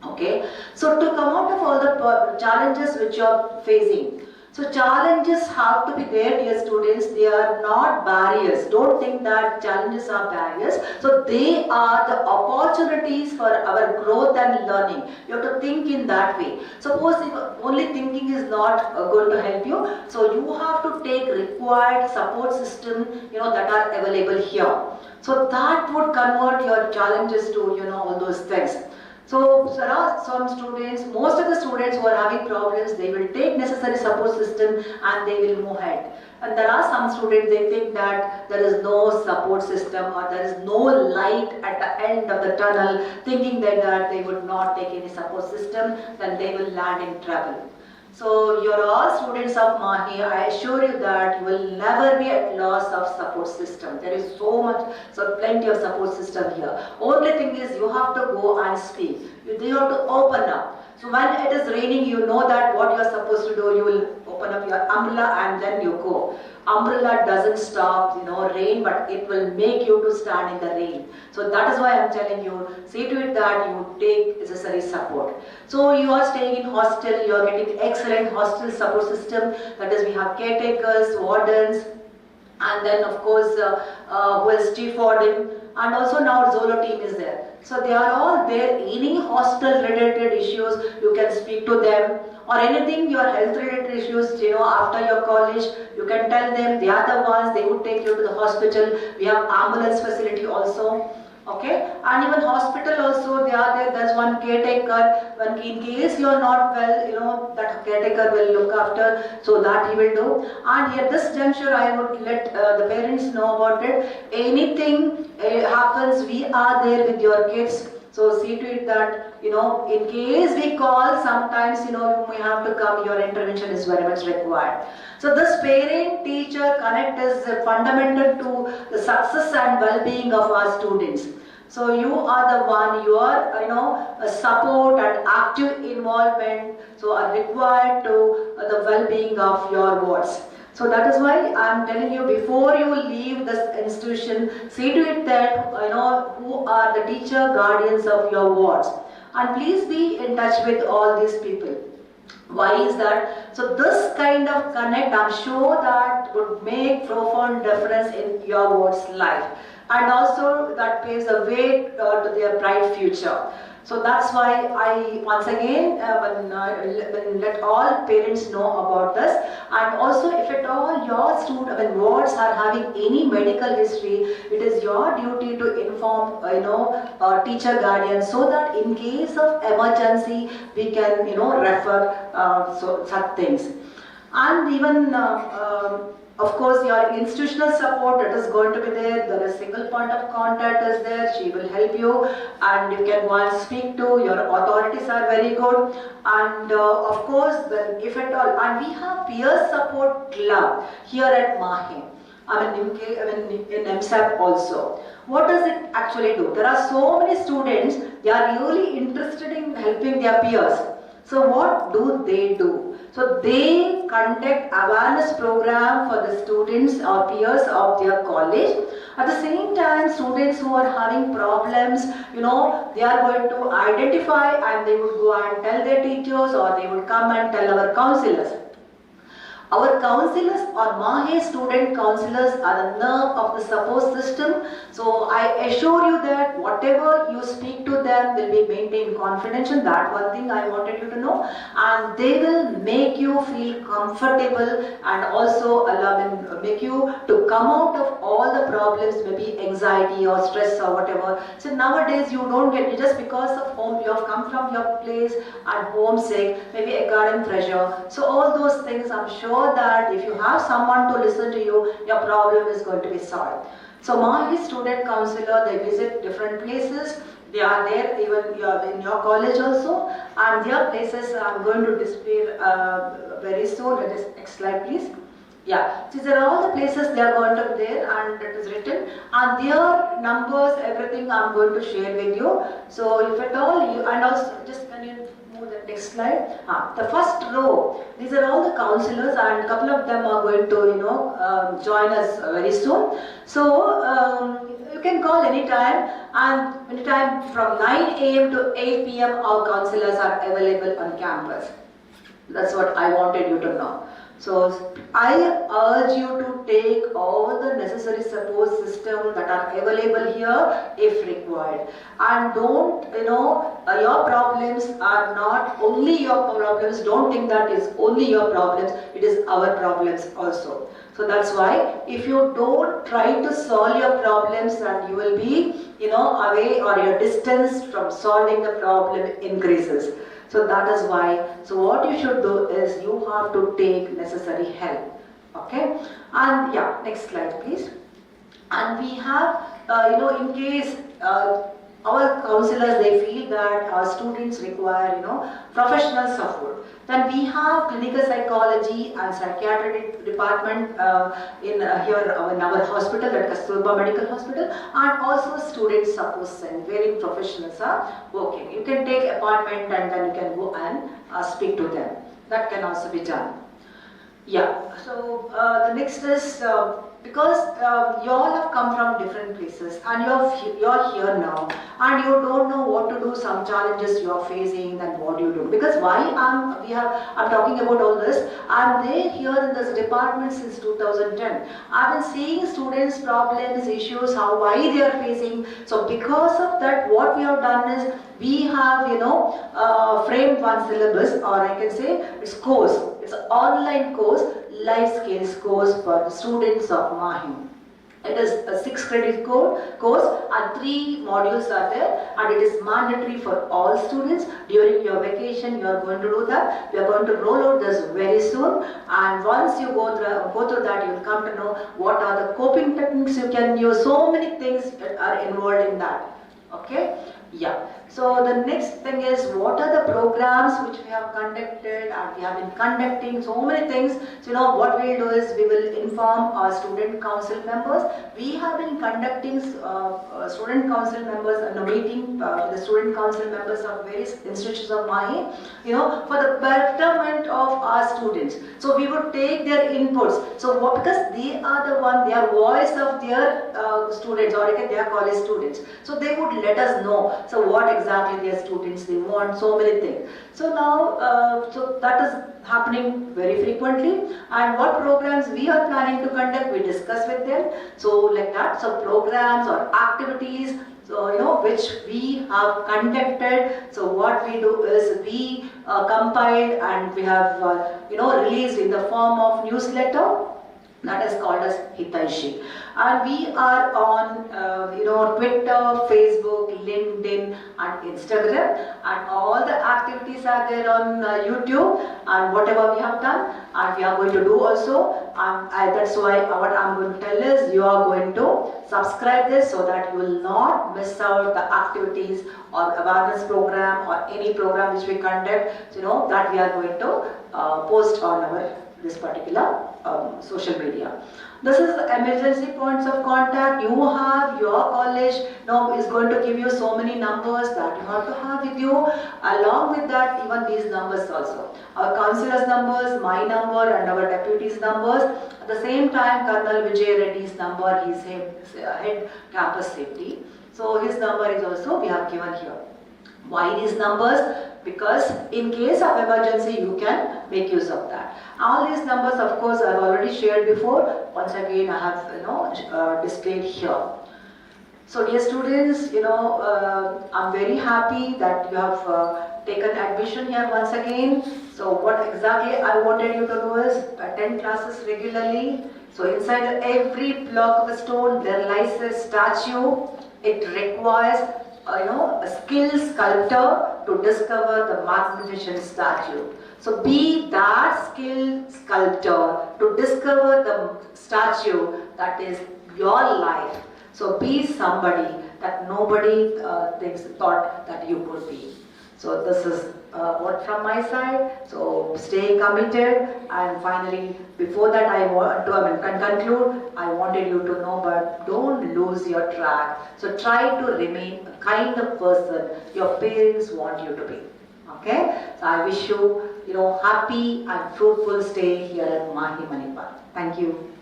Okay. So to come out of all the challenges which you are facing. So challenges have to be there, dear students. They are not barriers. Don't think that challenges are barriers. So they are the opportunities for our growth and learning. You have to think in that way. Suppose if only thinking is not going to help you, so you have to take required support system, that are available here. So that would convert your challenges to, all those things. So there are some students, most of the students who are having problems, they will take necessary support system and they will move ahead. And there are some students, they think that there is no support system or there is no light at the end of the tunnel, thinking that they would not take any support system, then they will land in trouble. So you are all students of MAHE. I assure you that you will never be at loss of support system. There is plenty of support system here. Only thing is you have to go and speak. You have to open up. So when it is raining, you know that what you are supposed to do. You will open up your umbrella and then you go. Umbrella doesn't stop, rain, but it will make you to stand in the rain. So that is why I am telling you, see to it that you take necessary support. So you are staying in hostel, you are getting excellent hostel support system. That is, we have caretakers, wardens, and then of course who is chief warden, and also now Zolo team is there. So they are all there. Any hostel related issues, you can speak to them, or anything your health related issues, after your college, you can tell them. They are the ones, they would take you to the hospital. We have ambulance facility also. Okay, and even hospital also, they are there. There's one caretaker. When in case you are not well, that caretaker will look after. So that he will do. And at this juncture, I would let the parents know about it. Anything happens, we are there with your kids. So see to it that, in case we call, sometimes, you may have to come, your intervention is very much required. So this parent-teacher connect is fundamental to the success and well-being of our students. So you are the one, your support and active involvement are required to the well-being of your wards. So that is why I am telling you, before you leave this institution, see to it that who are the teacher guardians of your wards, and please be in touch with all these people. Why is that? So this kind of connect, I am sure that would make profound difference in your ward's life, and also that paves the way to their bright future. So that's why I once again let all parents know about this, and also if at all your wards are having any medical history, it is your duty to inform teacher guardians, so that in case of emergency we can refer such things. And even of course, your institutional support, that is going to be there. There is single point of contact is there. She will help you, and you can once speak to. Your authorities are very good, and of course, if at all, and we have peer support club here at MAHE. In MSAP also. What does it actually do? There are so many students. They are really interested in helping their peers. So what do? So they conduct awareness program for the students or peers of their college. At the same time, students who are having problems, they are going to identify, and they would go and tell their teachers, or they would come and tell our counselors. Our counselors or MAHE student counselors are the nerve of the support system. So I assure you that whatever you speak to them will be maintained confidential. That one thing I wanted you to know. And they will make you feel comfortable and also make you to come out of all the problems, maybe anxiety or stress or whatever. So nowadays you don't get, just because of home, you have come from your place and homesick, maybe academic pressure. So all those things, I'm sure that if you have someone to listen to you, your problem is going to be solved. So MAHE student counselor, they visit different places. They are there even in your college also, and their places I'm going to display very soon. Let us next slide, please. Yeah, these are all the places they are going to be there, and it is written, and their numbers, everything I'm going to share with you. So if at all you, and also just can you move the next slide? The first row, these are all the counselors, and a couple of them are going to join us very soon. So you can call anytime, and anytime from 9 a.m. to 8 p.m. our counselors are available on campus. That's what I wanted you to know. So I urge you to take all the necessary support systems that are available here if required. And don't, your problems are not only your problems. Don't think that is only your problems. It is our problems also. So that's why if you don't try to solve your problems, and you will be, away, or your distance from solving the problem increases. So that is why, so what you should do is you have to take necessary help, okay? And yeah, next slide please. And we have, in case our counselors, they feel that our students require, professional support, then we have clinical psychology and psychiatric department in our hospital, that Kasturba Medical Hospital, and also student support center, wherein professionals are working. You can take appointment and then you can go and speak to them. That can also be done. Yeah, so the next is, because you all have come from different places, and you're here now, and you don't know what to do, some challenges you are facing, then what do you do? Because why I'm talking about all this, I'm there here in this department since 2010. I've been seeing students' problems, issues, why they are facing. So because of that, what we have done is, we have, framed one syllabus, or I can say it's course. It's an online course, life skills course for the students of MAHE. It is a 6-credit course, and 3 modules are there, and it is mandatory for all students. During your vacation, you are going to do that. We are going to roll out this very soon, and once you go through that, you will come to know what are the coping techniques you can use. So many things are involved in that. Okay? Yeah. So the next thing is, what are the programs which we have conducted, and we have been conducting so many things. So what we will do is, we will inform our student council members. We have been conducting student council members and a meeting with the student council members of various institutions of MAHE, for the betterment of our students. So we would take their inputs. So because they are the one, they are voice of their students, or their college students. So they would let us know. So what exactly their students they want, so many things. So now, so that is happening very frequently, and what programs we are planning to conduct, we discuss with them. So like that, so programs or activities, so which we have conducted. So what we do is, we compiled and we have released in the form of newsletter. That is called as Hitaishi. And we are on Twitter, Facebook, LinkedIn and Instagram, and all the activities are there on YouTube, and whatever we have done and we are going to do also. That's why what I'm going to tell is, you are going to subscribe this so that you will not miss out the activities or awareness program or any program which we conduct, that we are going to post on this particular social media. This is the emergency points of contact. You have your college is going to give you so many numbers that you have to have with you. Along with that, even these numbers also. Our councillors' numbers, my number, and our deputies' numbers. At the same time, Colonel Vijay Reddy's number, he's head campus safety. So his number is also we have given here. Why these numbers? Because in case of emergency, you can make use of that. All these numbers, of course, I've already shared before. Once again, I have displayed here. So, dear students, I'm very happy that you have taken admission here once again. So, what exactly I wanted you to do is attend classes regularly. So, inside every block of a stone, there lies a statue. It requires a skilled sculptor to discover the magnificent statue. So be that skilled sculptor to discover the statue that is your life. So be somebody that nobody thought that you could be. So this is what from my side. So stay committed, and finally, before that I want to conclude, I wanted you to know, but don't lose your track. So try to remain a kind of person your parents want you to be. Okay? So I wish you, happy and fruitful stay here at MAHE Manipal. Thank you.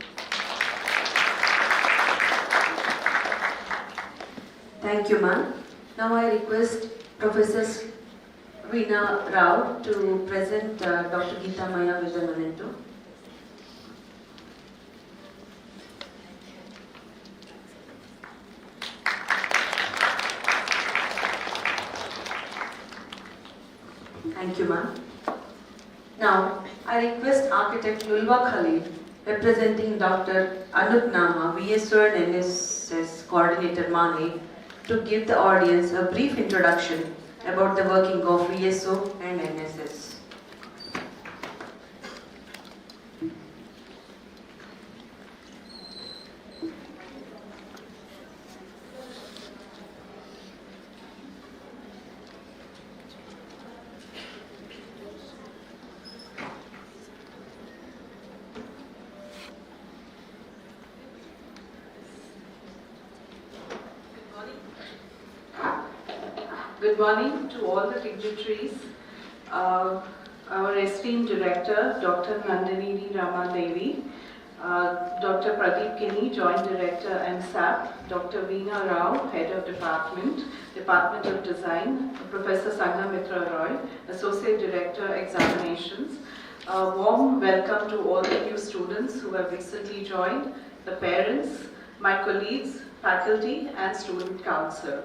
Thank you, ma'am. Now I request Professor Veena Rao to present Dr. Geeta Maya with a memento. Thank you, ma'am. Now, I request Architect Lulwa Khalid, representing Dr. Anup Nama, VSO and NSS Coordinator MAHE, to give the audience a brief introduction about the working of VSO and NSS. Good morning to all the dignitaries. Our esteemed director, Dr. Nandini V. Ramadevi, Dr. Pradeep Kini, Joint Director MSAP, Dr. Veena Rao, Head of Department of Design, Professor Sanghamitra Roy, Associate Director Examinations. A warm welcome to all the new students who have recently joined, the parents, my colleagues, faculty and student council.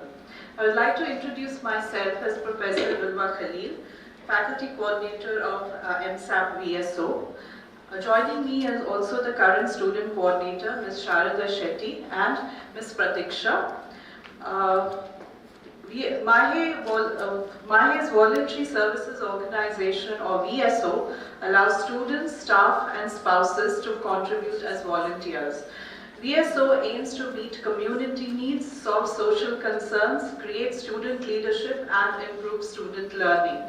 I would like to introduce myself as Professor Lulwa Khalil, Faculty Coordinator of MSAP VSO. Joining me is also the current Student Coordinator, Ms. Sharada Shetty and Ms. Pratiksha. MAHE's Voluntary Services Organization, or VSO, allows students, staff and spouses to contribute as volunteers. VSO aims to meet community needs, solve social concerns, create student leadership and improve student learning.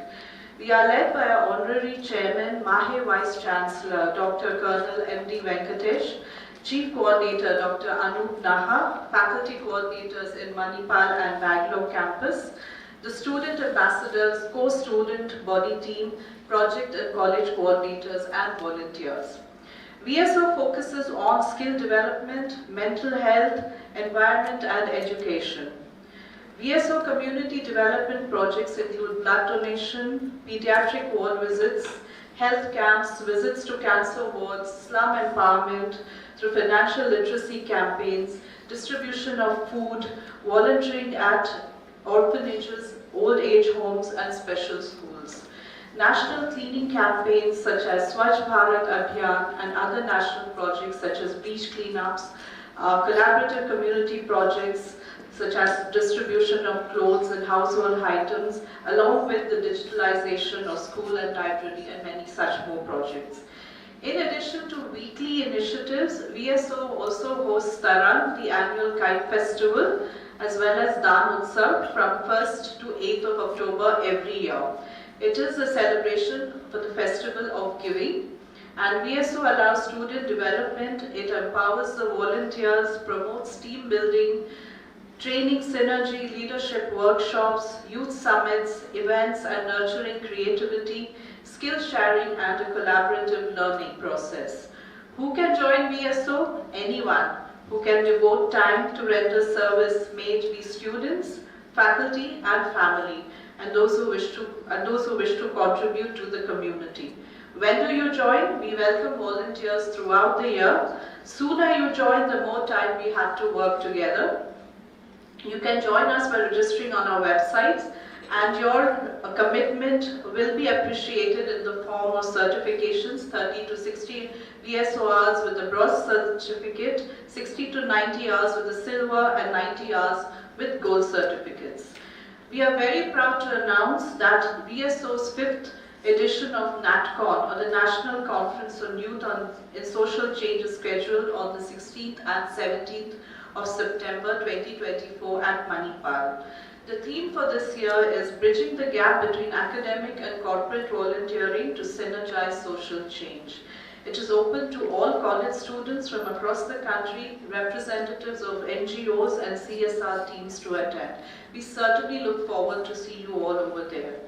We are led by our Honorary Chairman, MAHE Vice Chancellor, Dr. Colonel M.D. Venkatesh, Chief Coordinator, Dr. Anup Naha, Faculty Coordinators in Manipal and Bangalore campus, the Student Ambassadors, Co-Student Body Team, Project and College Coordinators and volunteers. VSO focuses on skill development, mental health, environment and education. VSO community development projects include blood donation, pediatric ward visits, health camps, visits to cancer wards, slum empowerment through financial literacy campaigns, distribution of food, volunteering at orphanages, old age homes and special schools. National cleaning campaigns such as Swachh Bharat Abhiyan and other national projects such as beach cleanups, collaborative community projects such as distribution of clothes and household items, along with the digitalization of school and library and many such more projects. In addition to weekly initiatives, VSO also hosts Tarang, the annual kite festival, as well as Dan Utsav from 1st to 8th of October every year. It is a celebration for the festival of giving, and VSO allows student development. It empowers the volunteers, promotes team building, training synergy, leadership workshops, youth summits, events and nurturing creativity, skill sharing and a collaborative learning process. Who can join VSO? Anyone who can devote time to render service, may it be students, faculty and family, and those who wish to contribute to the community. When do you join? We welcome volunteers throughout the year. Sooner you join, the more time we have to work together. You can join us by registering on our websites, and your commitment will be appreciated in the form of certifications, 30 to 60 VSO hours with the bronze certificate, 60 to 90 hours with the silver, and 90 hours with gold certificates. We are very proud to announce that VSO's 5th edition of NatCon, or the National Conference on Youth in Social Change, is scheduled on the 16th and 17th of September 2024 at Manipal. The theme for this year is Bridging the Gap Between Academic and Corporate Volunteering to Synergize Social Change. It is open to all college students from across the country, representatives of NGOs and CSR teams to attend. We certainly look forward to see you all over there.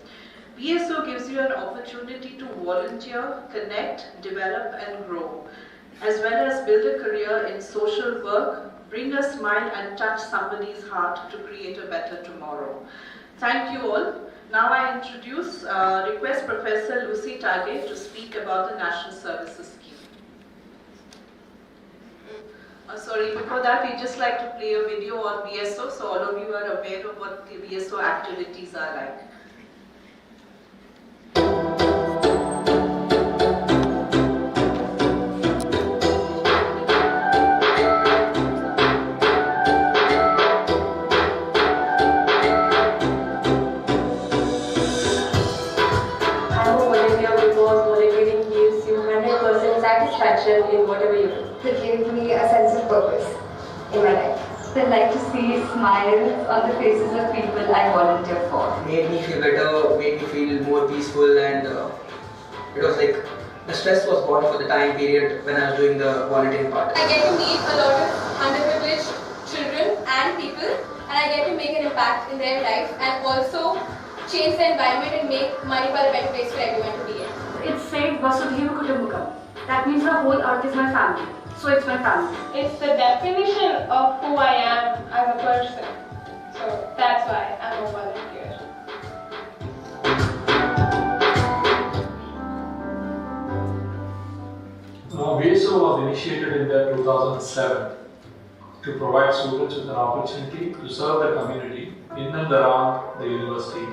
VSO gives you an opportunity to volunteer, connect, develop and grow, as well as build a career in social work, bring a smile and touch somebody's heart to create a better tomorrow. Thank you all. Now I request Professor Lucy Tage to speak about the National Services Scheme. Before that, we'd just like to play a video on VSO so all of you are aware of what the VSO activities are like. In whatever you do. It gave me a sense of purpose in my life. I like to see smiles on the faces of people I volunteer for. Made me feel better, made me feel more peaceful, and it was like the stress was gone for the time period when I was doing the volunteering part. I get to meet a lot of underprivileged children and people, and I get to make an impact in their life and also change the environment and make Manipal a better place for everyone to be in. It said Vasudhaiva Kutumbakam. That means the whole earth is my family. So it's my family. It's the definition of who I am as a person. So that's why I'm a volunteer. VSO was initiated in the 2007 to provide students with an opportunity to serve the community in and around the university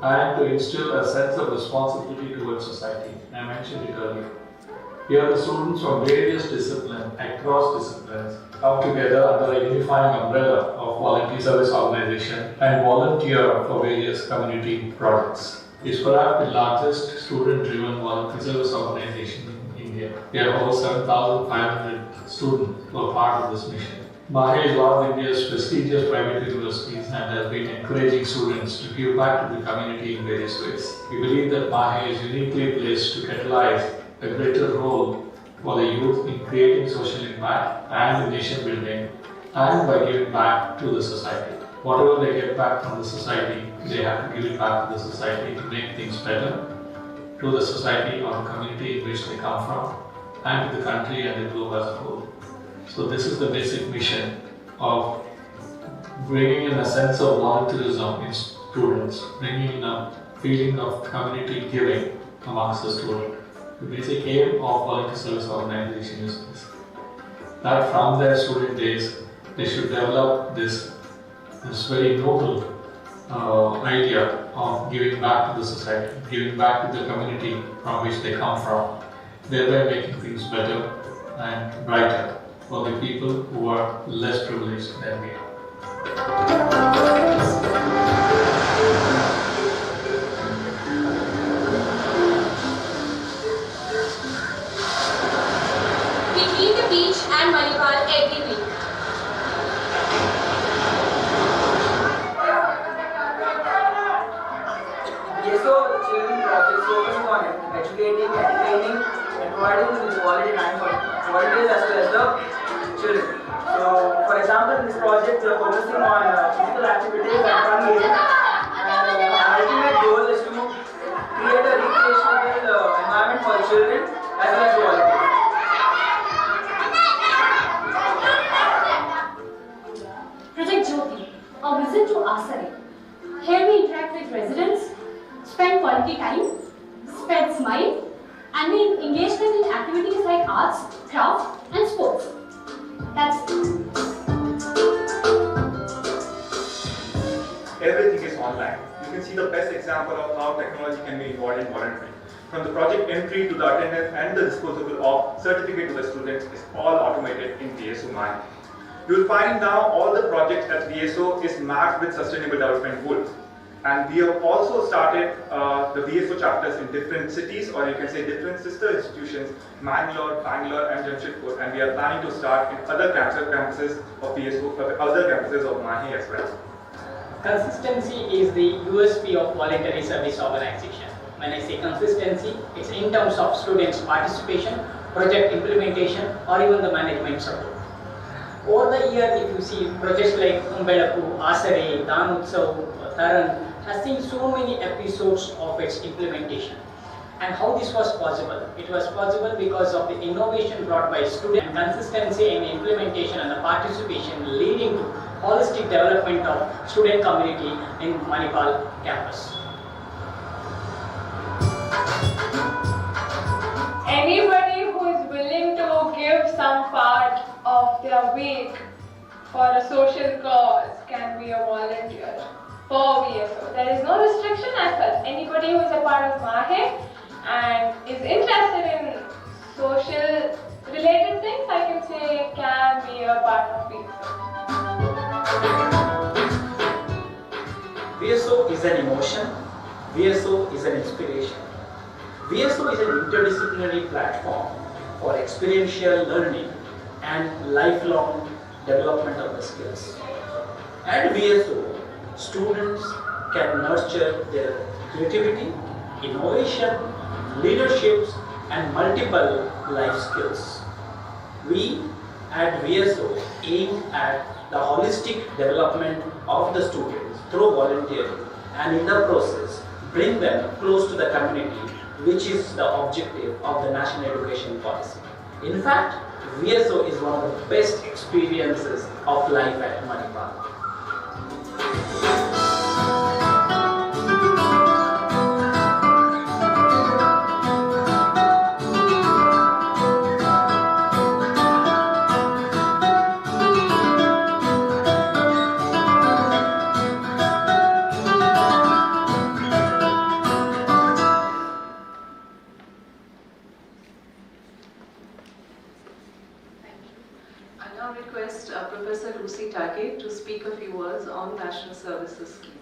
and to instill a sense of responsibility towards society. I mentioned it earlier. Here the students from various disciplines, across disciplines, come together under a unifying umbrella of volunteer service organization and volunteer for various community projects. It's perhaps the largest student-driven volunteer service organization in India. We have over 7,500 students who are part of this mission. MAHE is one of India's prestigious private universities and has been encouraging students to give back to the community in various ways. We believe that MAHE is uniquely placed to catalyze a greater role for the youth in creating social impact and nation building, and by giving back to the society. Whatever they get back from the society, they have to give it back to the society to make things better, to the society or the community in which they come from, and to the country and the globe as a whole. So this is the basic mission of bringing in a sense of volunteerism in students, bringing in a feeling of community giving amongst the students. The basic aim of volunteer service organization is this, that from their student days they should develop this very noble idea of giving back to the society, giving back to the community from which they come from, thereby making things better and brighter for the people who are less privileged than we are. Beach and Manipal every week. VSO children projects focus on educating, entertaining, and providing them with quality time for volunteers as well as the children. So, for example, in this project, we are focusing on physical activities and fun games. And our ultimate goal is to create a recreational environment for the children as well as the volunteers. Project Jyoti, a visit to Asari, with residents, spend quality time, spread smile, and engage them in activities like arts, crafts, and sports. That's it. Everything is online. You can see the best example of how technology can be involved in volunteering. From the project entry to the attendance and the disposable of certificate to the students is all automated in VSO MAHE. You will find now all the projects at VSO is mapped with sustainable development goals. And we have also started the VSO chapters in different cities, or you can say different sister institutions, Mangalore, Bangalore, and Jamshedpur. And we are planning to start in other campuses of VSO, other campuses of MAHE as well. Consistency is the USP of voluntary service organization. When I say consistency, it's in terms of students' participation, project implementation, or even the management support. Over the year, if you see projects like Umbelapu, Asare, Danutsav, Taran, has seen so many episodes of its implementation. And how this was possible? It was possible because of the innovation brought by students, and consistency in implementation and the participation leading to holistic development of student community in Manipal campus. Anybody who is willing to give some part of their week for a social cause can be a volunteer for VSO. There is no restriction as such. Anybody who is a part of MAHE and is interested in social related things, I can say, can be a part of VSO. VSO is an emotion, VSO is an inspiration. VSO is an interdisciplinary platform for experiential learning and lifelong development of the skills. At VSO, students can nurture their creativity, innovation, leaderships, and multiple life skills. We at VSO aim at the holistic development of the students through volunteering, and in the process bring them close to the community, which is the objective of the National Education Policy. In fact, VSO is one of the best experiences of life at Manipal. To speak a few words on National Services Scheme.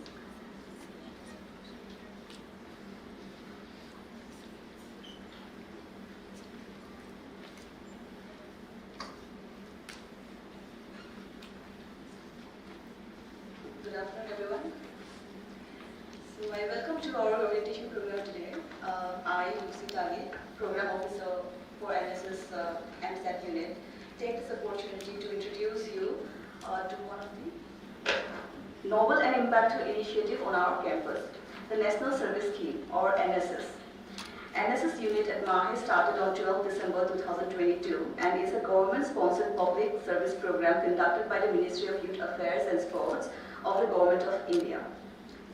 Good afternoon, everyone. So I welcome to our orientation program today. I, Lucy Tage, Program Officer for NSS MSAP unit, take this opportunity to introduce you to one of the novel and impactful initiative on our campus, the National Service Scheme, or NSS. NSS unit at MAHE started on 12 December 2022 and is a government-sponsored public service program conducted by the Ministry of Youth Affairs and Sports of the Government of India.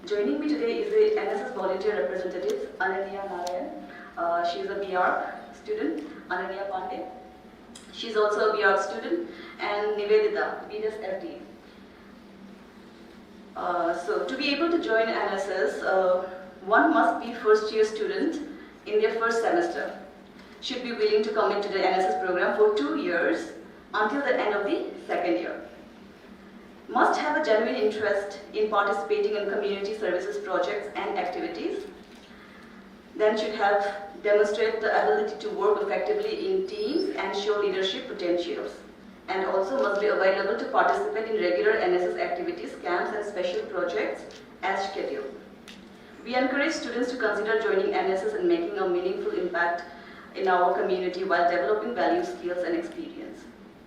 Joining me today is the NSS volunteer representative, Ananya Narayan. She is a BR student, Ananya Pandey. She is also a BR student, and Nivedita, BS FD. So to be able to join NSS, one must be first-year student in their first semester. Should be willing to commit to the NSS program for 2 years until the end of the second year. Must have a genuine interest in participating in community services projects and activities. Then should have demonstrate the ability to work effectively in teams and show leadership potentials. And also must be available to participate in regular NSS activities, camps and special projects as scheduled. We encourage students to consider joining NSS and making a meaningful impact in our community while developing values, skills and experience.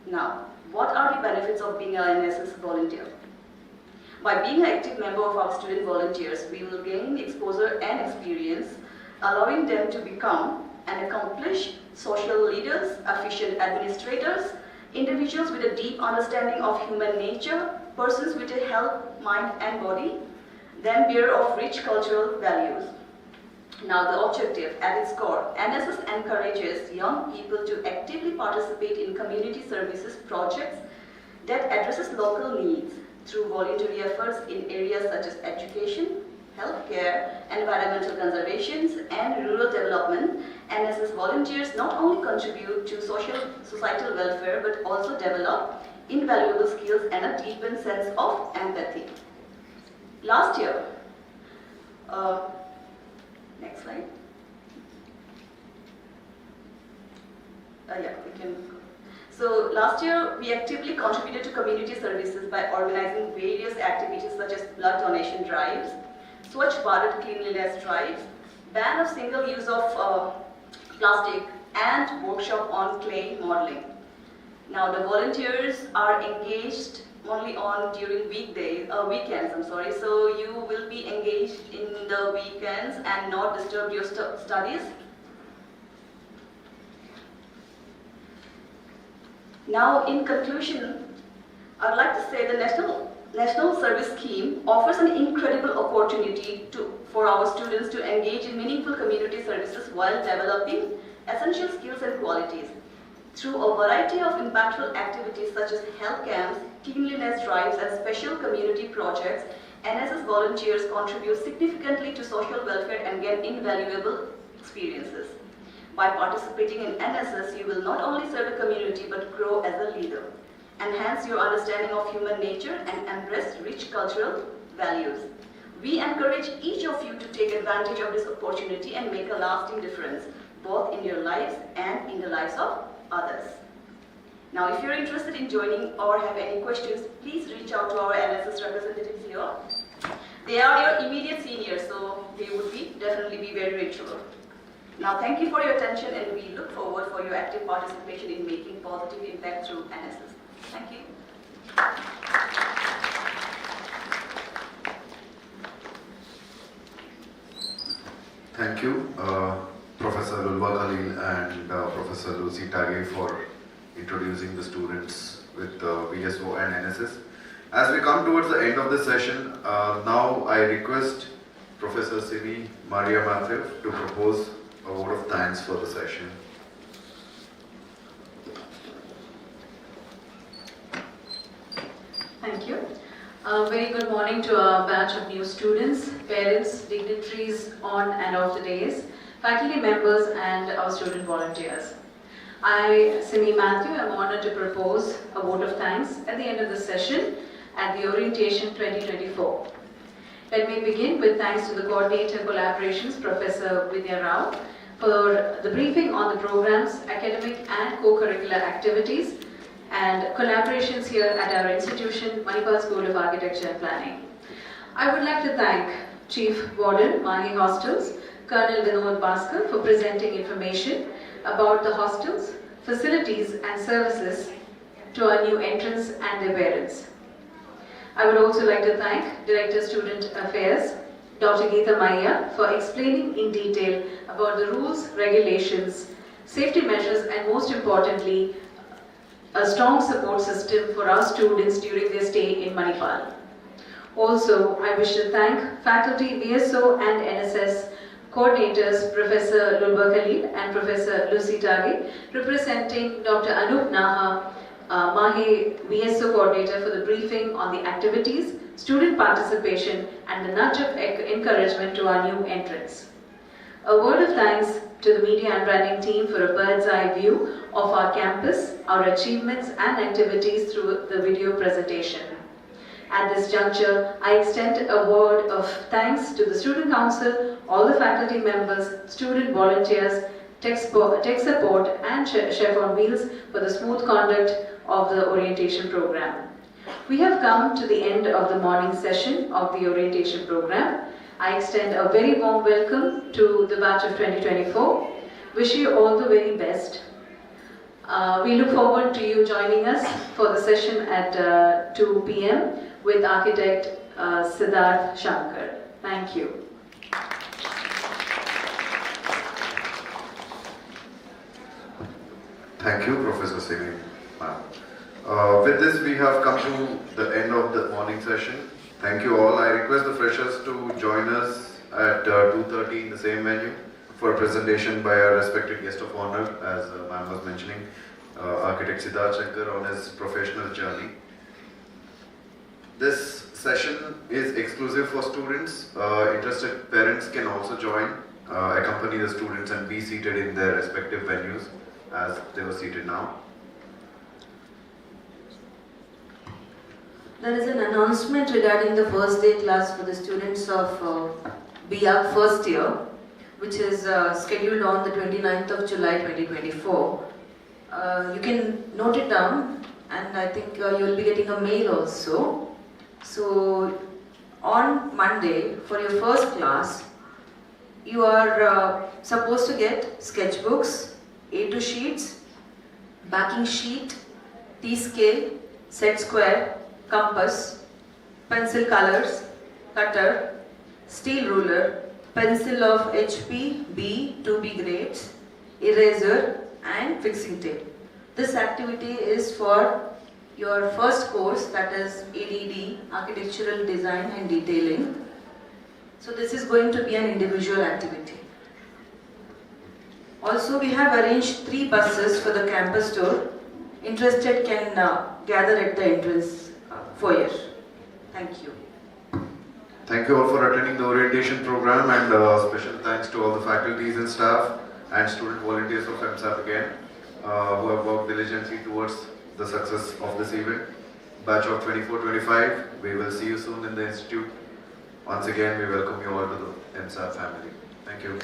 Now, what are the benefits of being an NSS volunteer? By being an active member of our student volunteers, we will gain exposure and experience, allowing them to become an accomplished social leaders, efficient administrators, individuals with a deep understanding of human nature, persons with a health, mind and body, then bearer of rich cultural values. Now the objective at its core, NSS encourages young people to actively participate in community services projects that addresses local needs through voluntary efforts in areas such as education, healthcare, environmental conservation, and rural development. NSS volunteers not only contribute to societal welfare but also develop invaluable skills and a deepened sense of empathy. Last year, next slide. So last year, we actively contributed to community services by organizing various activities such as blood donation drives, Swachh Bharat cleanliness drives, ban of single use of plastic, and workshop on clay modeling. Now the volunteers are engaged only during weekends, so you will be engaged in the weekends and not disturb your studies. Now, in conclusion, I'd like to say the National Service Scheme offers an incredible opportunity for our students to engage in meaningful community services while developing essential skills and qualities. Through a variety of impactful activities such as health camps, cleanliness drives, and special community projects, NSS volunteers contribute significantly to social welfare and gain invaluable experiences. By participating in NSS, you will not only serve the community but grow as a leader, enhance your understanding of human nature, and embrace rich cultural values. We encourage each of you to take advantage of this opportunity and make a lasting difference, both in your lives and in the lives of others. Now, if you're interested in joining or have any questions, please reach out to our NSS representatives here. They are your immediate seniors, so they would definitely be very reachable. Now, thank you for your attention, and we look forward for your active participation in making positive impact through NSS. Thank you. Thank you, Professor Lulwa Khalil and Professor Lucy Tage for introducing the students with VSO and NSS. As we come towards the end of the session, now I request Professor Simi Maria Matthew to propose a vote of thanks for the session. Thank you. Very good morning to our batch of new students, parents, dignitaries on and off the days, faculty members, and our student volunteers. I, Simi Matthew, am honored to propose a vote of thanks at the end of the session at the Orientation 2024. Let me begin with thanks to the Coordinator Collaborations, Professor Vidya Rao, for the briefing on the programs, academic and co-curricular activities, and collaborations here at our institution, Manipal School of Architecture and Planning. I would like to thank Chief Warden, MAHE Hostels, Colonel Vinod Bhaskar, for presenting information about the hostels, facilities and services to our new entrants and their parents. I would also like to thank Director Student Affairs, Dr. Geeta Maya, for explaining in detail about the rules, regulations, safety measures, and most importantly, a strong support system for our students during their stay in Manipal. Also, I wish to thank faculty, VSO and NSS coordinators, Professor Lulwa Khalil and Professor Lucy Tage, representing Dr. Anup Naha, MAHE VSO coordinator, for the briefing on the activities, student participation, and the nudge of encouragement to our new entrants. A word of thanks to the media and branding team for a bird's eye view of our campus, our achievements and activities through the video presentation. At this juncture, I extend a word of thanks to the Student Council, all the faculty members, student volunteers, tech support and Chef on Wheels for the smooth conduct of the orientation program. We have come to the end of the morning session of the orientation program. I extend a very warm welcome to the batch of 2024. Wish you all the very best. We look forward to you joining us for the session at 2 p.m. with architect Siddharth Shankar. Thank you. Thank you, Professor Simi. With this, we have come to the end of the morning session. Thank you all. I request the freshers to join us at 2:30 in the same venue for a presentation by our respected guest of honor, as ma'am was mentioning, architect Siddharth Shankar on his professional journey. This session is exclusive for students. Interested parents can also join, accompany the students and be seated in their respective venues as they were seated now. There is an announcement regarding the first day class for the students of BARC first year, which is scheduled on the 29th of July 2024. You can note it down, and I think you will be getting a mail also. So on Monday for your first class, you are supposed to get sketchbooks, A2 sheets, backing sheet, T-scale, set square, compass, pencil colors, cutter, steel ruler, pencil of HP, B, 2B grades, eraser and fixing tape. This activity is for your first course, that is ADD, Architectural Design and Detailing. So this is going to be an individual activity. Also, we have arranged 3 buses for the campus tour. Interested can gather at the entrance foyer. Thank you. Thank you all for attending the orientation program, and special thanks to all the faculties and staff and student volunteers of MSAP again, who have worked diligently towards the success of this event. Batch of 24-25, we will see you soon in the institute. Once again, we welcome you all to the MSAP family. Thank you.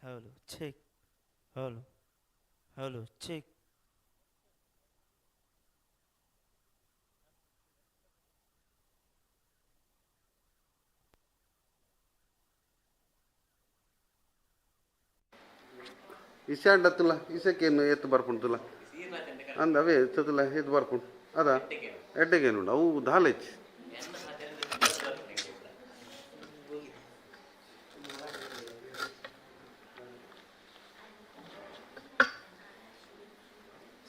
Hello, check. Hello, hello, check. ಇಸೆ ಅಂಡತ್ತಲ್ಲ ಇಸಕ್ಕೇನು ಎತ್ತು ಬರ್ಪುಂಟಲ್ಲ ಅಂದ ಅವೇ ಎತ್ತಲ್ಲ ಎದ್ದು ಬರ್ಪುಂಟು ಅದ ಎಡ್ಡೆಗೇನುಂಡು ಅವು ದಾಲೆಚ್ಚಿ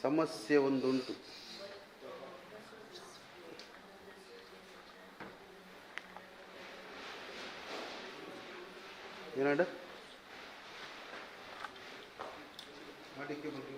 ಸಮಸ್ಯೆ ಒಂದುಂಟು. ಏನಾಡ ಅಡಿಕೆ ಬಗ್ಗೆ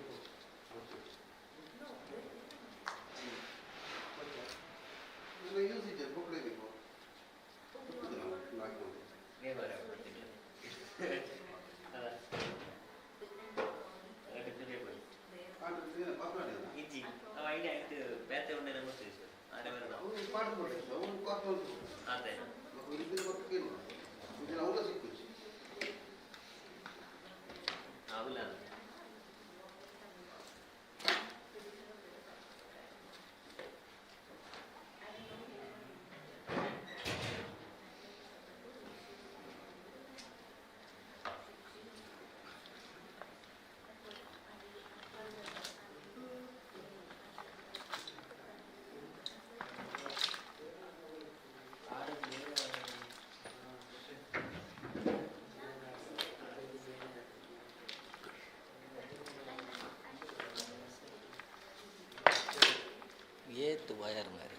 ये तो वायर मारे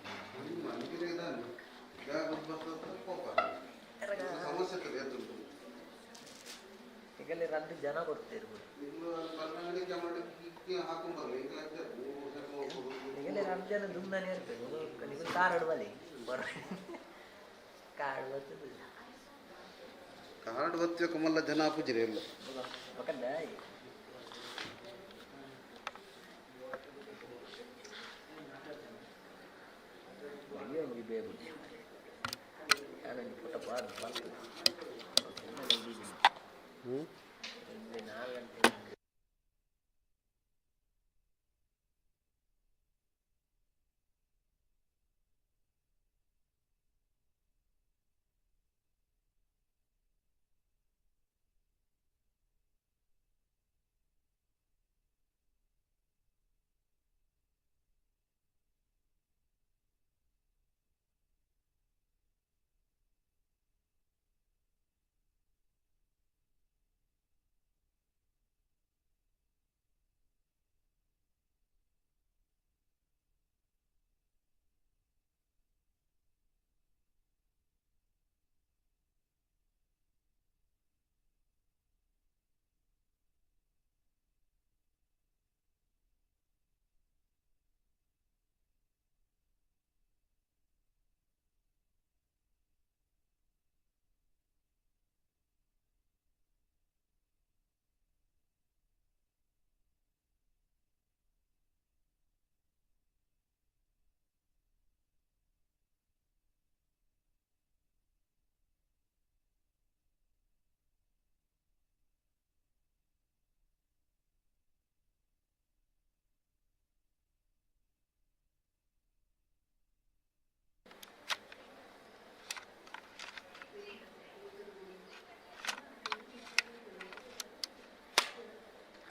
ಈಗಲೇ ರಂದು ಜನ ಕೊಡ್ತಿರ್ಬೋದು ಈಗಲೇ ರಂದು ಜನ ದುಮ್ದಾನೆ ಇರ್ತದೆ ನೀವು ಕಾರ್ ಆಡುವಲ್ಲಿ ಬರ ಕಾರ್ಡ್ ಬರ್ತದೆ ಕಾರ್ಡ್ ಬರ್ತವೆ ಕಮಲ್ಲ ಜನ ಪೂಜಿರೆ ಇಲ್ಲ ಒಕ್ಕಂದ ಬೇಬು ಯಾರು ಪುಟ್ಟ ಬಂತು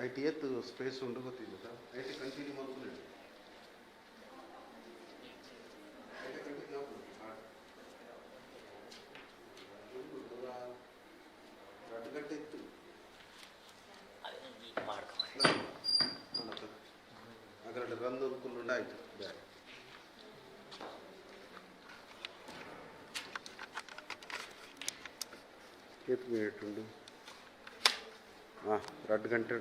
ಐಟಿ ಎತ್ತು ಸ್ಪೇಸ್ ಉಂಟು ಗೊತ್ತಿಲ್ಲ ಸರ್ ಐಟಿ ಕಂಟಿನ್ಯೂ ಮಾಡ್ಕೊಂಡು ಐಟಿ ಕಂಟಿನ್ಯೂ ಎರಡು ಗಂಟೆ ಇತ್ತು ಅದರಲ್ಲಿ ರಂದು ಕುಲ್ಲುಂಡ ಆಯಿತು ಬೇರೆ ಎಷ್ಟು ಮಿನಿಟ್ ಉಂಟು 2 ಗಂಟೆ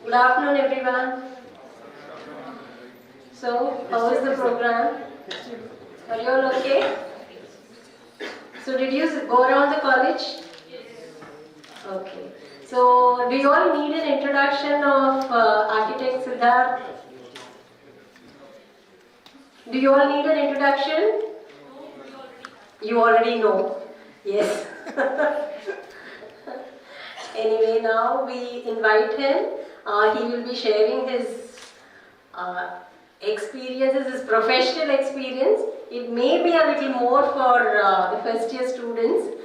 Good afternoon, everyone. So, how is the program? Are you all okay? So, did you go around the college? Okay. So, do you all need an introduction of architect Siddharth? Do you all need an introduction? You already know. Yes. Anyway, now we invite him. He will be sharing his experiences, his professional experience. It may be a little more for the first year students,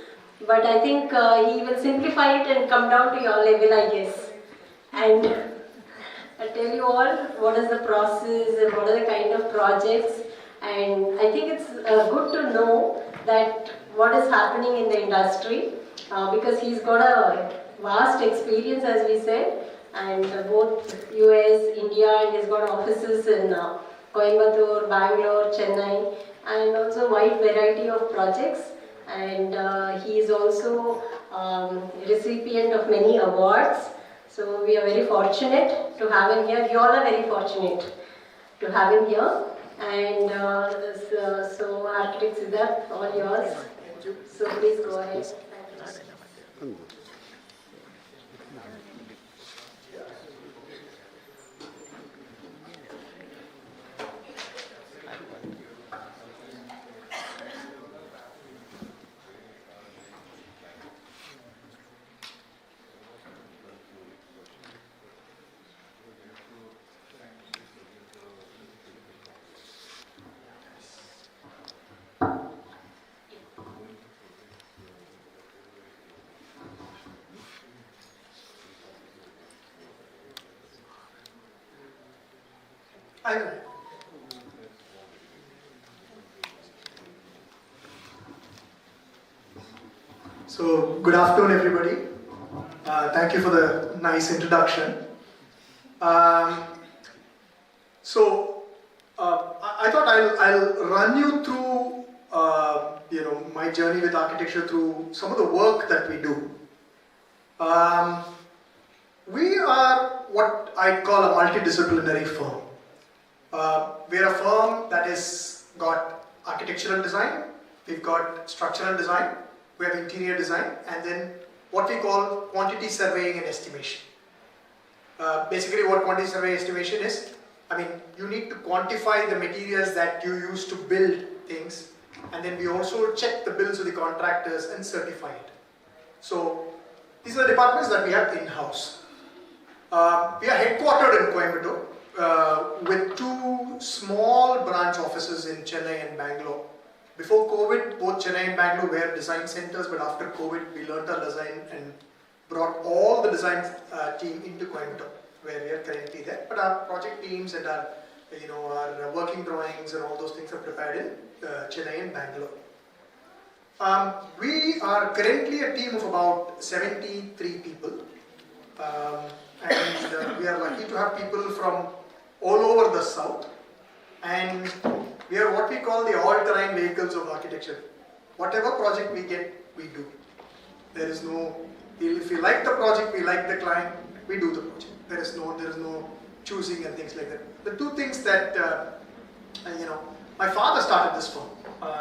but I think he will simplify it and come down to your level, I guess. And I'll tell you all what is the process and what are the kind of projects. And I think it's good to know that what is happening in the industry because he's got a vast experience, as we said, and both US, India, and he's got offices in Coimbatore, Bangalore, Chennai, and also a wide variety of projects. And he is also recipient of many awards. So we are very fortunate to have him here. You all are very fortunate to have him here. And so Architect Siddharth, all yours. So please go ahead. So, good afternoon, everybody. Thank you for the nice introduction. I thought I'll run you through, my journey with architecture through some of the work that we do. We are what I call a multidisciplinary firm. We're a firm that has got architectural design, we've got structural design, we have interior design, and then what we call quantity surveying and estimation. Basically what quantity survey estimation is, you need to quantify the materials that you use to build things, and then we also check the bills with the contractors and certify it. So these are the departments that we have in-house. We are headquartered in Coimbatore with two small branch offices in Chennai and Bangalore. Before COVID, both Chennai and Bangalore were design centers, but after COVID, we learnt our design and brought all the design team into Coimbatore, where we are currently there. But our project teams and our working drawings and all those things are prepared in Chennai and Bangalore. We are currently a team of about 73 people, and we are lucky to have people from all over the south, and we are what we call the all-terrain vehicles of architecture. Whatever project we get, we do. There is no, if we like the project, we like the client, we do the project. There is no choosing and things like that. The two things that, my father started this firm.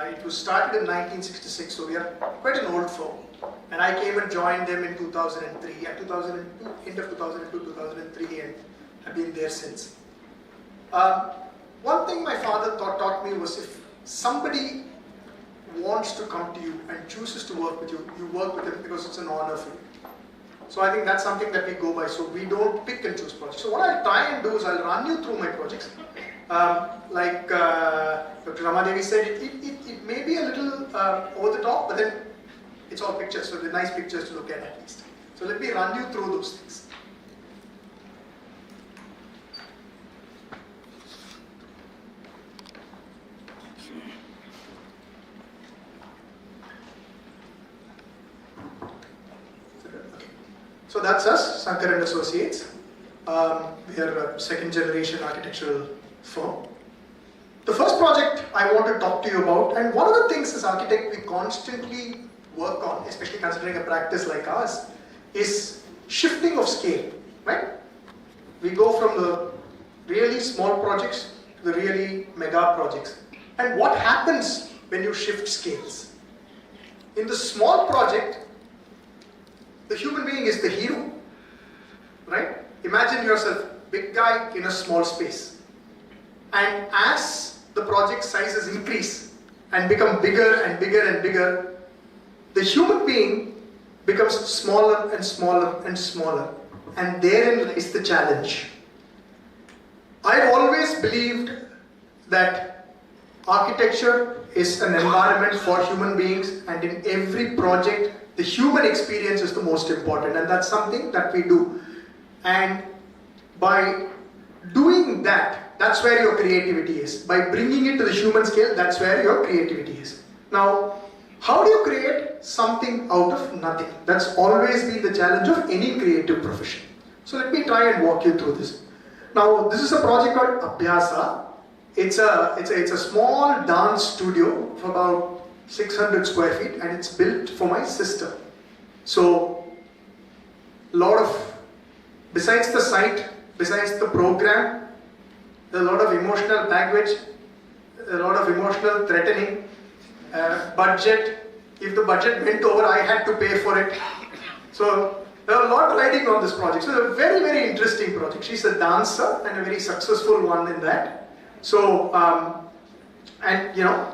It was started in 1966, so we are quite an old firm. And I came and joined them in 2003, end of 2002, 2003, and have been there since. One thing my father taught me was if somebody wants to come to you and chooses to work with you, you work with them because it's an honor for you. So I think that's something that we go by. So we don't pick and choose projects. So what I'll try and do is I'll run you through my projects. Like Dr. Ramadevi said, it may be a little over the top, but then it's all pictures, so they're nice pictures to look at least. So let me run you through those things. So that's us, Sankar and Associates. We are a second generation architectural firm. The first project I want to talk to you about, and one of the things as architect we constantly work on, especially considering a practice like ours, is shifting of scale, right? We go from the really small projects to the really mega projects. And what happens when you shift scales? In the small project, the human being is the hero, right? Imagine yourself, big guy in a small space. And as the project sizes increase and become bigger and bigger and bigger, the human being becomes smaller and smaller and smaller. And therein lies the challenge. I've always believed that architecture is an environment for human beings, and in every project, the human experience is the most important, and that's something that we do. And by doing that, that's where your creativity is. By bringing it to the human scale, that's where your creativity is. Now, how do you create something out of nothing? That's always been the challenge of any creative profession. So let me try and walk you through this. Now, this is a project called Abhyasa. It's a small dance studio of about 600 square feet, and it's built for my sister. So, besides the site, besides the program, there's a lot of emotional baggage, a lot of emotional threatening, budget. If the budget went over, I had to pay for it. So there are a lot riding on this project. So it's a very, very interesting project. She's a dancer and a very successful one in that. So, and you know,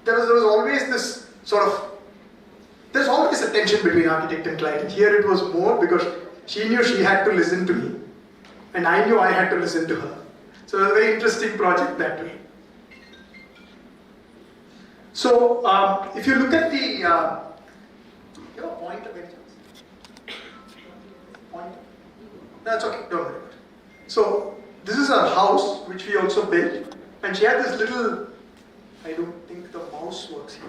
there was always this sort of, there's always a tension between architect and client. Here it was more because she knew she had to listen to me, and I knew I had to listen to her. So it was a very interesting project that way. So, if you look at the, you have a pointer, pointer? That's okay, don't worry about it. So, this is a house which we also built, and she had this little, I don't think the mouse works here.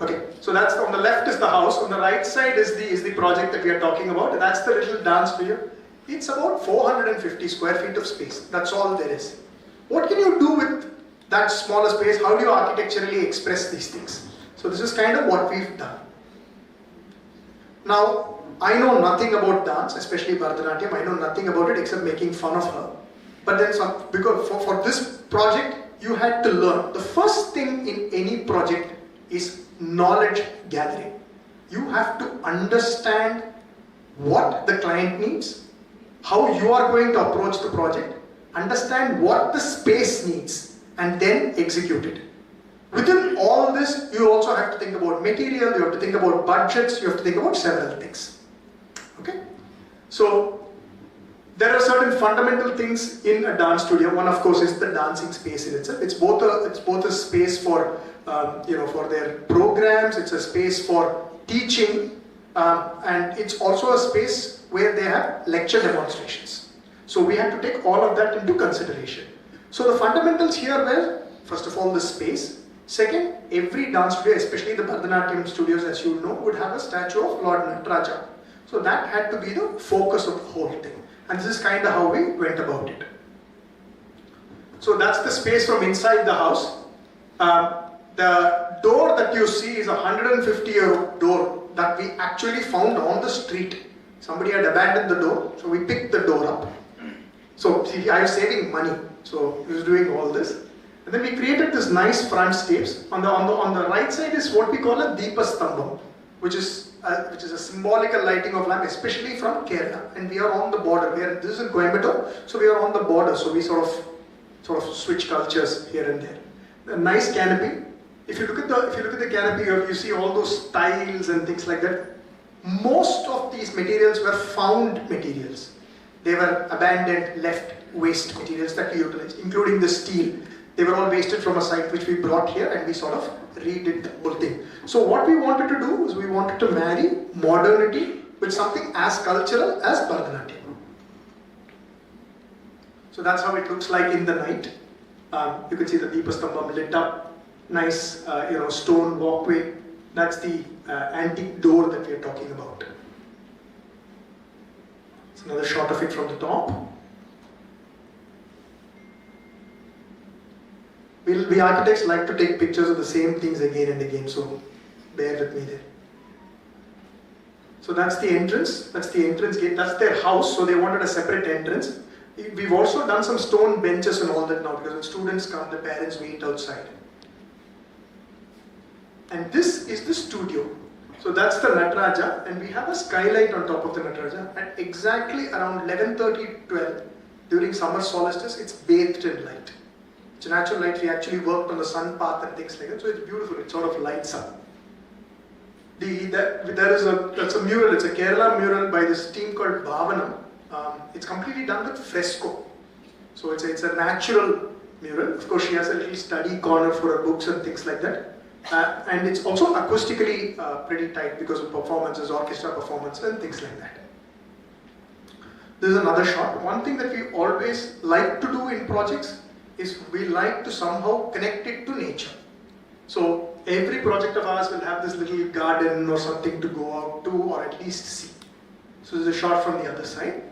Okay, so that's on the left is the house, on the right side is the project that we are talking about. That's the little dance studio. It's about 450 square feet of space. That's all there is. What can you do with that smaller space? How do you architecturally express these things? So this is kind of what we've done. Now, I know nothing about dance, especially Bharatanatyam. I know nothing about it except making fun of her. But then because for this project, you had to learn. The first thing in any project is knowledge gathering. You have to understand what the client needs, how you are going to approach the project, understand what the space needs, and then execute it. Within all this, you also have to think about material, you have to think about budgets, you have to think about several things. Okay? So, there are certain fundamental things in a dance studio. One, of course, is the dancing space in itself. It's both a space for for their programs. It's a space for teaching, and it's also a space where they have lecture demonstrations. So we had to take all of that into consideration. So the fundamentals here were, first of all, the space. Second, every dance studio, especially the Bharatanatyam studios, as you know, would have a statue of Lord Nataraja. So that had to be the focus of the whole thing. And this is kind of how we went about it. So that's the space from inside the house. The door that you see is a 150-year-old door that we actually found on the street. Somebody had abandoned the door, so we picked the door up. So see, I was saving money, so he was doing all this. And then we created this nice front steps. On the right side is what we call a Deepa Stambham, which is a symbolical lighting of lamp, especially from Kerala. And we are on the border. This is in Coimbatore, so we are on the border. So we sort of switch cultures here and there. A nice canopy. If you look at the canopy, you see all those tiles and things like that. Most of these materials were found materials. They were abandoned, left, waste materials that we utilized, including the steel. They were all wasted from a site which we brought here, and we sort of redid the whole thing. So what we wanted to do is we wanted to marry modernity with something as cultural as Bharatanatyam. So that's how it looks like in the night. You can see the Deepa Stambham lit up, nice stone walkway. That's the antique door that we are talking about. It's another shot of it from the top. We architects like to take pictures of the same things again and again, so bear with me there. So that's the entrance gate, that's their house, so they wanted a separate entrance. We've also done some stone benches and all that now, because when students come, the parents wait outside. And this is the studio. So that's the Nataraja, and we have a skylight on top of the Nataraja. At exactly around 11:30, 12, during summer solstice, it's bathed in light. It's a natural light. We actually worked on the sun path and things like that, so it's beautiful. It sort of lights up. That's a mural. It's a Kerala mural by this team called Bhavanam. It's completely done with fresco. So it's a natural mural. Of course, she has a little study corner for her books and things like that. And it's also acoustically pretty tight because of performances, orchestra performances and things like that. This is another shot. One thing that we always like to do in projects is we like to somehow connect it to nature. So every project of ours will have this little garden or something to go out to or at least see. So this is a shot from the other side.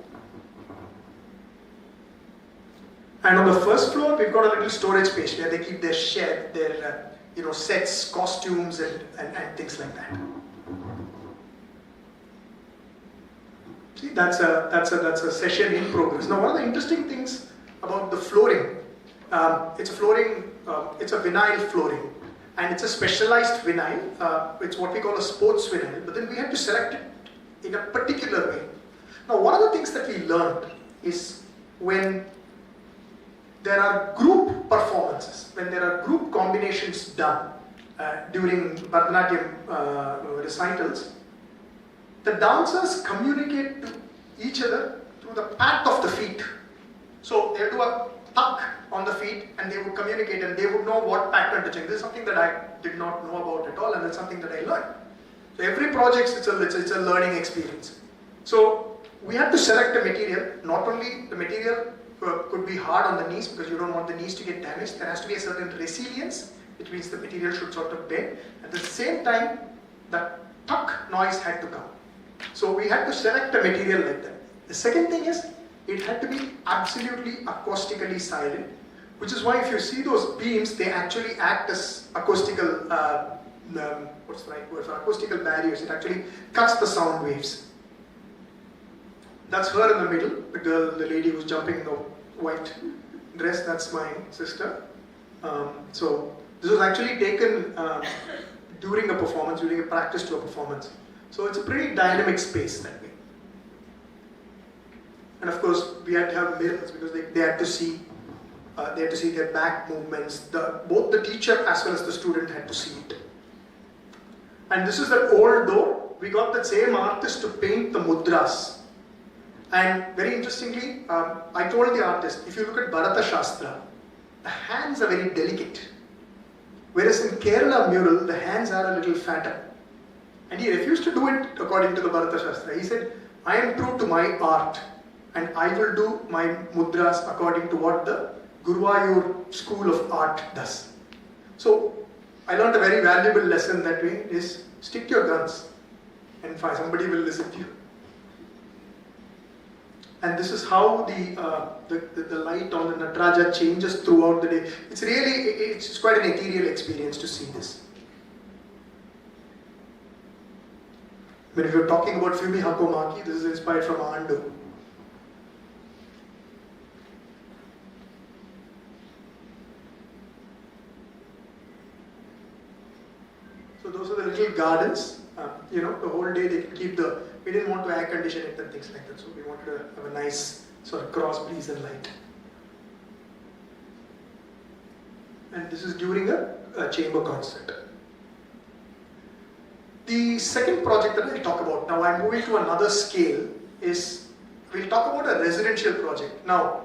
And on the first floor, we've got a little storage space where they keep their shed, their sets, costumes, and things like that. See, that's a session in progress. Now, one of the interesting things about the flooring, it's a vinyl flooring, and it's a specialized vinyl. It's what we call a sports vinyl, but then we have to select it in a particular way. Now, one of the things that we learned is when there are group performances, when there are group combinations done during Bharatanatyam recitals, the dancers communicate to each other through the pat of the feet. So they'll do a tuck on the feet and they would communicate and they would know what pattern to change. This is something that I did not know about at all, and that's something that I learned. So every project, it's a learning experience. So we had to select a material. Not only the material could be hard on the knees because you don't want the knees to get damaged. There has to be a certain resilience, which means the material should sort of bend. At the same time, the tuck noise had to come. So we had to select a material like that. The second thing is, it had to be absolutely acoustically silent, which is why if you see those beams, they actually act as acoustical, what's the right word for acoustical barriers. It actually cuts the sound waves. That's her in the middle, the girl, the lady who's jumping in the white dress, that's my sister. So this was actually taken during a performance, during a practice to a performance. So it's a pretty dynamic space that way. And of course, we had to have mirrors because they had to see their back movements. Both the teacher as well as the student had to see it. And this is that old door. We got that same artist to paint the mudras. And very interestingly, I told the artist, if you look at Bharata Shastra, the hands are very delicate. Whereas in Kerala mural, the hands are a little fatter. And he refused to do it according to the Bharata Shastra. He said, I am true to my art and I will do my mudras according to what the Guruvayur school of art does. So I learned a very valuable lesson that way is stick to your guns and fine, somebody will listen to you. And this is how the light on the Nataraja changes throughout the day. It's quite an ethereal experience to see this. But if you're talking about Fumi Hakomaki, this is inspired from Ando. So those are the little gardens. The whole day they keep we didn't want to air condition it and things like that, so we wanted to have a nice sort of cross breeze and light. And this is during a chamber concert. The second project that I'll talk about, now I'm moving to another scale, is we'll talk about a residential project. Now,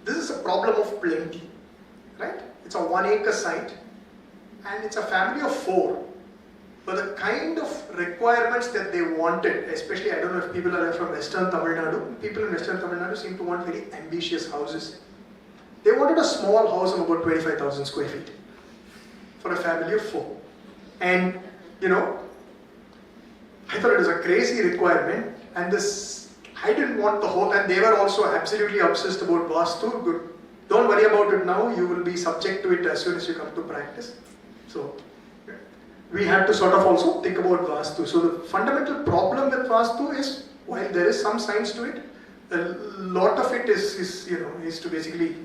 this is a problem of plenty, right? It's a 1 acre site and it's a family of 4. But the kind of requirements that they wanted, especially, I don't know if people are from Western Tamil Nadu, people in Western Tamil Nadu seem to want very ambitious houses. They wanted a small house of about 25,000 square feet for a family of 4. And, I thought it was a crazy requirement, and this I didn't want the whole, and they were also absolutely obsessed about Vastu. Good. Don't worry about it now, you will be subject to it as soon as you come to practice. So, we had to sort of also think about Vastu. So the fundamental problem with Vastu is, while there is some science to it, a lot of it is to basically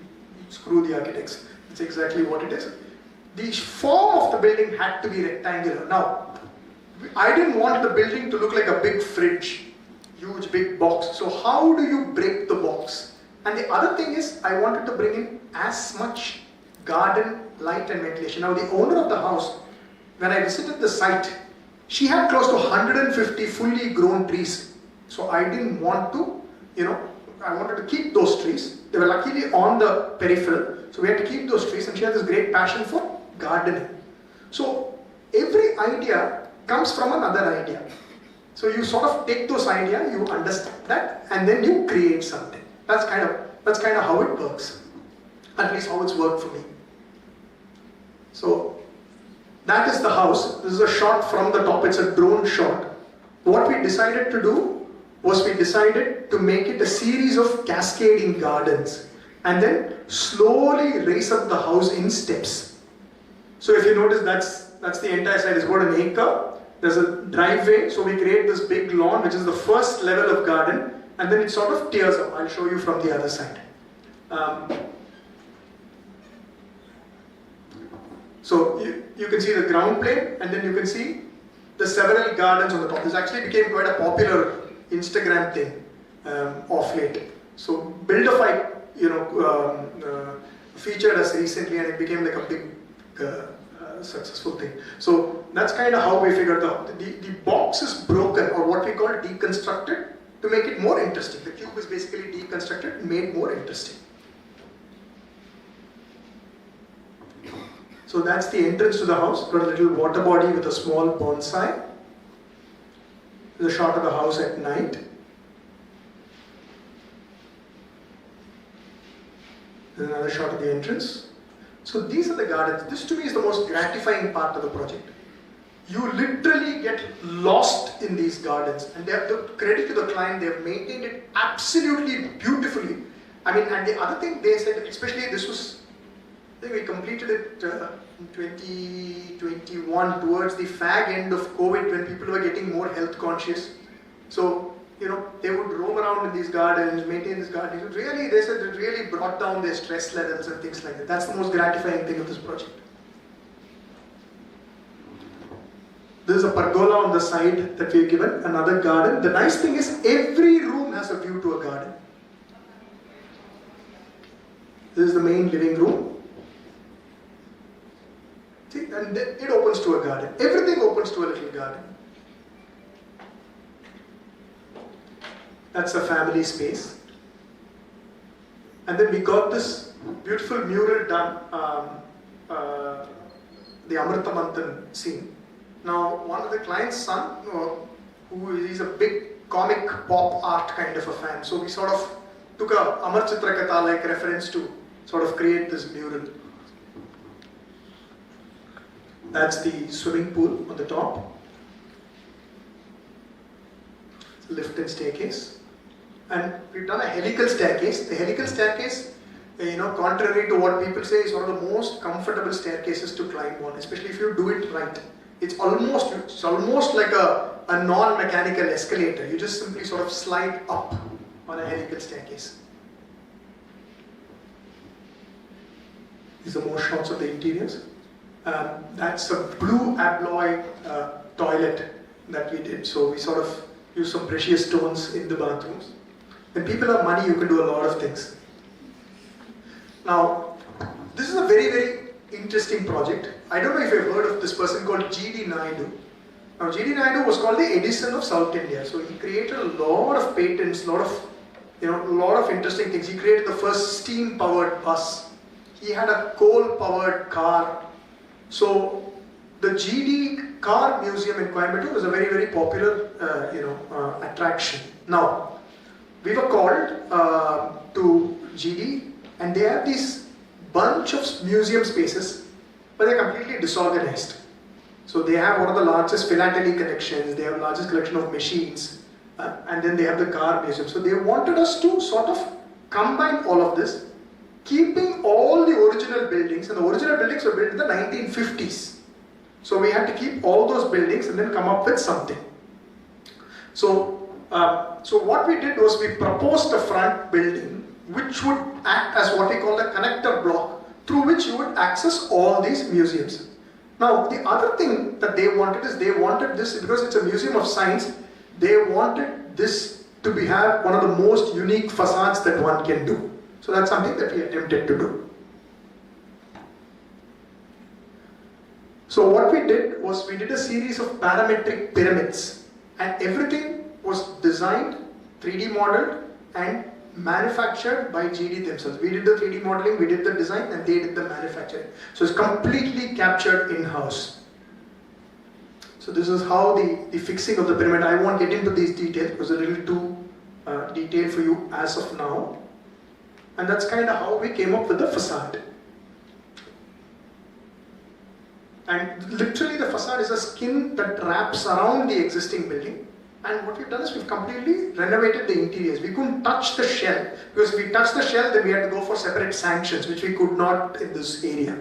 screw the architects. It's exactly what it is. The form of the building had to be rectangular. Now, I didn't want the building to look like a big fridge, huge big box. So how do you break the box? And the other thing is, I wanted to bring in as much garden, light and ventilation. Now the owner of the house, when I visited the site, she had close to 150 fully grown trees. So I didn't want to, I wanted to keep those trees. They were luckily on the peripheral. So we had to keep those trees, and she had this great passion for gardening. So every idea comes from another idea. So you sort of take those ideas, you understand that, and then you create something. That's kind of how it works. At least how it's worked for me. So that is the house. This is a shot from the top. It's a drone shot. What we decided to do was we decided to make it a series of cascading gardens and then slowly raise up the house in steps. So if you notice, that's the entire side. It's about an acre. There's a driveway, so we create this big lawn, which is the first level of garden, and then it sort of tears up. I'll show you from the other side. So you can see the ground plane, and then you can see the several gardens on the top. This actually became quite a popular Instagram thing of late. So Buildify, featured us recently, and it became like a big successful thing. So that's kind of how we figured out. The box is broken, or what we call deconstructed, to make it more interesting. The cube is basically deconstructed, made more interesting. So that's the entrance to the house. Got a little water body with a small bonsai. There's a shot of the house at night. There's another shot of the entrance. So these are the gardens. This to me is the most gratifying part of the project. You literally get lost in these gardens, and they have the credit to the client. They have maintained it absolutely beautifully. I mean, and the other thing they said, especially this was, I think we completed it in 2021 towards the fag end of COVID, when people were getting more health conscious. So, they would roam around in these gardens, maintain these gardens. It really, they said it really brought down their stress levels and things like that. That's the most gratifying thing of this project. This is a pergola on the side that we've given, another garden. The nice thing is every room has a view to a garden. This is the main living room. See, and it opens to a garden. Everything opens to a little garden. That's a family space. And then we got this beautiful mural done, the Amrita Manthan scene. Now, one of the client's son, who is a big comic pop art kind of a fan, so we sort of took a Amar Chitrakatha like reference to sort of create this mural. That's the swimming pool on the top. It's a lift and staircase. And we've done a helical staircase. The helical staircase, contrary to what people say, is one of the most comfortable staircases to climb on, especially if you do it right. It's almost like a non-mechanical escalator. You just simply sort of slide up on a helical staircase. These are more shots of the interiors. That's a blue abloy toilet that we did. So we sort of use some precious stones in the bathrooms. When people have money, you can do a lot of things. Now, this is a very, very interesting project. I don't know if you've heard of this person called G.D. Naidu. Now, G.D. Naidu was called the Edison of South India. So he created a lot of patents, a lot of interesting things. He created the first steam-powered bus. He had a coal-powered car. So the GD Car Museum in Coimbatore is a very, very popular, attraction. Now, we were called to GD, and they have this bunch of museum spaces, but they're completely disorganized. So they have one of the largest philately collections. They have the largest collection of machines. and then they have the car museum. So they wanted us to sort of combine all of this, keeping all the original buildings, and the original buildings were built in the 1950s. So we had to keep all those buildings and then come up with something. So, so what we did was we proposed a front building which would act as what we call a connector block through which you would access all these museums. Now, the other thing that they wanted is they wanted this, because it's a museum of science, they wanted this to have one of the most unique facades that one can do. So that's something that we attempted to do. So what we did was we did a series of parametric pyramids, and everything was designed, 3D modeled and manufactured by GD themselves. We did the 3D modeling, we did the design, and they did the manufacturing. So it's completely captured in-house. So this is how the fixing of the pyramid, I won't get into these details because they're a little too detailed for you as of now. And that's kind of how we came up with the facade. And literally the facade is a skin that wraps around the existing building. And what we've done is we've completely renovated the interiors. We couldn't touch the shell, because if we touched the shell, then we had to go for separate sanctions, which we could not in this area.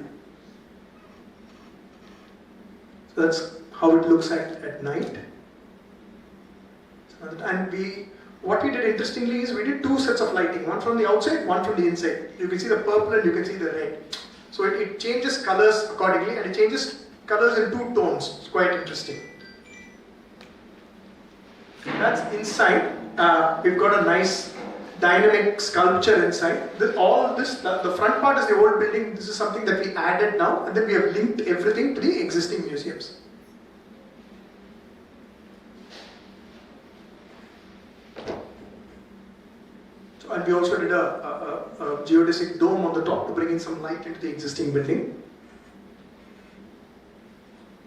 So that's how it looks at night. And what we did interestingly is we did two sets of lighting, one from the outside, one from the inside. You can see the purple and you can see the red. So it changes colors accordingly, and it changes colors in two tones. It's quite interesting. That's inside. We've got a nice dynamic sculpture inside. The front part is the old building. This is something that we added now, and then we have linked everything to the existing museums. And we also did a geodesic dome on the top to bring in some light into the existing building.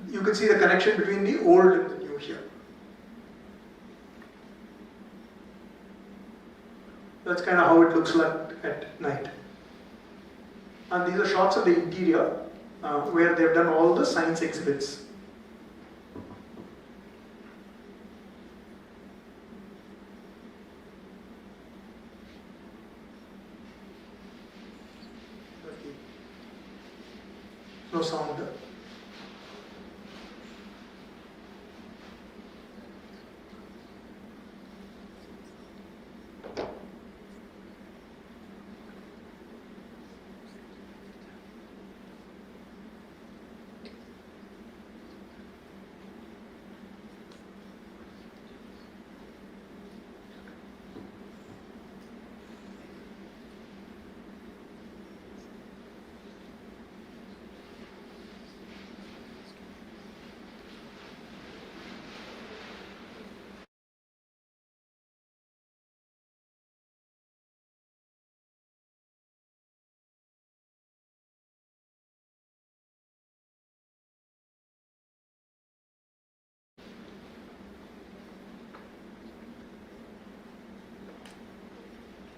You can see the connection between the old and the new here. That's kind of how it looks like at night. And these are shots of the interior where they've done all the science exhibits. No sound.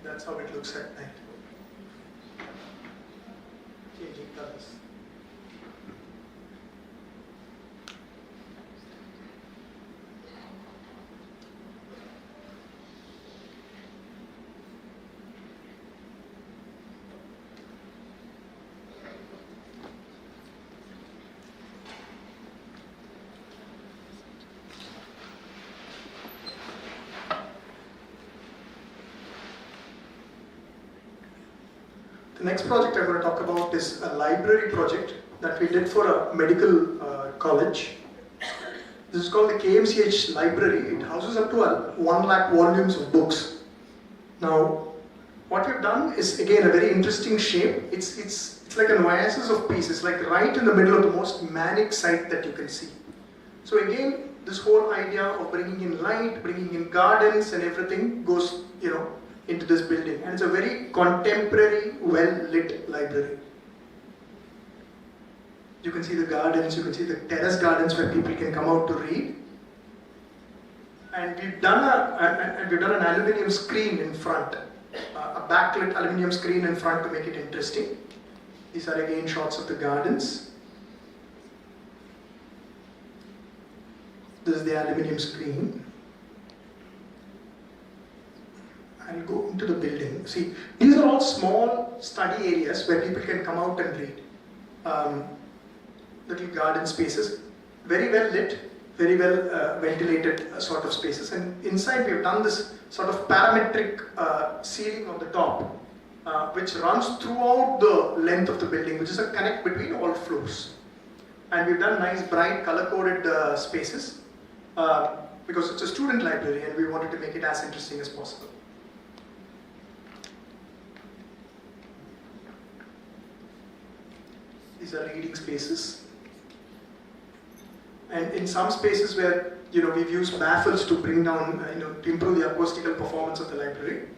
That's how it looks at night. Changing colors. The next project I'm going to talk about is a library project that we did for a medical college. This is called the KMCH library. It houses up to 1 lakh volumes of books. Now, what we've done is again a very interesting shape. It's like an oasis of peace. It's like right in the middle of the most manic site that you can see. So again, this whole idea of bringing in light, bringing in gardens and everything goes, into this building, and it's a very contemporary, well-lit library. You can see the gardens, you can see the terrace gardens where people can come out to read. And we've done an aluminium screen in front, a backlit aluminium screen in front to make it interesting. These are again shots of the gardens. This is the aluminium screen. into the building. See, these are all small study areas where people can come out and read. Little garden spaces, very well lit, very well ventilated sort of spaces. And inside we have done this sort of parametric ceiling on the top, which runs throughout the length of the building, which is a connect between all floors. And we've done nice, bright, color-coded spaces because it's a student library and we wanted to make it as interesting as possible. These are reading spaces. And in some spaces where we've used baffles to bring down, to improve the acoustical performance of the library.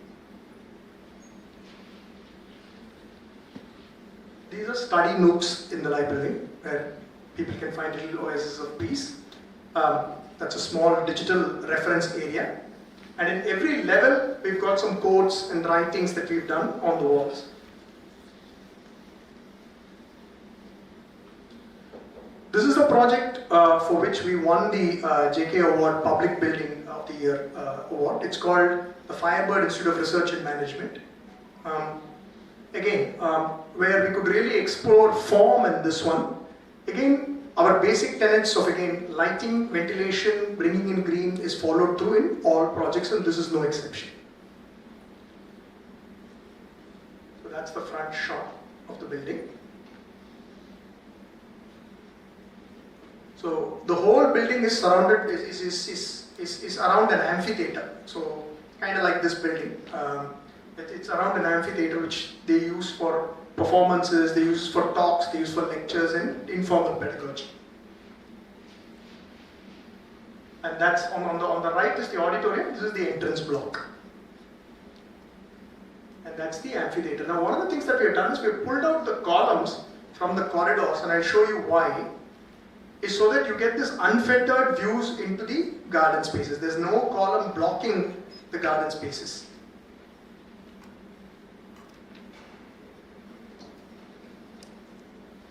These are study nooks in the library where people can find little oases of peace. That's a small digital reference area. And in every level, we've got some codes and writings that we've done on the walls. This is the project for which we won the JK Award Public Building of the Year Award. It's called the Firebird Institute of Research and Management. Where we could really explore form in this one. Again, our basic tenets of lighting, ventilation, bringing in green is followed through in all projects, and this is no exception. So that's the front shot of the building. So the whole building is surrounded, is around an amphitheater. So kind of like this building. It's around an amphitheater which they use for performances, they use for talks, they use for lectures and informal pedagogy. And that's on the right is the auditorium, this is the entrance block. And that's the amphitheater. Now one of the things that we have done is we have pulled out the columns from the corridors, and I'll show you why, is so that you get this unfettered views into the garden spaces. There's no column blocking the garden spaces.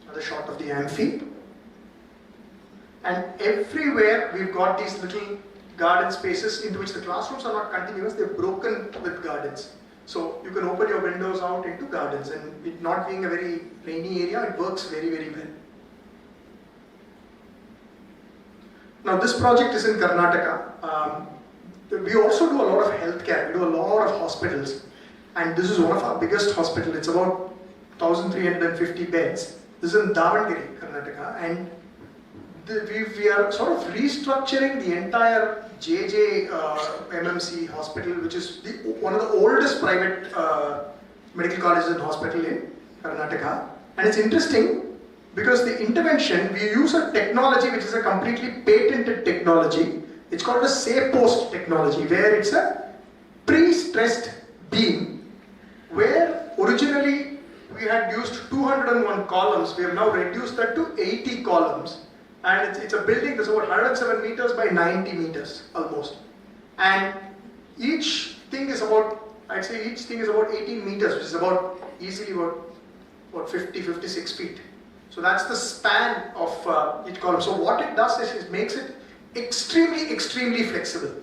Another shot of the amphi. And everywhere we've got these little garden spaces into which the classrooms are not continuous, they're broken with gardens. So you can open your windows out into gardens, and it not being a very rainy area, it works very, very well. Now this project is in Karnataka. We also do a lot of healthcare, we do a lot of hospitals, and this is one of our biggest hospitals. It's about 1,350 beds. This is in Davangere, Karnataka, and we are sort of restructuring the entire JJ MMC hospital, which is one of the oldest private medical colleges and hospital in Karnataka. And it's interesting because the intervention, we use a technology which is a completely patented technology. It's called a SAPOST technology, where it's a pre-stressed beam, where originally we had used 201 columns. We have now reduced that to 80 columns. And it's a building that's about 107 meters by 90 meters almost. And each thing is about, I'd say each thing is about 18 meters, which is about easily about 56 feet. So that's the span of each column. So what it does is it makes it extremely flexible.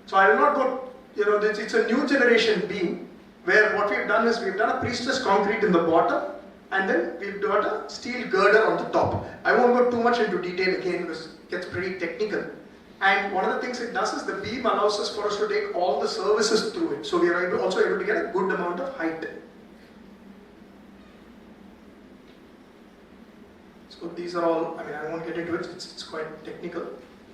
So I will not go, it's a new generation beam, where what we've done is we've done a pre-stressed concrete in the bottom, and then we've got a steel girder on the top. I won't go too much into detail again because it gets pretty technical. And one of the things it does is the beam allows us for us to take all the services through it. So we are also able to get a good amount of height. So these are all, I won't get into it, it's quite technical.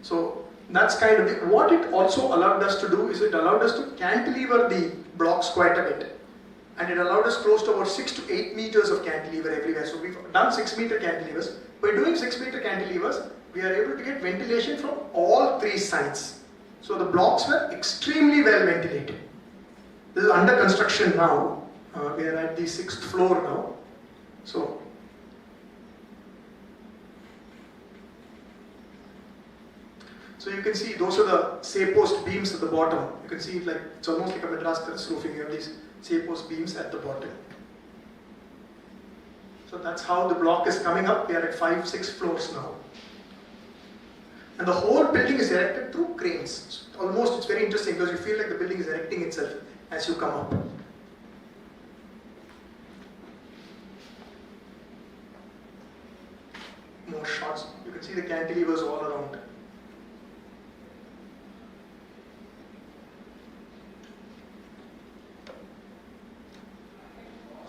So that's kind of it. What it also allowed us to do is it allowed us to cantilever the blocks quite a bit. And it allowed us close to about 6 to 8 meters of cantilever everywhere. So we've done 6-meter cantilevers. By doing 6-meter cantilevers, we are able to get ventilation from all 3 sides. So the blocks were extremely well ventilated. This is under construction now. We are at the 6th floor now. So you can see those are the SAPOST beams at the bottom. You can see it's almost like a Madras terrace roofing. You have these SAPOST beams at the bottom. So that's how the block is coming up. We are at 5-6 floors now. And the whole building is erected through cranes. Almost, it's very interesting because you feel like the building is erecting itself as you come up. More shots. You can see the cantilevers all around.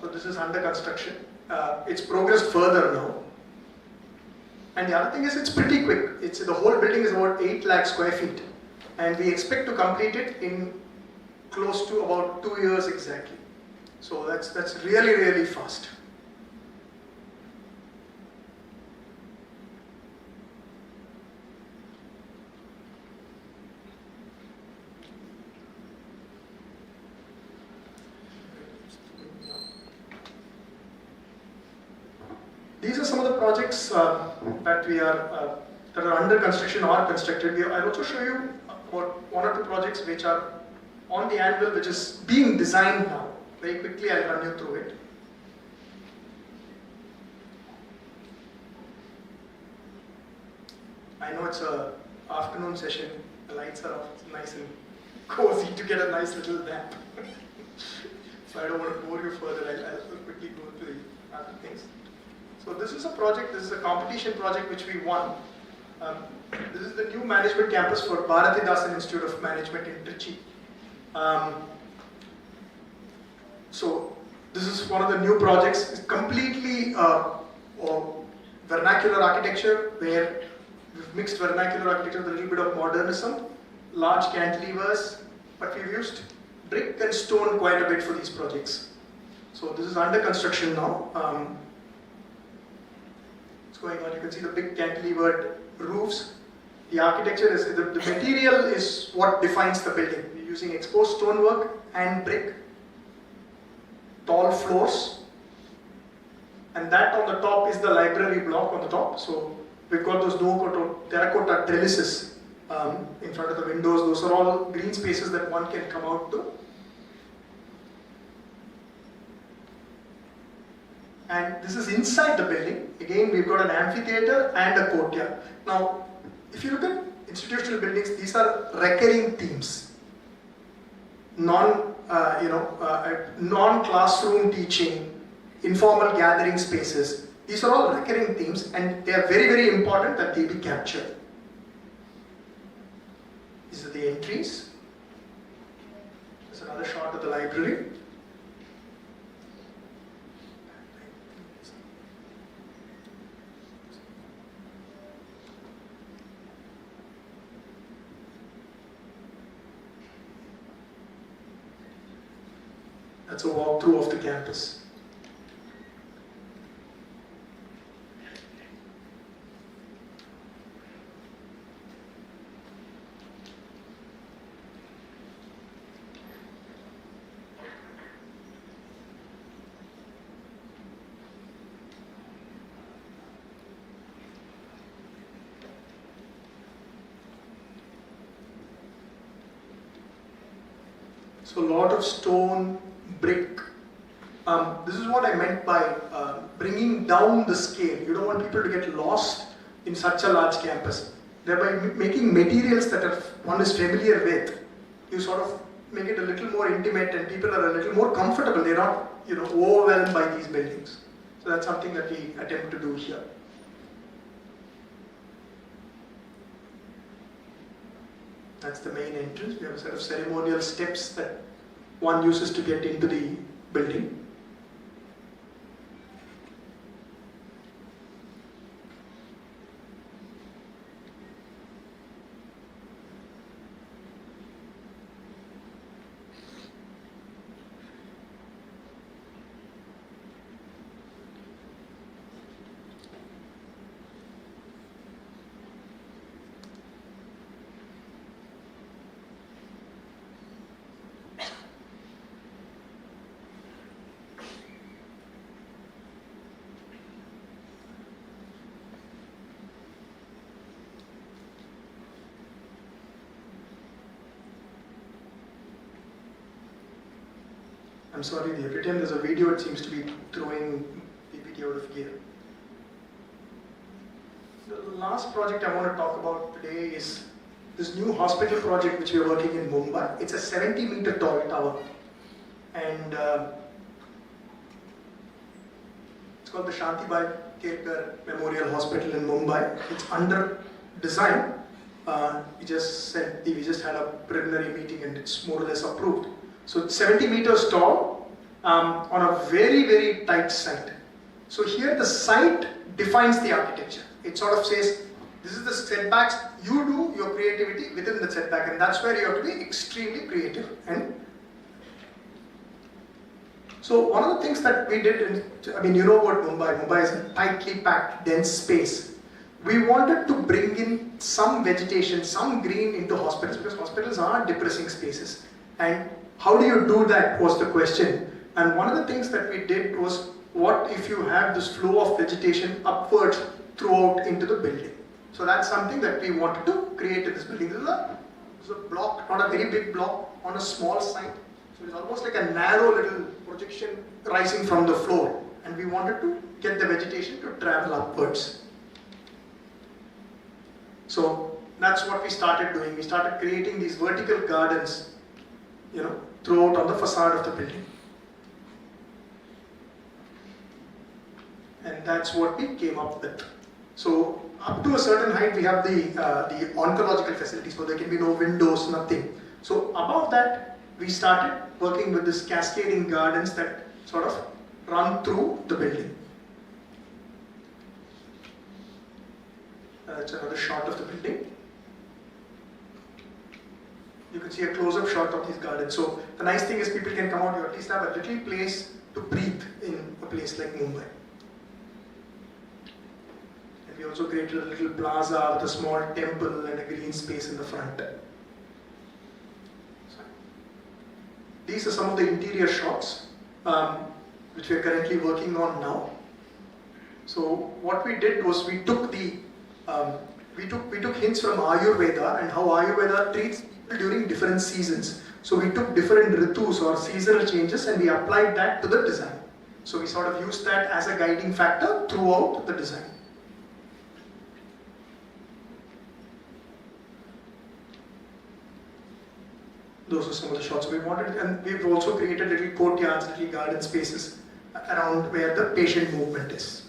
So this is under construction. It's progressed further now. And the other thing is it's pretty quick. The whole building is about 8 lakh square feet. And we expect to complete it in close to about 2 years exactly. So that's really, really fast. These are some of the projects that are under construction or constructed. I'll also show you about 1 or 2 projects which are on the anvil, which is being designed now. Very quickly, I'll run you through it. I know it's an afternoon session. The lights are off. It's nice and cozy to get a nice little nap. So I don't want to bore you further. I'll quickly go through the other things. So this is a project, this is a competition project which we won. This is the new management campus for Bharathidasan Institute of Management in Trichy. So this is one of the new projects. It's completely vernacular architecture, where we've mixed vernacular architecture with a little bit of modernism, large cantilevers, but we've used brick and stone quite a bit for these projects. So this is under construction now. Going on, you can see the big cantilevered roofs. The architecture is, the material is what defines the building. We're using exposed stonework and brick, tall floors, and that on the top is the library block on the top. So we've got those terracotta trellises in front of the windows. Those are all green spaces that one can come out to. And this is inside the building. Again, we've got an amphitheater and a courtyard. Now, if you look at institutional buildings, these are recurring themes. Non-classroom teaching, informal gathering spaces. These are all recurring themes, and they are very, very important that they be captured. These are the entries. There's another shot of the library. That's a walkthrough of the campus. So a lot of stone, brick. This is what I meant by bringing down the scale. You don't want people to get lost in such a large campus. Thereby making materials that one is familiar with, you sort of make it a little more intimate, and people are a little more comfortable. They're not, overwhelmed by these buildings. So that's something that we attempt to do here. That's the main entrance. We have a set of ceremonial steps that one uses to get into the building. I'm sorry, every time there's a video, it seems to be throwing the video out of gear. The last project I want to talk about today is this new hospital project which we are working in Mumbai. It's a 70-meter tall tower, and it's called the Shantibai Kerkar Memorial Hospital in Mumbai. It's under design. We just had a preliminary meeting and it's more or less approved. So it's 70 meters tall on a very, very tight site. So here the site defines the architecture. It sort of says, this is the setbacks, you do your creativity within the setback, and that's where you have to be extremely creative. And so one of the things that we did, you know about Mumbai. Mumbai is a tightly packed, dense space. We wanted to bring in some vegetation, some green into hospitals, because hospitals are depressing spaces. And how do you do that was the question. And one of the things that we did was, what if you have this flow of vegetation upwards throughout into the building? So that's something that we wanted to create in this building. This is a block, not a very big block, on a small site. So it's almost like a narrow little projection rising from the floor. And we wanted to get the vegetation to travel upwards. So that's what we started doing. We started creating these vertical gardens, throughout on the facade of the building. And that's what we came up with. So up to a certain height, we have the oncological facilities, so there can be no windows, nothing. So above that, we started working with these cascading gardens that sort of run through the building. That's another shot of the building. You can see a close-up shot of these gardens. So the nice thing is people can come out, you at least have a little place to breathe in a place like Mumbai. And we also created a little plaza with a small temple and a green space in the front. These are some of the interior shots which we are currently working on now. So what we did was we took hints from Ayurveda and how Ayurveda treats people during different seasons. So we took different ritus or seasonal changes and we applied that to the design. So we sort of used that as a guiding factor throughout the design. Those are some of the shots we wanted, and we've also created little courtyards, little garden spaces around where the patient movement is.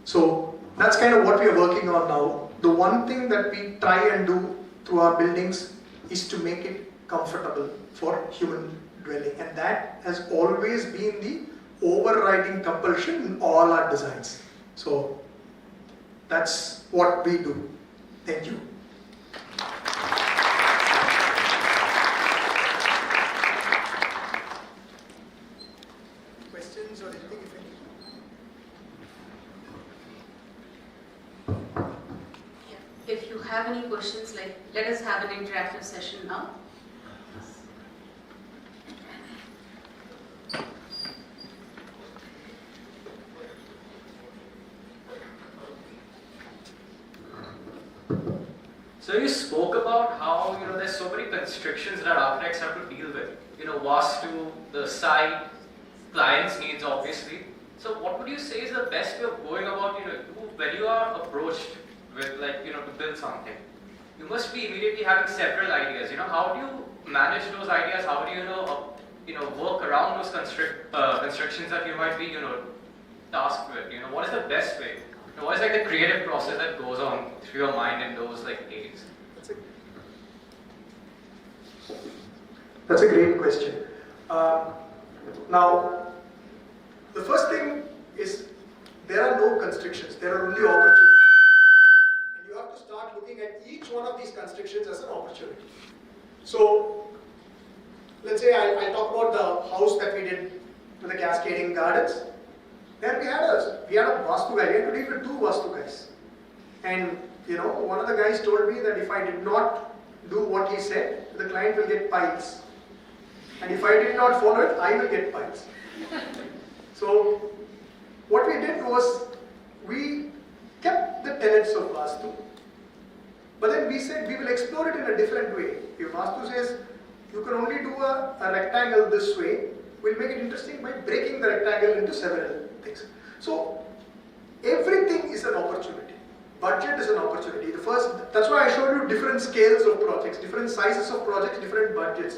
So that's kind of what we are working on now. The one thing that we try and do through our buildings is to make it comfortable for human dwelling, and that has always been the overriding compulsion in all our designs. So that's what we do. Thank you. Questions or anything? If you have any questions, let us have an interactive session now. So you spoke about how there's so many constrictions that architects have to deal with. Vastu, the site, clients' needs, obviously. So what would you say is the best way of going about when you are approached with to build something? You must be immediately having several ideas. How do you manage those ideas? How do you work around those constrictions that you might be tasked with? What is the best way? What is the creative process that goes on through your mind in those days? That's a great question. Now, the first thing is there are no constrictions, there are only opportunities. And you have to start looking at each one of these constrictions as an opportunity. So, let's say I'll talk about the house that we did with the cascading gardens. There we had a Vastu guy. We had to deal with two Vastu guys. And one of the guys told me that if I did not do what he said, the client will get piles. And if I did not follow it, I will get piles. So what we did was, we kept the tenets of Vastu, but then we said we will explore it in a different way. If Vastu says you can only do a rectangle this way, we'll make it interesting by breaking the rectangle into several things. So everything is an opportunity. Budget is an opportunity. That's why I showed you different scales of projects, different sizes of projects, different budgets.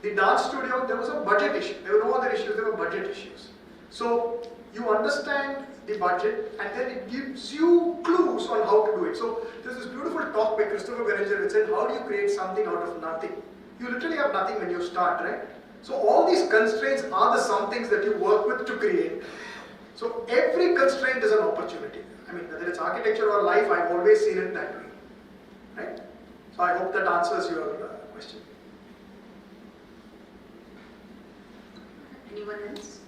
The dance studio, there was a budget issue. There were no other issues, there were budget issues. So you understand the budget and then it gives you clues on how to do it. So there's this beautiful talk by Christopher Berenger which said, how do you create something out of nothing? You literally have nothing when you start, right? So all these constraints are the somethings that you work with to create. So every constraint is an opportunity. I mean, whether it's architecture or life, I've always seen it that way, right? So I hope that answers your question. Anyone else?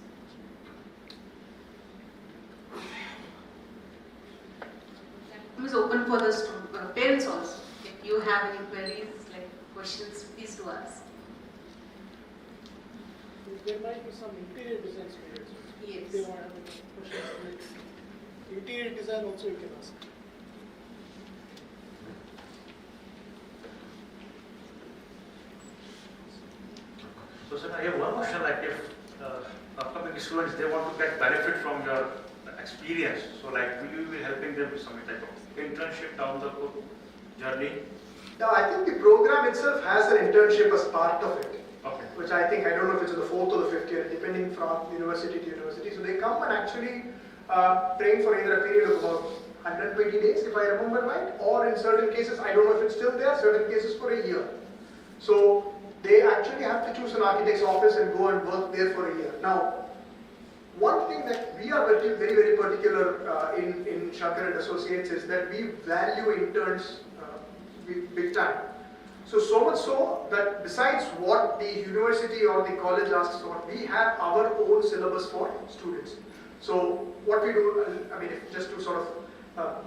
It is open for the parents also. If you have any queries, like questions, please do ask. There might be some interior design students. Yes. If they want to have questions. Interior design also you can ask. So sir, I have one question, like if upcoming students, they want to get benefit from your experience, so like will you be helping them with some type of internship down the journey? Yeah, I think the program itself has an internship as part of it. Okay. Which I think, I don't know if it's in the 4th or the 5th year, depending from university to university. So they come and actually train for either a period of about 120 days, if I remember right, or in certain cases, I don't know if it's still there, certain cases for a year. So they actually have to choose an architect's office and go and work there for a year. Now, one thing that we are very, very particular in Shankar and Associates is that we value interns big time. So much so that besides what the university or the college asks for, we have our own syllabus for students. So what we do, I mean, just to sort of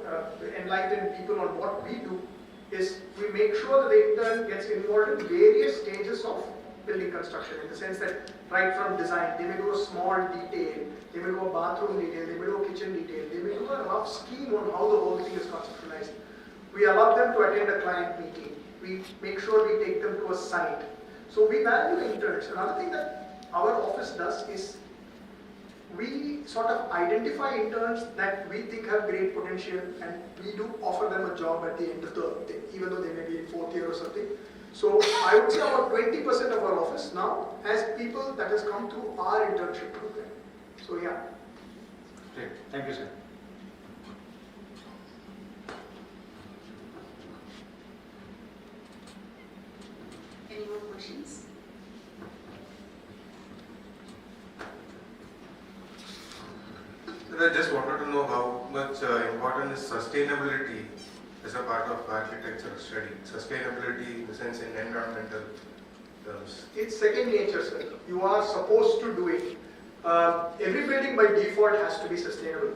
enlighten people on what we do, is we make sure that the intern gets involved in various stages of building construction, in the sense that right from design, they may do a small detail, they may do a bathroom detail, they may do a kitchen detail, they may do a rough scheme on how the whole thing is conceptualized. We allow them to attend a client meeting. We make sure we take them to a site. So we value interns. Another thing that our office does is we sort of identify interns that we think have great potential, and we do offer them a job at the end of the thing, even though they may be in 4th year or something. So I would say about 20% of our office now has people that has come through our internship program. So yeah. Great. Thank you, sir. Any more questions? I just wanted to know how much important is sustainability as a part of architecture study. Sustainability in the sense in environmental terms. It's second nature, sir. You are supposed to do it. Every building by default has to be sustainable.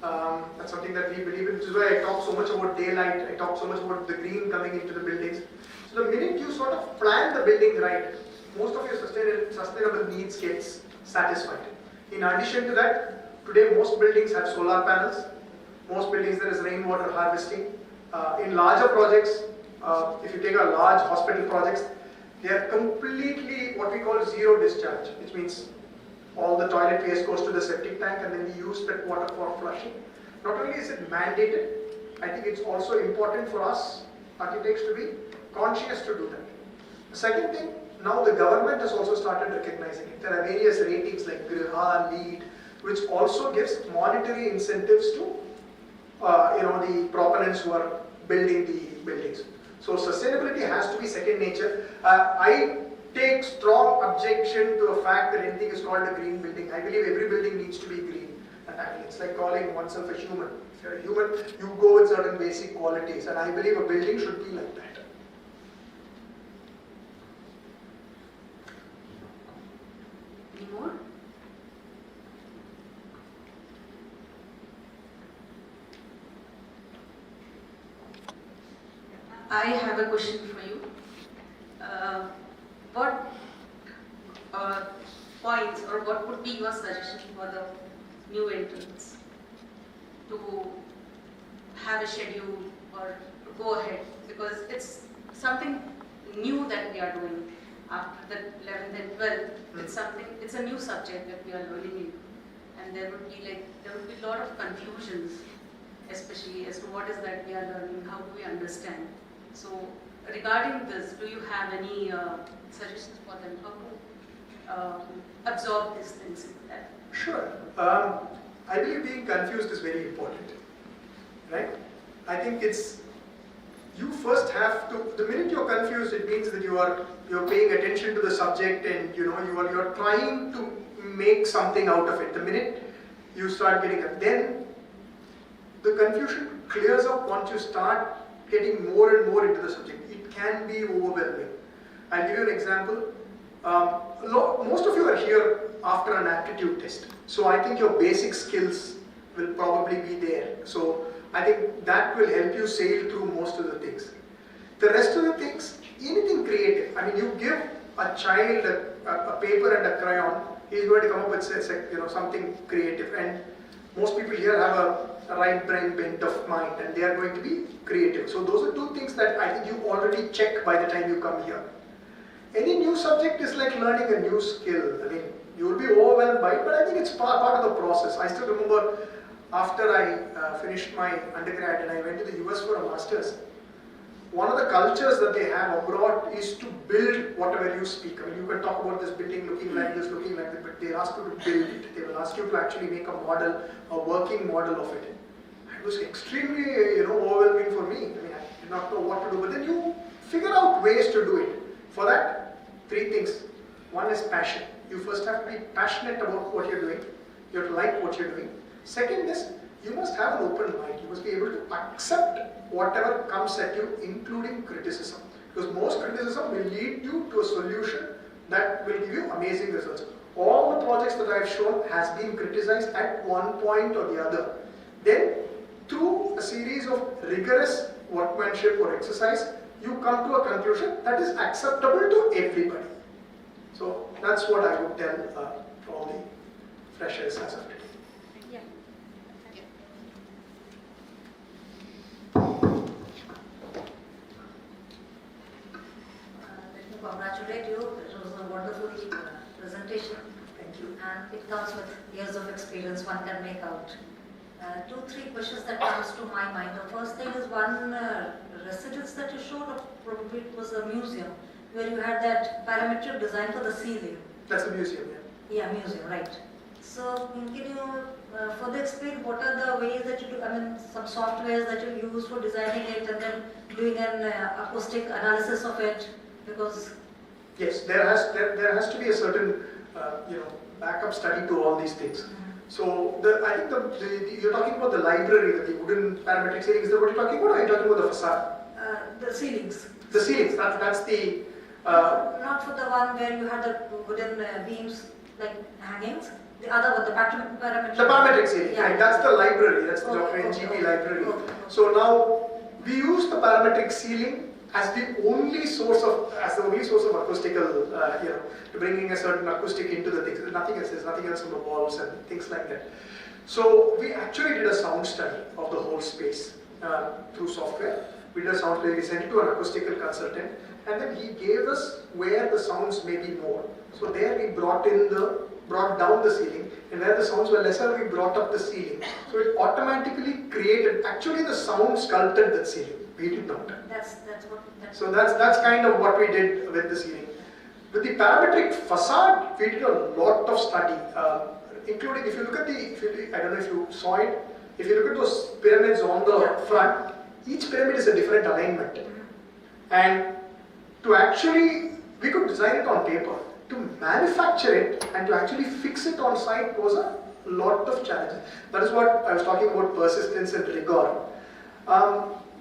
That's something that we believe in, which is why I talk so much about daylight, I talk so much about the green coming into the buildings. So the minute you sort of plan the building right, most of your sustainable needs gets satisfied. In addition to that, today most buildings have solar panels, most buildings there is rainwater harvesting. In larger projects, if you take a large hospital projects, they are completely what we call zero discharge, which means all the toilet waste goes to the septic tank and then we use that water for flushing. Not only is it mandated, I think it's also important for us architects to be conscious to do that. The second thing, now the government has also started recognizing it. There are various ratings like Griha, LEED, which also gives monetary incentives to the proponents who are building the buildings. So sustainability has to be second nature. I take strong objection to the fact that anything is called a green building. I believe every building needs to be green. And it's like calling oneself a human. If you're a human, you go with certain basic qualities, and I believe a building should be like that. Any more? I have a question for you. What points or what would be your suggestion for the new interns to have a schedule or to go ahead? Because it's something new that we are doing after the 11th and 12th. It's a new subject that we are learning in. and there would be a lot of confusions, especially as to what is that we are learning, how do we understand. So regarding this, do you have any suggestions for them how to absorb these things into that? Sure. I believe being confused is very important, right? I think you first have to, the minute you're confused, it means that you're paying attention to the subject, and you're trying to make something out of it. The minute you start getting it, then the confusion clears up once you start getting more and more into the subject. It can be overwhelming. I'll give you an example. Most of you are here after an aptitude test. So I think your basic skills will probably be there. So I think that will help you sail through most of the things. The rest of the things, anything creative. I mean, you give a child a paper and a crayon, he's going to come up with something creative. And most people here have a right brain bent of mind, and they are going to be creative. So those are two things that I think you already check by the time you come here. Any new subject is like learning a new skill. I mean, you will be overwhelmed by it, but I think it's part of the process. I still remember after I finished my undergrad and I went to the US for a master's, one of the cultures that they have abroad is to build whatever you speak. I mean, you can talk about this building looking like this, looking like that, but they ask you to build it. They will ask you to actually make a model, a working model of it. It was extremely, overwhelming for me. I mean, I did not know what to do, but then you figure out ways to do it. For that, three things. One is passion. You first have to be passionate about what you're doing. You have to like what you're doing. Second is, you must have an open mind. You must be able to accept whatever comes at you, including criticism. Because most criticism will lead you to a solution that will give you amazing results. All the projects that I have shown has been criticized at one point or the other. Then, through a series of rigorous workmanship or exercise, you come to a conclusion that is acceptable to everybody. So that's what I would tell all the freshers as of today. Yeah. Let me congratulate you. It was a wonderful presentation. Thank you. And it comes with years of experience one can make out. 2-3 questions that comes to my mind. The first thing is one residence that you showed, or probably it was a museum, where you had that parametric design for the ceiling. That's a museum, yeah. Yeah, museum, right. So can you further explain what are the ways that you do, I mean, some softwares that you use for designing it and then doing an acoustic analysis of it? Because yes, there has to be a certain backup study to all these things. So I think you're talking about the library, the wooden parametric ceiling. Is that what you're talking about, or are you talking about the facade? the ceilings. The ceilings, that's the... Not for the one where you had the wooden beams like hangings. The other one, the parametric. The parametric ceiling, yeah. right? That's the library. That's the Dr. NGP library. So now we use the parametric ceiling as the only source of acoustical, to bringing a certain acoustic into the things. There's nothing else. There's nothing else on the walls and things like that. So we actually did a sound study of the whole space through software. We did a sound study. We sent it to an acoustical consultant, and then he gave us where the sounds may be more. So there we brought down the ceiling, and where the sounds were lesser, we brought up the ceiling. So it automatically created. Actually, the sound sculpted that ceiling. We did not. So that's kind of what we did with the ceiling. With the parametric facade, we did a lot of study, including if you look at I don't know if you saw it. If you look at those pyramids on the front, each pyramid is a different alignment, and to actually we could design it on paper. To manufacture it and to actually fix it on site was a lot of challenges. That is what I was talking about, persistence and rigor.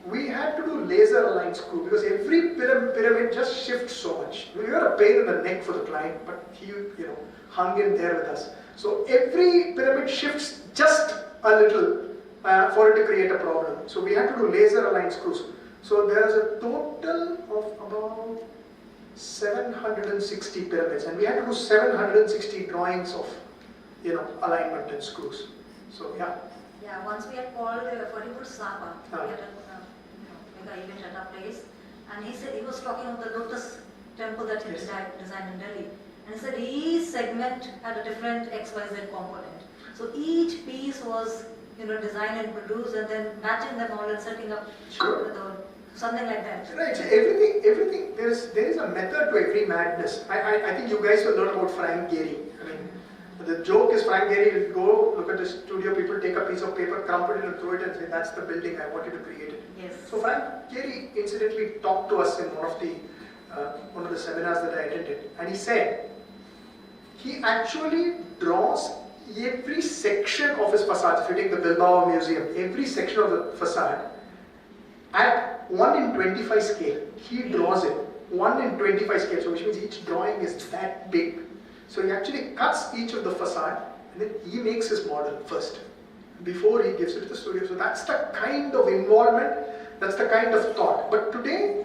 We had to do laser aligned screw because every pyramid just shifts so much. We were a pain in the neck for the client, but he hung in there with us. So every pyramid shifts just a little for it to create a problem. So we had to do laser aligned screws. So there is a total of about 760 pyramids, and we had to do 760 drawings of alignment and screws. So yeah. Yeah, once we had called Fadipur Sapa, we had an event at our place, and he said he was talking of the Lotus temple that he designed in Delhi, And he said each segment had a different XYZ component. So each piece was, designed and produced, and then matching them all and setting up something like that. Right. So everything. There is a method to every madness. I think you guys will learn about Frank Gehry. I mean, the joke is Frank Gehry will go look at the studio, people take a piece of paper, crumple it and throw it and say, that's the building, I want you to create it. Yes. So Frank Gehry incidentally talked to us in one of the seminars that I attended, and he said he actually draws every section of his facade. If you take the Bilbao Museum, every section of the facade at 1 in 25 scale. He draws it 1 in 25 scale, so which means each drawing is that big. So he actually cuts each of the facade and then he makes his model first before he gives it to the studio. So that's the kind of involvement, that's the kind of thought. But today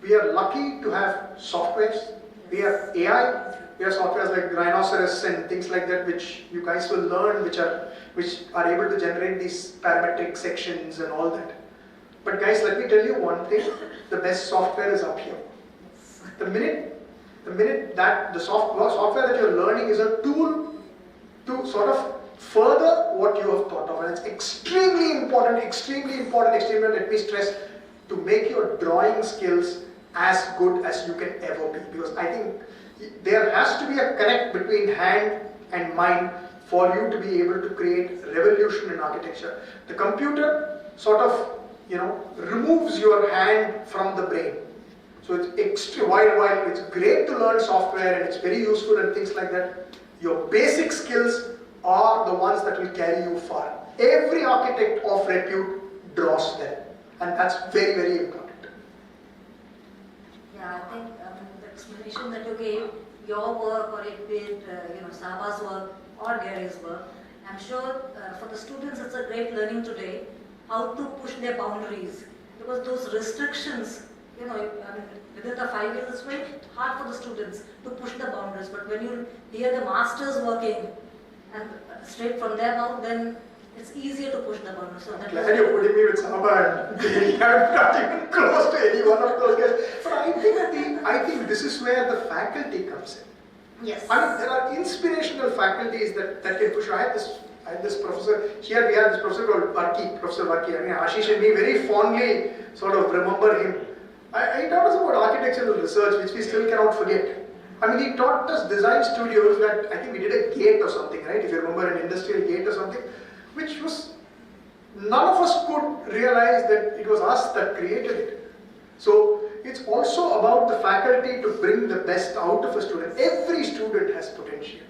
we are lucky to have softwares, we have AI, we have softwares like Rhinoceros and things like that, which you guys will learn, which are able to generate these parametric sections and all that. But guys, let me tell you one thing, the best software is up here. The minute that the software that you're learning is a tool to sort of further what you have thought of, and it's extremely important, let me stress, to make your drawing skills as good as you can ever be, because I think there has to be a connect between hand and mind for you to be able to create revolution in architecture. The computer sort of removes your hand from the brain. So it's while it's great to learn software and it's very useful and things like that, your basic skills are the ones that will carry you far. Every architect of repute draws them, and that's very, very important. Yeah, I think the explanation that you gave, your work or it be it, Saba's work or Gary's work, I'm sure for the students it's a great learning today how to push their boundaries, because those restrictions, within the 5 years, it's very hard for the students to push the boundaries. But when you hear the masters working and straight from their mouth, then it's easier to push the boundaries. So that glad you're putting me with Saba and I'm not even close to any one of those guys. But I think this is where the faculty comes in. Yes. I mean, there are inspirational faculties that can push you. I had this professor, here we have this professor called Professor Varki. I mean, Ashish and me very fondly sort of remember him. He taught us about architectural research, which we still cannot forget. I mean, he taught us design studios that, I think we did a gate or something, right? If you remember, an industrial gate or something, which was, none of us could realize that it was us that created it. So, it's also about the faculty to bring the best out of a student. Every student has potential.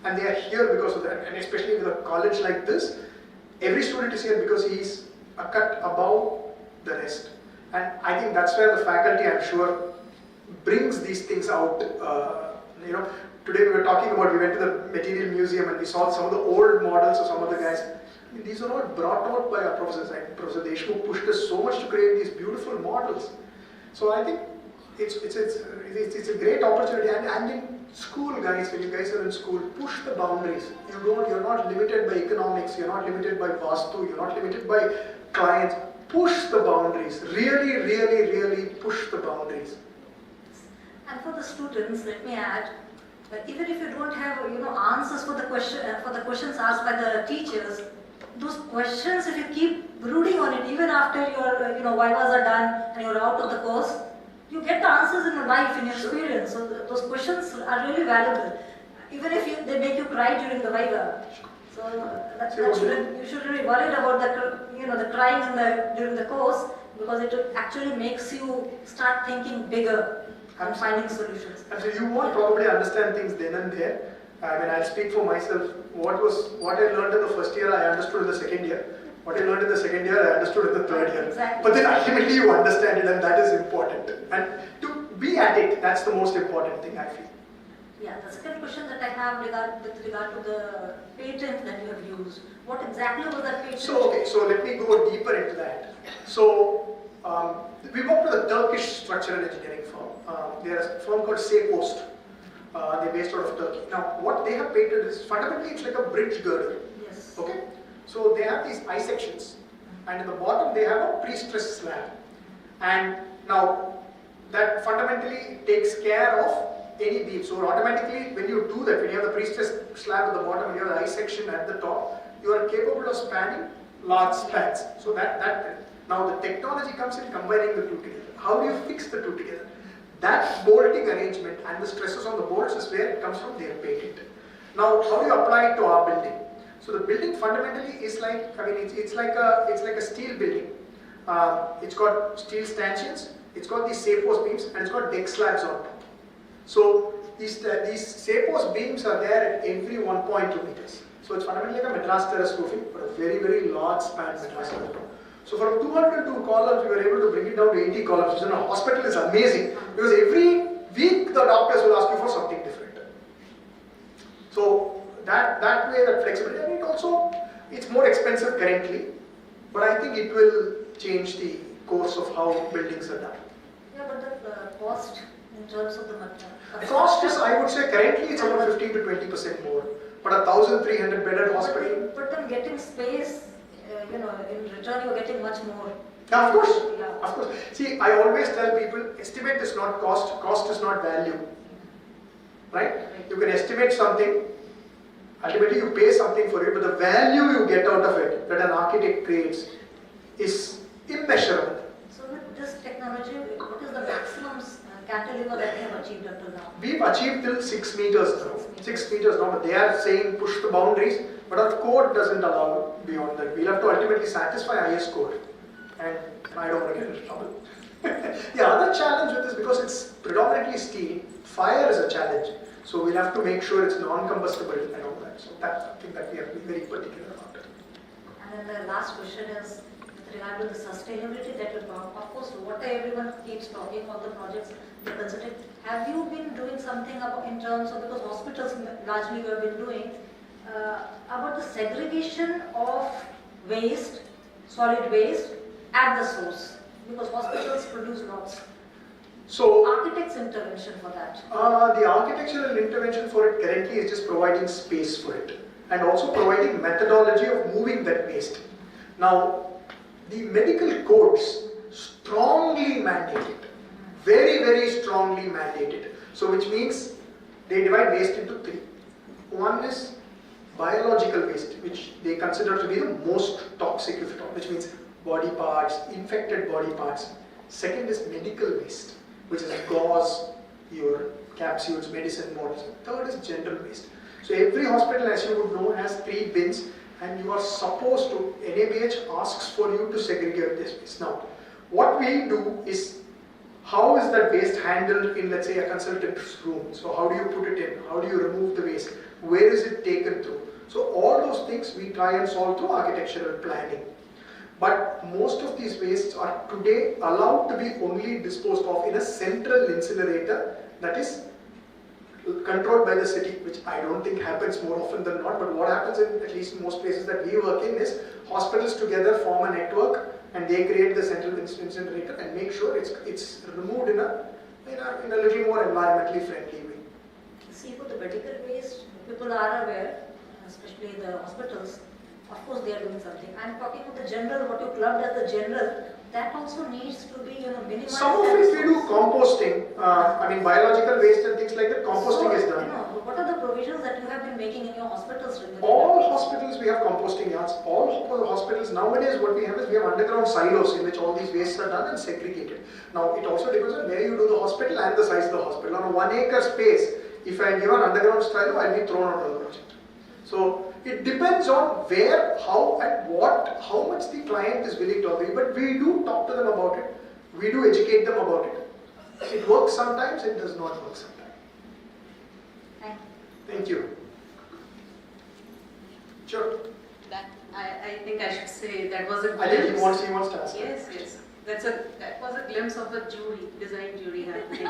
And they are here because of that. And especially with a college like this, every student is here because he is a cut above the rest. And I think that's where the faculty, I'm sure, brings these things out. Today we were talking about, we went to the Material Museum and we saw some of the old models of some of the guys. I mean, these are all brought out by our professors. Like Professor Deshmukh pushed us so much to create these beautiful models. So I think it's a great opportunity. And in school, guys, when you guys are in school, push the boundaries. You're not limited by economics, you're not limited by Vastu, you're not limited by clients. Push the boundaries. Really, really, really push the boundaries. And for the students, let me add, that even if you don't have answers for the questions asked by the teachers, those questions, if you keep brooding on it, even after your vivas are done and you're out of the course, you get the answers in your life, in your experience. So those questions are really valuable, even if they make you cry during the viva. So you shouldn't be worried about the crying during the course, because it actually makes you start thinking bigger and finding solutions. And so you won't probably understand things then and there. I mean, I'll speak for myself. What I learned in the first year, I understood in the second year. What I learned in the second year, I understood in the third year. Exactly. But then ultimately you understand it, and that is important. And to be at it, that's the most important thing, I feel. Yeah, the second question that I have with regard to the patent that you have used, what exactly was that patent? So let me go deeper into that. So we worked with a Turkish structural engineering firm. They are a firm called Seacoast. They're based out of Turkey. Now, what they have patented is fundamentally it's like a bridge girder. Yes. Okay. So they have these I sections, and in the bottom they have a pre-stressed slab. And now that fundamentally takes care of any beam. So automatically when you do that, when you have the pre-stressed slab at the bottom and you have the I section at the top, you are capable of spanning large spans. So now the technology comes in combining the two together. How do you fix the two together? That bolting arrangement and the stresses on the bolts is where it comes from their patent. Now, how do you apply it to our building? So the building fundamentally is like, it's like a steel building. It's got steel stanchions, it's got these SAPOS beams, and it's got deck slabs on top. So these SAPOS beams are there at every 1.2 meters. So it's fundamentally like a mattress terrace roofing, but a very, very large span mattress terrace. So from 202 columns, we were able to bring it down to 80 columns, which in a hospital is amazing, because every week the doctors will ask you for something different. So that way, that flexibility, and it's more expensive currently, but I think it will change the course of how buildings are done. Yeah, but the cost in terms of the material. The cost is, I would say, currently it's about 15 to 20% more, but a 1,300 bedded hospital. But then getting space, in return you're getting much more. Yeah, of course. Yeah. Of course. See, I always tell people, estimate is not cost, cost is not value. Right? You can estimate something, ultimately you pay something for it, but the value you get out of it that an architect creates is immeasurable. So with this technology, what is the maximum cantilever that they have achieved up to now? We've achieved till 6 meters now. 6 meters now, but they are saying push the boundaries, but our code doesn't allow beyond that. We'll have to ultimately satisfy IS code, and I don't want to get into trouble. The other challenge with this, because it's predominantly steel, fire is a challenge. So we'll have to make sure it's non-combustible and all that. So that's something that we have to be very particular about. And then the last question is with regard to the sustainability that you talk. Of course, what everyone keeps talking about the projects they're considering. Have you been doing something about in terms of, because hospitals largely you have been doing, about the segregation of waste, solid waste at the source? Because hospitals produce lots. So, architect's intervention for that? The architectural intervention for it currently is just providing space for it and also providing methodology of moving that waste. Now, the medical codes strongly mandate it, very, very strongly mandate it. So, which means they divide waste into 3. One is biological waste, which they consider to be the most toxic, if at all, which means body parts, infected body parts. Second is medical waste, which is gauze, your capsules, medicine bottles. Third is general waste. So every hospital, as you would know, has 3 bins, and you are supposed to, NABH asks for you to segregate this waste. Now, what we do is, how is that waste handled in, let's say, a consultant's room? So how do you put it in? How do you remove the waste? Where is it taken through? So all those things we try and solve through architectural planning. But most of these wastes are today allowed to be only disposed of in a central incinerator that is controlled by the city, which I don't think happens more often than not. But what happens in, at least in most places that we work in, is hospitals together form a network and they create the central incinerator and make sure it's removed in a little more environmentally friendly way. See, for the medical waste, people are aware, especially the hospitals. Of course, they are doing something. I'm talking about the general, what you clubbed as the general, that also needs to be, minimized. Some of it we do composting. Biological waste and things like that, composting is done. What are the provisions that you have been making in your hospitals? All hospitals, we have composting yards. All hospitals, nowadays what we have is we have underground silos in which all these wastes are done and segregated. Now, it also depends on where you do the hospital and the size of the hospital. On a 1 acre space, if I give an underground silo, I'll be thrown out of the project. So, it depends on where, how and what, how much the client is willing to agree, but we do talk to them about it. We do educate them about it. It works sometimes, it does not work sometimes. Thank you. Sure. I think I should say that was a glimpse. I think he wants to ask. Yes. That was a glimpse of a design jury happening.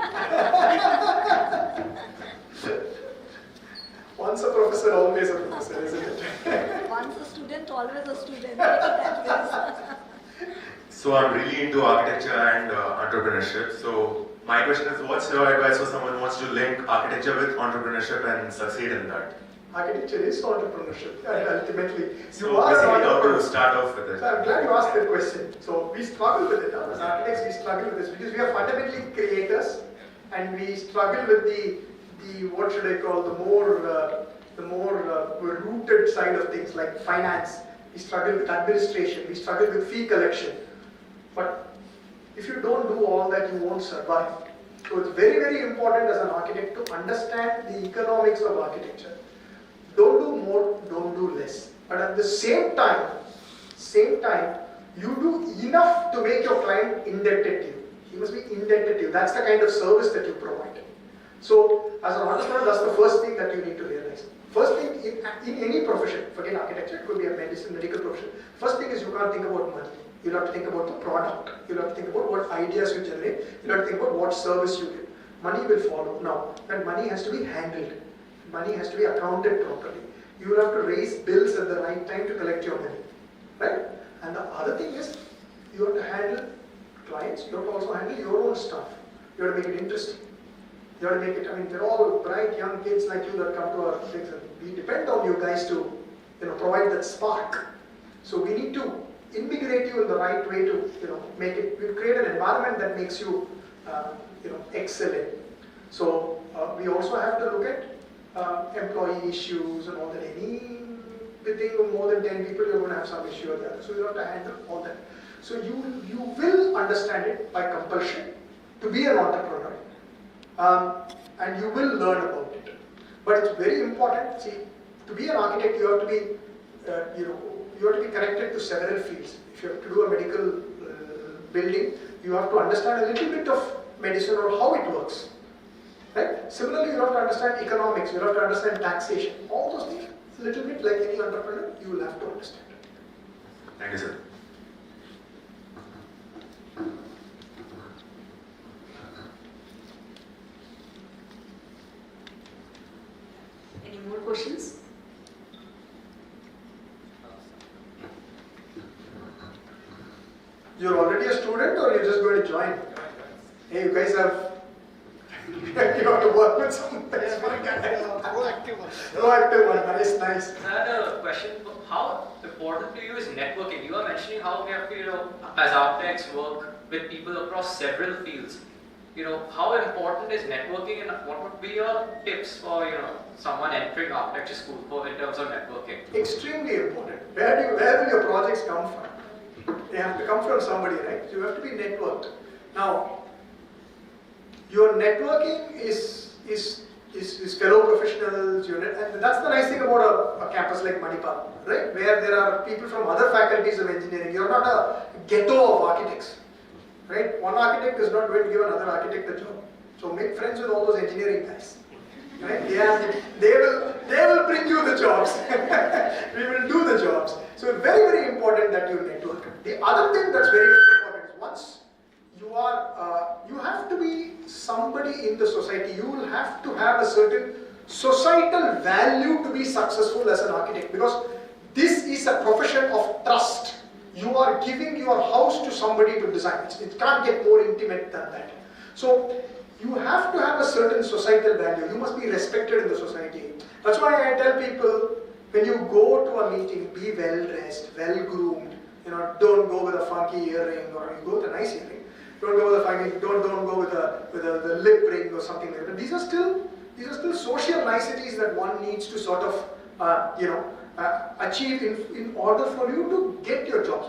Once a professor, always a professor, isn't it? Once a student, always a student. That So I'm really into architecture and entrepreneurship. So my question is, what's your advice for someone who wants to link architecture with entrepreneurship and succeed in that? Architecture is entrepreneurship, ultimately. So basically, how to start off with it? So I'm glad you asked that question. So we struggle with it. As architects, we struggle with this because we are fundamentally creators, and we struggle with the what should I call, the more rooted side of things like finance. We struggle with administration, we struggle with fee collection. But if you don't do all that, you won't survive. So it's very, very important as an architect to understand the economics of architecture. Don't do more, don't do less. But at the same time, you do enough to make your client indebted to you. He must be indebted to you. That's the kind of service that you provide. So as an entrepreneur, that's the first thing that you need to realize. First thing, in any profession, forget architecture, it could be a medical profession. First thing is you can't think about money. You'll have to think about the product. You'll have to think about what ideas you generate. You'll have to think about what service you give. Money will follow. Now, that money has to be handled. Money has to be accounted properly. You will have to raise bills at the right time to collect your money. Right? And the other thing is, you have to handle clients. You have to also handle your own stuff. You have to make it interesting. You have to make it, I mean, they're all bright young kids like you that come to our things, and we depend on you guys to, provide that spark. So we need to invigorate you in the right way to, make it, we create an environment that makes you, excellent. So we also have to look at employee issues and all that. Anything more than 10 people, you're going to have some issue or the other. So you have to handle all that. So you will understand it by compulsion to be an entrepreneur. And you will learn about it. But it's very important, see, to be an architect, you have to be, you have to be connected to several fields. If you have to do a medical building, you have to understand a little bit of medicine or how it works. Right? Similarly, you have to understand economics, you have to understand taxation. All those things, a little bit like any entrepreneur, you will have to understand. Thank you, sir. Any more questions? You're already a student or you're just going to join? Hey, you guys have you have to work with some proactive one. Proactive one, nice. I had a question. How important to you is networking? You are mentioning how we have to, as architects, work with people across several fields. How important is networking, and what would be your tips for, someone entering architecture school in terms of networking? Extremely important. Where will your projects come from? They have to come from somebody, right? So you have to be networked. Now, your networking is fellow professionals, and that's the nice thing about a campus like Manipal, right? Where there are people from other faculties of engineering. You're not a ghetto of architects, right? One architect is not going to give another architect a job. So make friends with all those engineering guys, right? Yeah, they will bring you the jobs. We will do the jobs. So it's very, very important that you network. The other thing that's very, very important is once you have to be somebody in the society. You will have to have a certain societal value to be successful as an architect, because this is a profession of trust. You are giving your house to somebody to design. It can't get more intimate than that. So you have to have a certain societal value. You must be respected in the society. That's why I tell people, when you go to a meeting, be well dressed, well groomed. Don't go with a funky earring, or you go with a nice earring. Don't go with a funky. Don't go with the lip ring or something like that. These are still social niceties that one needs to sort of achieve in order for you to get your jobs,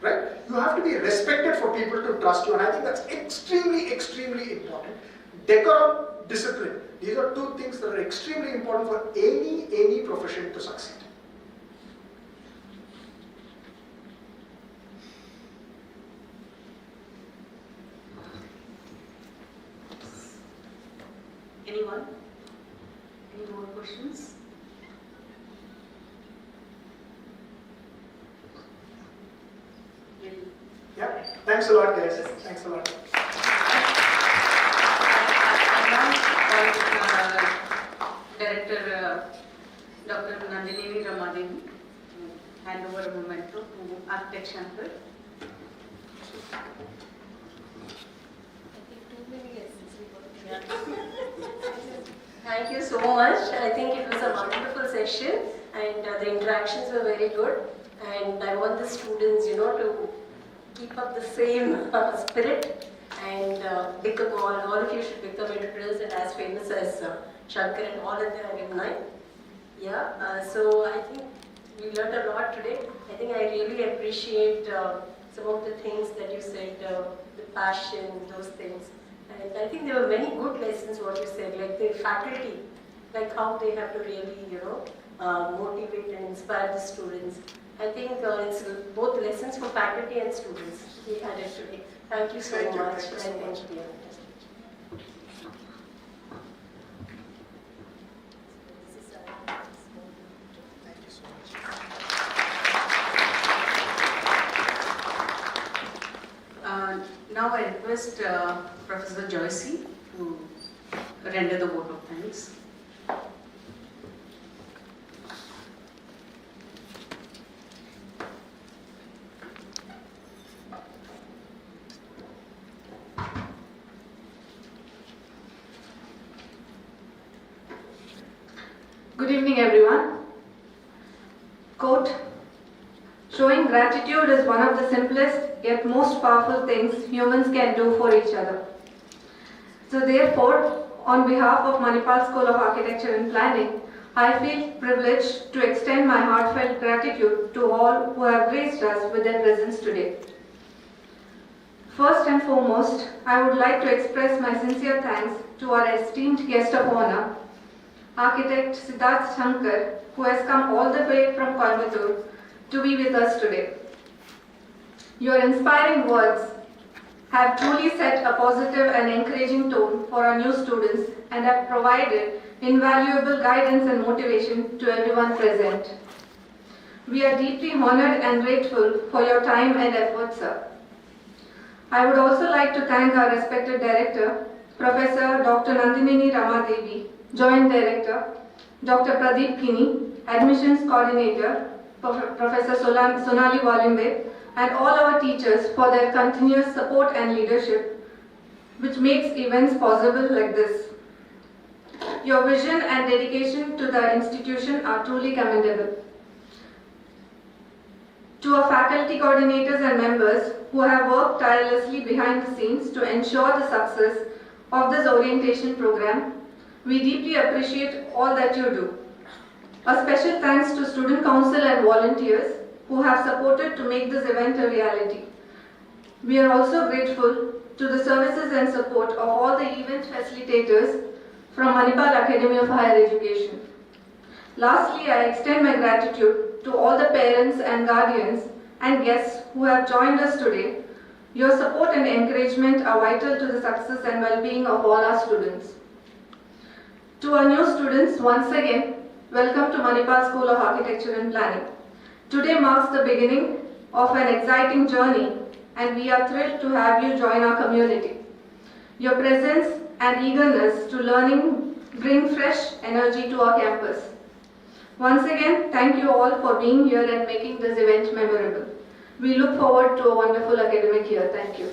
right? You have to be respected for people to trust you, and I think that's extremely, extremely important. Decorum, discipline. These are two things that are extremely important for any profession to succeed. Anyone? Any more questions? Yeah, thanks a lot, guys. Thanks a lot. Director Dr. Nandini Ramadevi hand over a memento to Architect Shankar. Thank you so much. I think it was a wonderful session, and the interactions were very good. And I want the students, to keep up the same spirit and become all of you should become entrepreneurs and as famous as Shankar and all other alumni. Yeah, so I think we learned a lot today. I think I really appreciate some of the things that you said, the passion, those things. And I think there were many good lessons what you said, like the faculty, like how they have to really, motivate and inspire the students. I think it's both lessons for faculty and students we had it today. Thank you so much. Thank you. Now I request Professor Joycey to render the vote of thanks. Good evening, everyone. Quote, showing gratitude is one of the simplest yet most powerful things humans can do for each other. So therefore, on behalf of Manipal School of Architecture and Planning, I feel privileged to extend my heartfelt gratitude to all who have graced us with their presence today. First and foremost, I would like to express my sincere thanks to our esteemed guest of honor, Architect Siddharth Shankar, who has come all the way from Coimbatore to be with us today. Your inspiring words have truly set a positive and encouraging tone for our new students and have provided invaluable guidance and motivation to everyone present. We are deeply honored and grateful for your time and effort, sir. I would also like to thank our respected director, Professor Dr. Nandinini Ramadevi, Joint Director, Dr. Pradeep Kini, Admissions Coordinator, Professor Sonali Walimbe, and all our teachers for their continuous support and leadership, which makes events possible like this. Your vision and dedication to the institution are truly commendable. To our faculty coordinators and members who have worked tirelessly behind the scenes to ensure the success of this orientation program, we deeply appreciate all that you do. A special thanks to Student Council and volunteers who have supported to make this event a reality. We are also grateful to the services and support of all the event facilitators from Manipal Academy of Higher Education. Lastly, I extend my gratitude to all the parents and guardians and guests who have joined us today. Your support and encouragement are vital to the success and well-being of all our students. To our new students, once again, welcome to Manipal School of Architecture and Planning. Today marks the beginning of an exciting journey, and we are thrilled to have you join our community. Your presence and eagerness to learning bring fresh energy to our campus. Once again, thank you all for being here and making this event memorable. We look forward to a wonderful academic year. Thank you.